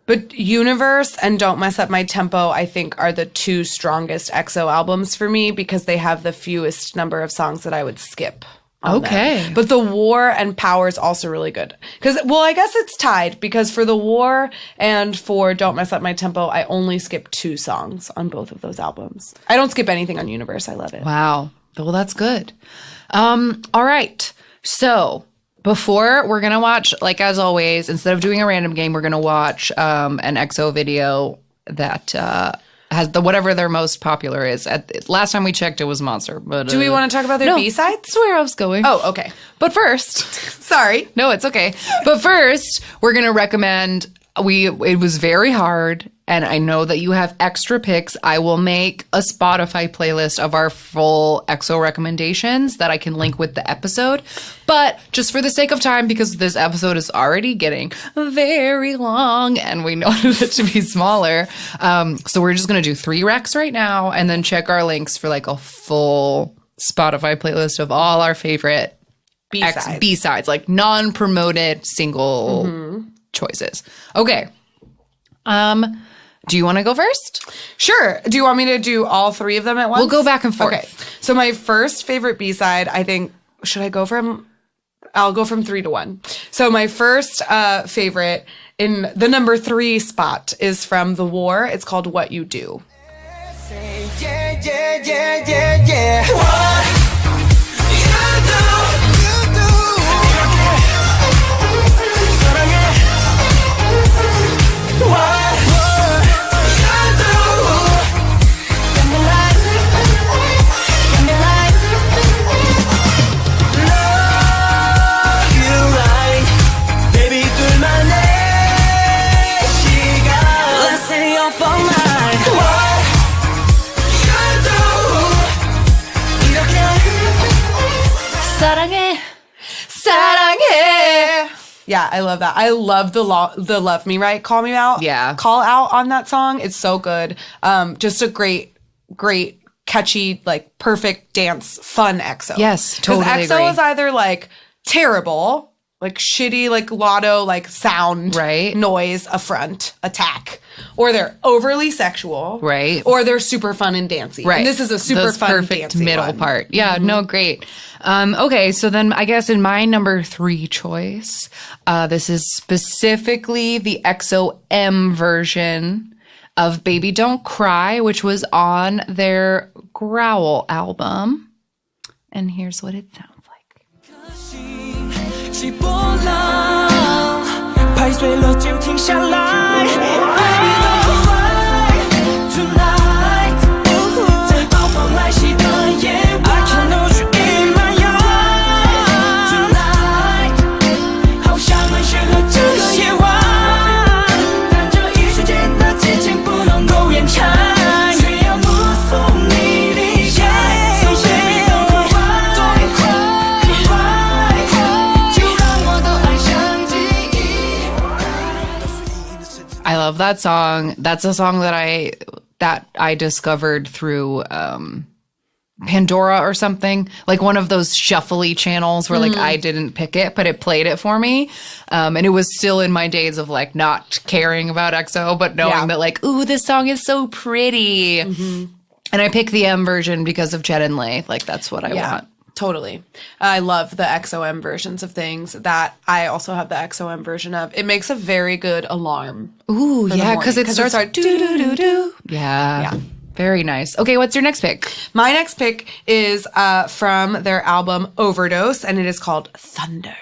Speaker 2: but Universe and Don't Mess Up My Tempo, I think, are the two strongest EXO albums for me because they have the fewest number of songs that I would skip.
Speaker 1: Okay.
Speaker 2: But The War and Power is also really good. Because, well, I guess it's tied because for The War and for Don't Mess Up My Tempo, I only skip 2 songs on both of those albums. I don't skip anything on Universe. I love it.
Speaker 1: Wow. Well, that's good. All right. So before we're going to watch, like as always, instead of doing a random game, we're going to watch an EXO video that has the whatever their most popular is. Last time we checked, it was Monster. But
Speaker 2: Do we want to talk about their B-sides?
Speaker 1: That's where I was going.
Speaker 2: Oh, okay.
Speaker 1: But first,
Speaker 2: Sorry.
Speaker 1: no, it's okay. But first, we're going to recommend, it was very hard, and I know that you have extra picks. I will make a Spotify playlist of our full EXO recommendations that I can link with the episode. But just for the sake of time, because this episode is already getting very long and we wanted it to be smaller. So we're just going to do 3 recs right now and then check our links for like a full Spotify playlist of all our favorite B-sides, like non-promoted single choices. Okay. Do you want to go first?
Speaker 2: Sure. Do you want me to do all 3 of them at once?
Speaker 1: We'll go back and forth.
Speaker 2: Okay. So my first favorite B-side, I think, I'll go from 3 to 1. So my first favorite in the number 3 spot is from The War. It's called What You Do.
Speaker 4: Yeah, yeah, yeah, yeah, yeah. What you do, 사랑해. What you do, got me like, love you right, baby 둘만의 시간. Let's stay up all night. What
Speaker 1: 사랑해.
Speaker 2: Yeah, I love that. I love the Love Me Right call out on that song. It's so good. Just a great catchy, like perfect dance, fun EXO.
Speaker 1: Yes, totally
Speaker 2: EXO
Speaker 1: agree.
Speaker 2: is either like terrible like shitty, like lotto, like sound,
Speaker 1: right,
Speaker 2: noise, affront, attack, or they're overly sexual,
Speaker 1: right,
Speaker 2: or they're super fun and dancey.
Speaker 1: Right.
Speaker 2: And this is a super
Speaker 1: Those
Speaker 2: fun,
Speaker 1: perfect
Speaker 2: dancey
Speaker 1: middle
Speaker 2: one.
Speaker 1: part. Yeah, no, great. Okay, so then I guess in my number 3 choice, this is specifically the EXO-M version of Baby Don't Cry, which was on their Growl album. And here's what it sounds like. I love that song. That's a song that I discovered through Pandora or something, like one of those shuffly channels where like I didn't pick it, but it played it for me. And it was still in my days of like not caring about EXO, but knowing that like, ooh, this song is so pretty. And I picked the M version because of Jet and Lay. Like that's what I want.
Speaker 2: Totally. I love the EXO-M versions of things. That I also have the EXO-M version of. It makes a very good alarm.
Speaker 1: Ooh, yeah, because it starts do-do-do-do. Yeah. Very nice. Okay, what's your next pick?
Speaker 2: My next pick is from their album Overdose, and it is called Thunder.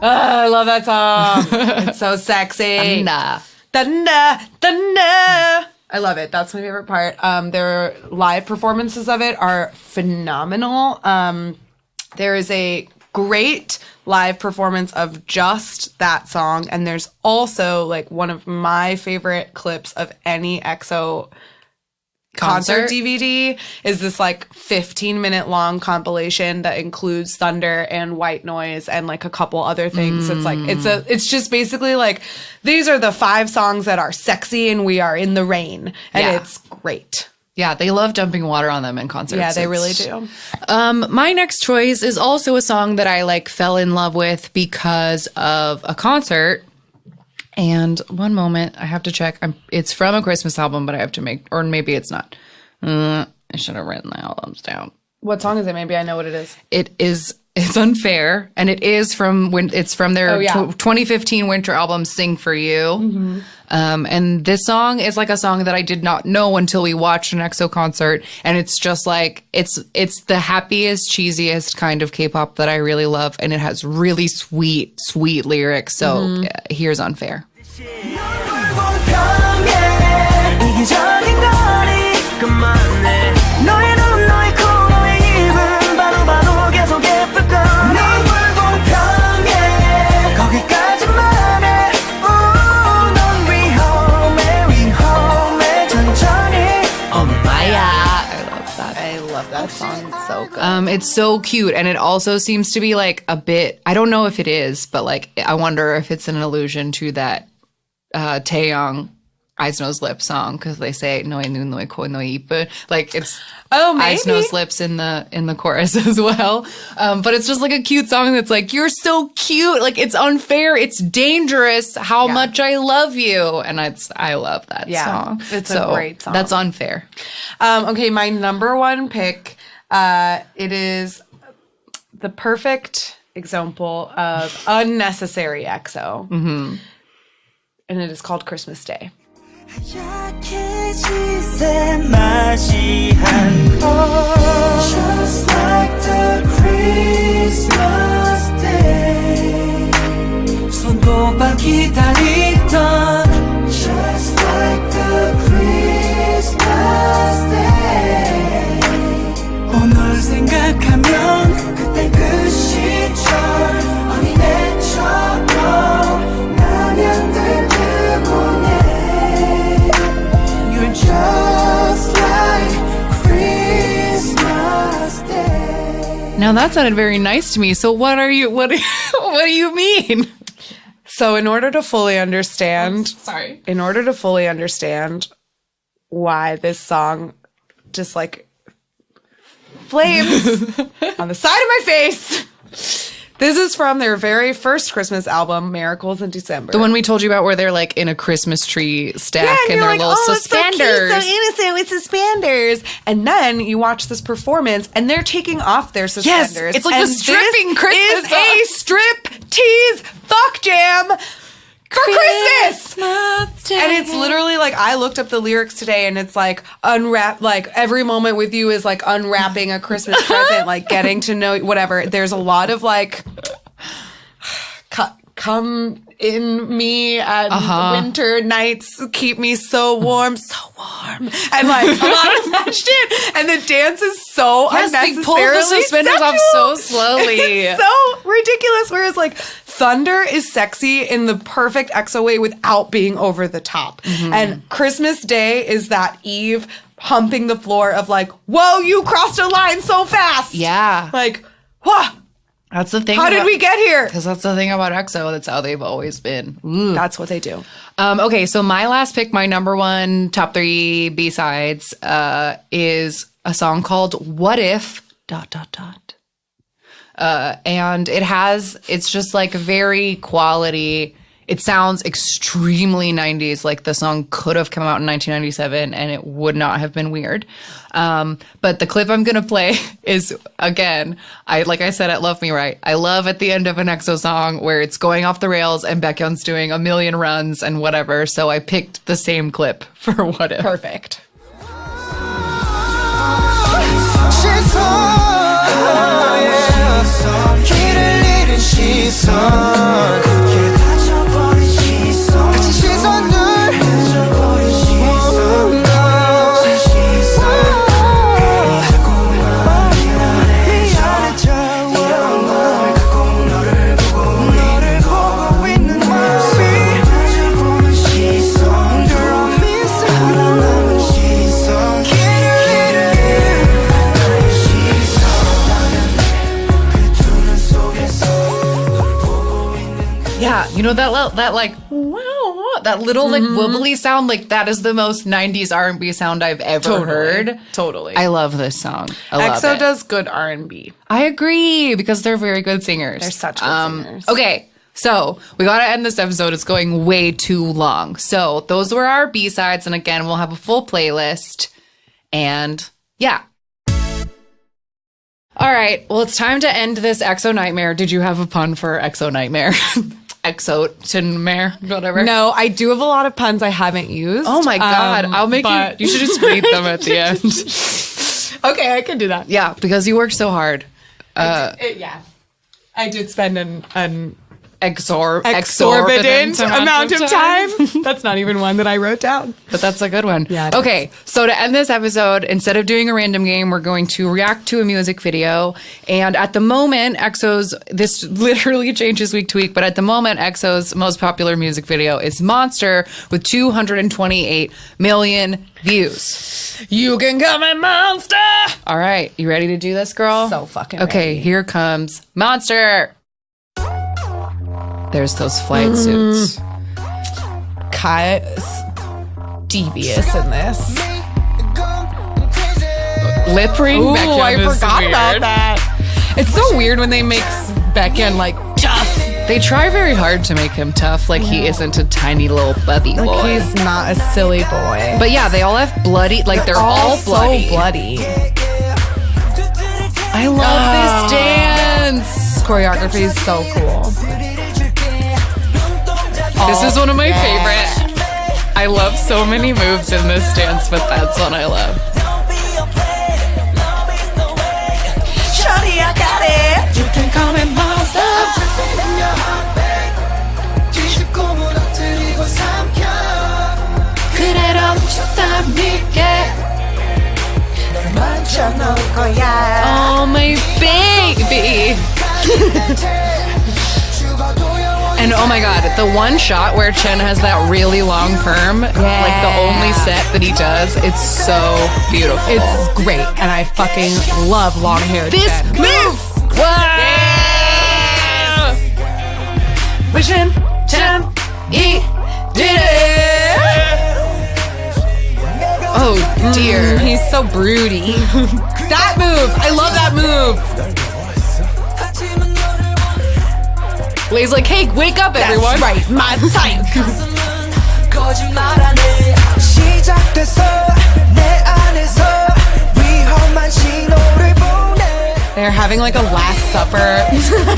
Speaker 2: I love that song. It's so sexy.
Speaker 1: Thunder.
Speaker 2: Thunder, thunder. I love it. That's my favorite part. Their live performances of it are phenomenal. There is a great live performance of just that song, and there's also like one of my favorite clips of any EXO concert DVD is this like 15-minute long compilation that includes Thunder and White Noise and like a couple other things. It's like it's just basically like these are the 5 songs that are sexy and we are in the rain, and it's great.
Speaker 1: Yeah, they love dumping water on them in concerts.
Speaker 2: Yeah, they really do.
Speaker 1: My next choice is also a song that I like fell in love with because of a concert. And one moment, I have to check. It's from a Christmas album, but I have to make, or maybe it's not. I should have written the albums down.
Speaker 2: What song is it? Maybe I know what it is.
Speaker 1: It's Unfair, and it is from their 2015 winter album Sing For You. And this song is like a song that I did not know until we watched an EXO concert, and it's just like it's the happiest, cheesiest kind of K-pop that I really love, and it has really sweet lyrics. So here's Unfair.
Speaker 2: That song's so good.
Speaker 1: It's so cute, and it also seems to be like a bit, I don't know if it is, but like I wonder if it's an allusion to that Taeyong Eyes Nose Lips song, because they say no no ko no ipu, like it's Eyes Nose Lips in the chorus as well. But it's just like a cute song that's like, you're so cute, like it's unfair, it's dangerous how much I love you, and I love that song.
Speaker 2: It's a great song.
Speaker 1: That's Unfair.
Speaker 2: Okay, my number 1 pick, it is the perfect example of unnecessary EXO. And it is called Christmas Day.
Speaker 4: Just like the Christmas day 손꼽아 기다리던 Just like the Christmas day 오늘 생각하면 그때 그 시절 어린애처럼
Speaker 1: Now that sounded very nice to me. So what do you mean?
Speaker 2: So in order to fully understand,
Speaker 1: Sorry.
Speaker 2: In order to fully understand why this song just like flames on the side of my face. This is from their very first Christmas album, Miracles in December.
Speaker 1: The one we told you about where they're like in a Christmas tree stack and
Speaker 2: you're
Speaker 1: they're
Speaker 2: like,
Speaker 1: little
Speaker 2: oh,
Speaker 1: suspenders.
Speaker 2: It's so cute, so innocent with suspenders. And then you watch this performance and they're taking off their suspenders.
Speaker 1: Yes, it's like the stripping Christmas
Speaker 2: is a strip tease fuck jam for Christmas. And it's literally like, I looked up the lyrics today and it's like unwrap, like every moment with you is like unwrapping a Christmas present, like getting to know whatever. There's a lot of like, come in me and winter nights keep me so warm, and like a lot of that shit. And the dance is so unnecessarily
Speaker 1: they pull the suspenders off so slowly.
Speaker 2: It's so ridiculous. Whereas like Thunder is sexy in the perfect EXO way without being over the top. And Christmas Day is that Eve humping the floor of like, whoa, you crossed a line so fast.
Speaker 1: Yeah.
Speaker 2: Like, whoa.
Speaker 1: That's the thing.
Speaker 2: How did we get here?
Speaker 1: Because that's the thing about EXO. That's how they've always been.
Speaker 2: That's what they do.
Speaker 1: Okay, so my last pick, my number one top 3 B-sides, is a song called What If... ... And it's just like very quality. It sounds extremely 90s. Like the song could have come out in 1997 and it would not have been weird. But the clip I'm going to play is, again, like I said at Love Me Right, I love at the end of an EXO song where it's going off the rails and Baekhyun's doing a million runs and whatever. So I picked the same clip for What If.
Speaker 2: Perfect.
Speaker 1: Yeah, you know that like wow, that little like wibbly sound, like that is the most 90s R&B sound I've ever heard.
Speaker 2: Totally.
Speaker 1: I love this song. I love
Speaker 2: EXO
Speaker 1: it.
Speaker 2: does good R&B.
Speaker 1: I agree because they're very good singers.
Speaker 2: They're such good singers.
Speaker 1: Okay, so we got to end this episode. It's going way too long. So those were our B-sides, and again, we'll have a full playlist. And yeah. All right, well, it's time to end this EXO nightmare. Did you have a pun for EXO nightmare? EXOtinmare, whatever.
Speaker 2: No, I do have a lot of puns I haven't used.
Speaker 1: Oh my God. I'll make you should just read them at the end.
Speaker 2: Okay, I can do that.
Speaker 1: Yeah, because you worked so hard.
Speaker 2: Yeah. I did spend an
Speaker 1: exorbitant
Speaker 2: amount of time. That's not even one that I wrote down.
Speaker 1: But that's a good one.
Speaker 2: Yeah.
Speaker 1: Okay, so to end this episode, instead of doing a random game, we're going to react to a music video. And at the moment, this literally changes week to week, but at the moment, EXO's most popular music video is Monster with 228 million views.
Speaker 2: You can call me Monster.
Speaker 1: All right, you ready to do this, girl?
Speaker 2: So fucking
Speaker 1: Okay,
Speaker 2: ready.
Speaker 1: here comes Monster. There's those flight suits.
Speaker 2: Kai is devious in this.
Speaker 1: Lip ring.
Speaker 2: Ooh,
Speaker 1: Baekhyun
Speaker 2: I
Speaker 1: is
Speaker 2: forgot
Speaker 1: weird.
Speaker 2: about that. It's so weird when they make Baekhyun like tough.
Speaker 1: They try very hard to make him tough, like he isn't a tiny little bubby boy.
Speaker 2: Like he's not a silly boy.
Speaker 1: But yeah, they all have bloody, like they're all bloody.
Speaker 2: so bloody.
Speaker 1: I love this dance.
Speaker 2: Choreography is so cool.
Speaker 1: This is one of my favorite. I love so many moves in this dance, but that's one I love.
Speaker 2: Shawty, I got it.
Speaker 1: You can call me Monster. Oh my baby. And oh my God, the one shot where Chen has that really long perm, like the only set that he does, it's so beautiful.
Speaker 2: It's great, and I fucking love long hair.
Speaker 1: This
Speaker 2: Vision, Chen, E, did it!
Speaker 1: Oh dear.
Speaker 2: He's so broody. That move! I love that move!
Speaker 1: Lay's like, hey, wake up, everyone.
Speaker 2: That's right, my time. They're having like a Last Supper.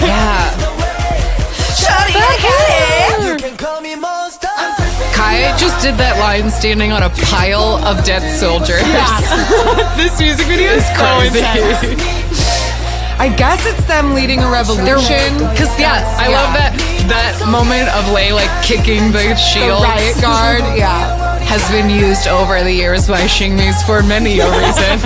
Speaker 1: Yeah. Kai just did that line standing on a pile of dead soldiers.
Speaker 2: This music video is so intense. I guess it's them leading a revolution.
Speaker 1: Because I love that moment of Lay like kicking the shield.
Speaker 2: The riot guard,
Speaker 1: has been used over the years by Shingmis for many a reason.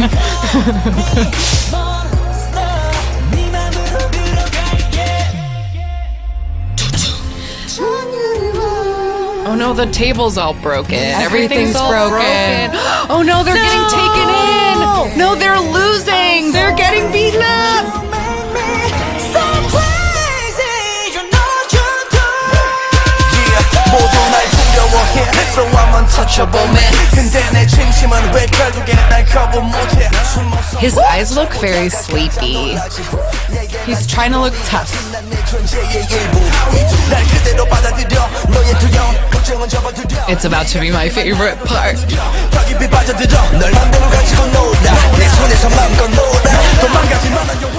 Speaker 1: Oh no, the table's all broken. Everything's all broken. Oh no, they're getting taken in. No, they're losing.
Speaker 2: They're getting beaten up.
Speaker 4: So I'm untouchable man.
Speaker 1: His eyes look very sleepy.
Speaker 2: He's trying to look tough.
Speaker 1: It's about to be my favorite part.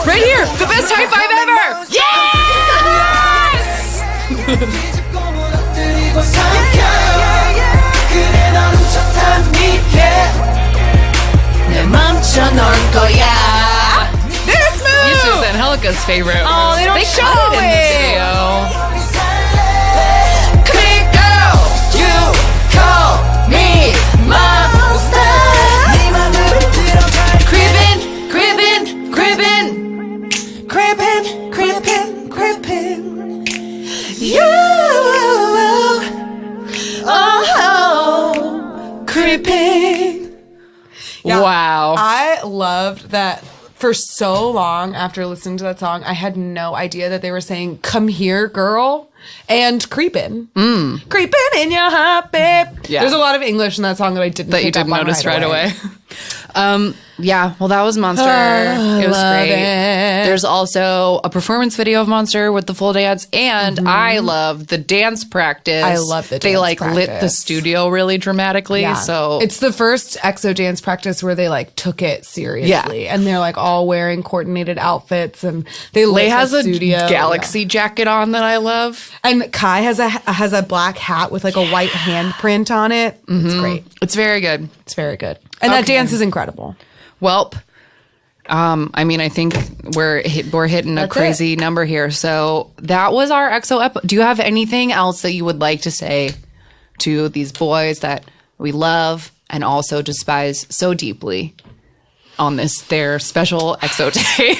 Speaker 1: Right here, the best high five ever. Yes!
Speaker 2: This move!
Speaker 1: This is Angelica's favorite.
Speaker 2: Oh, they don't show
Speaker 1: cut it in the video.
Speaker 2: Come here, girl. You call me monster.
Speaker 1: Cribbin', cribbin', cribbin'.
Speaker 2: Crippin'. You. Oh, crippin'. Yeah,
Speaker 1: Wow.
Speaker 2: I loved that for so long after listening to that song. I had no idea that they were saying, come here, girl, and creepin'. Creepin' in your heart, babe.
Speaker 1: Yeah.
Speaker 2: There's a lot of English in that song that I didn't
Speaker 1: That you didn't notice right away. Yeah, well, that was Monster. It was great. There's also a performance video of Monster with the full dance, and I love the dance practice.
Speaker 2: I love the
Speaker 1: They
Speaker 2: dance
Speaker 1: lit the
Speaker 2: practice.
Speaker 1: studio really dramatically.
Speaker 2: Yeah.
Speaker 1: So
Speaker 2: it's the first EXO dance practice where they like took it seriously, and they're like all wearing coordinated outfits, and they lit
Speaker 1: Lay has
Speaker 2: the
Speaker 1: a
Speaker 2: studio.
Speaker 1: galaxy jacket on that I love.
Speaker 2: And Kai has a black hat with like a white handprint on it. It's great.
Speaker 1: It's very good.
Speaker 2: It's very good, and that dance is incredible.
Speaker 1: Welp. I mean, I think we're hitting a crazy number here. So that was our EXO Do you have anything else that you would like to say to these boys that we love and also despise so deeply on their special EXO day?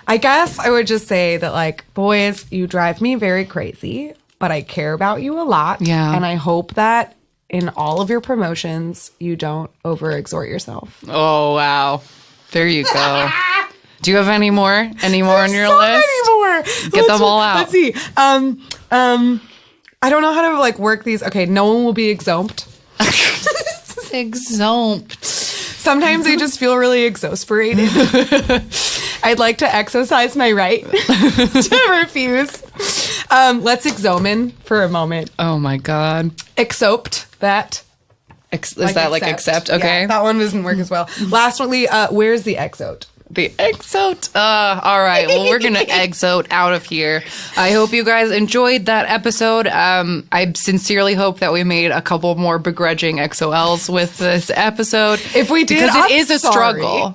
Speaker 2: I guess I would just say that, like, boys, you drive me very crazy, but I care about you a lot.
Speaker 1: Yeah.
Speaker 2: And I hope that in all of your promotions, you don't overexert yourself.
Speaker 1: Oh, wow. There you go. Do you have any more on your
Speaker 2: So
Speaker 1: list?
Speaker 2: many more.
Speaker 1: Get them all out.
Speaker 2: Let's see. I don't know how to like work these. Okay, no one will be exomed.
Speaker 1: Exomed.
Speaker 2: Sometimes I just feel really exasperated. I'd like to exercise my right to refuse. Let's exomin for a moment.
Speaker 1: Oh my God.
Speaker 2: Exopt that.
Speaker 1: Is that like accept? Okay.
Speaker 2: Yeah, that one doesn't work as well. Lastly, where's the exote?
Speaker 1: The EXOt. All right. Well, we're going to EXOt out of here. I hope you guys enjoyed that episode. I sincerely hope that we made a couple more begrudging EXO-Ls with this episode.
Speaker 2: If we did,
Speaker 1: because
Speaker 2: I'm
Speaker 1: it is a
Speaker 2: sorry.
Speaker 1: struggle.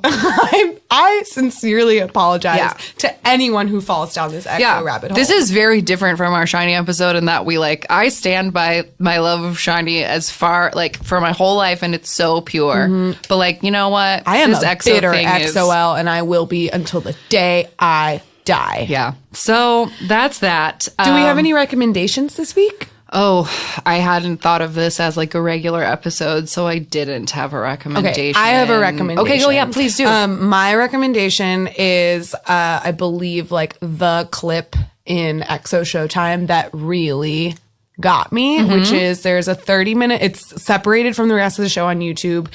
Speaker 2: I sincerely apologize to anyone who falls down this EXO rabbit hole.
Speaker 1: This is very different from our Shiny episode in that I stand by my love of Shiny as far, for my whole life, and it's so pure. But, you know what?
Speaker 2: I am
Speaker 1: this
Speaker 2: a
Speaker 1: EXO
Speaker 2: bitter
Speaker 1: thing
Speaker 2: EXO-L, and I will be until the day I die.
Speaker 1: Yeah. So that's that.
Speaker 2: Do we have any recommendations this week?
Speaker 1: Oh, I hadn't thought of this as like a regular episode, so I didn't have a recommendation.
Speaker 2: Okay, I have a recommendation.
Speaker 1: Okay, yeah, please do.
Speaker 2: My recommendation is, I believe, like the clip in EXO Showtime that really got me, which is there's a 30-minute, it's separated from the rest of the show on YouTube.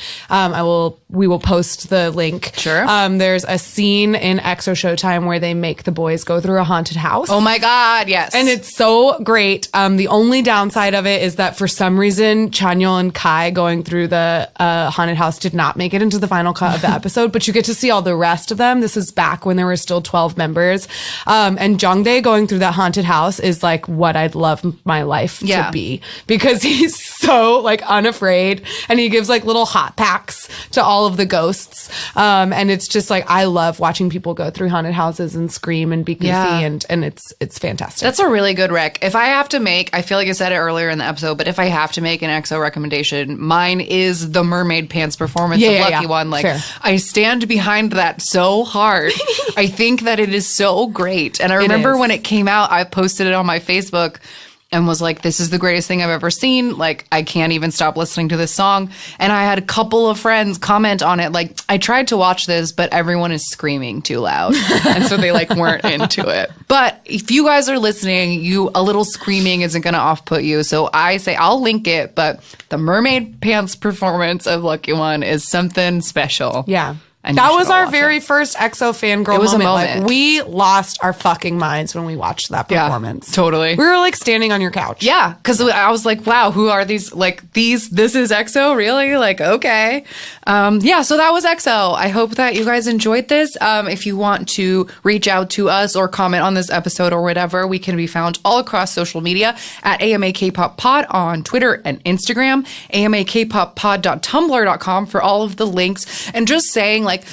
Speaker 2: We will post the link.
Speaker 1: Sure.
Speaker 2: There's a scene in EXO Showtime where they make the boys go through a haunted house.
Speaker 1: Oh my God, yes.
Speaker 2: And it's so great. The only downside of it is that for some reason, Chanyeol and Kai going through the haunted house did not make it into the final cut of the episode, but you get to see all the rest of them. This is back when there were still 12 members. And Jongdae going through that haunted house is like what I'd love my life to be, because he's so like unafraid, and he gives like little hot packs to all of the ghosts. And it's just like, I love watching people go through haunted houses and scream and be goofy, and it's fantastic.
Speaker 1: That's a really good rec. If I have to make, I feel like I said it earlier in the episode, but if I have to make an EXO recommendation, mine is the mermaid pants performance of Lucky One. Like, fair. I stand behind that so hard. I think that it is so great. And I remember when it came out, I posted it on my Facebook and was like, this is the greatest thing I've ever seen. Like, I can't even stop listening to this song. And I had a couple of friends comment on it. Like, I tried to watch this, but everyone is screaming too loud. And so they like weren't into it. But if you guys are listening, a little screaming isn't going to off-put you. So I say I'll link it. But the mermaid pants performance of Lucky One is something special.
Speaker 2: Yeah. And that was our very first EXO fangirl moment. Like, we lost our fucking minds when we watched that performance.
Speaker 1: Yeah, totally.
Speaker 2: We were like standing on your couch.
Speaker 1: Yeah, because I was like, wow, who are these? Like, this is EXO? Really? Like, okay. Yeah, so that was EXO. I hope that you guys enjoyed this. If you want to reach out to us or comment on this episode or whatever, we can be found all across social media at AMA K-Pop Pod on Twitter and Instagram, amaKpoppod.tumblr.com for all of the links. And just saying, like,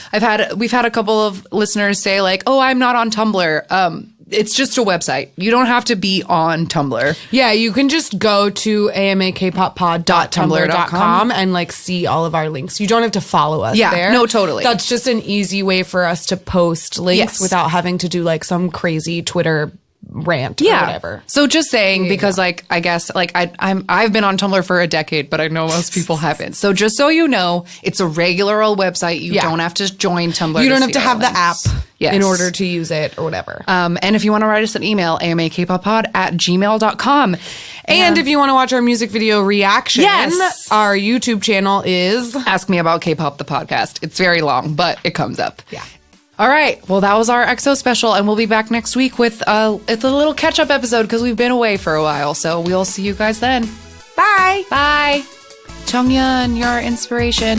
Speaker 1: we've had a couple of listeners say like, oh, I'm not on Tumblr. It's just a website. You don't have to be on Tumblr.
Speaker 2: Yeah, you can just go to amakpoppod.tumblr.com and like see all of our links. You don't have to follow us there.
Speaker 1: No, totally.
Speaker 2: That's just an easy way for us to post links without having to do like some crazy Twitter rant or whatever.
Speaker 1: So just saying, because like, I guess like I've been on Tumblr for a decade, but I know most people haven't. So just so you know, it's a regular old website. You don't have to join Tumblr.
Speaker 2: You don't have to have the app in order to use it or whatever.
Speaker 1: And if you want to write us an email, amakpoppod@gmail.com.
Speaker 2: And if you want to watch our music video reaction, our YouTube channel is
Speaker 1: Ask Me About K-Pop, the podcast. It's very long, but it comes up.
Speaker 2: Yeah.
Speaker 1: All right. Well, that was our EXO special, and we'll be back next week with it's a little catch-up episode because we've been away for a while. So we'll see you guys then.
Speaker 2: Bye.
Speaker 1: Bye. Chonghyun, your inspiration.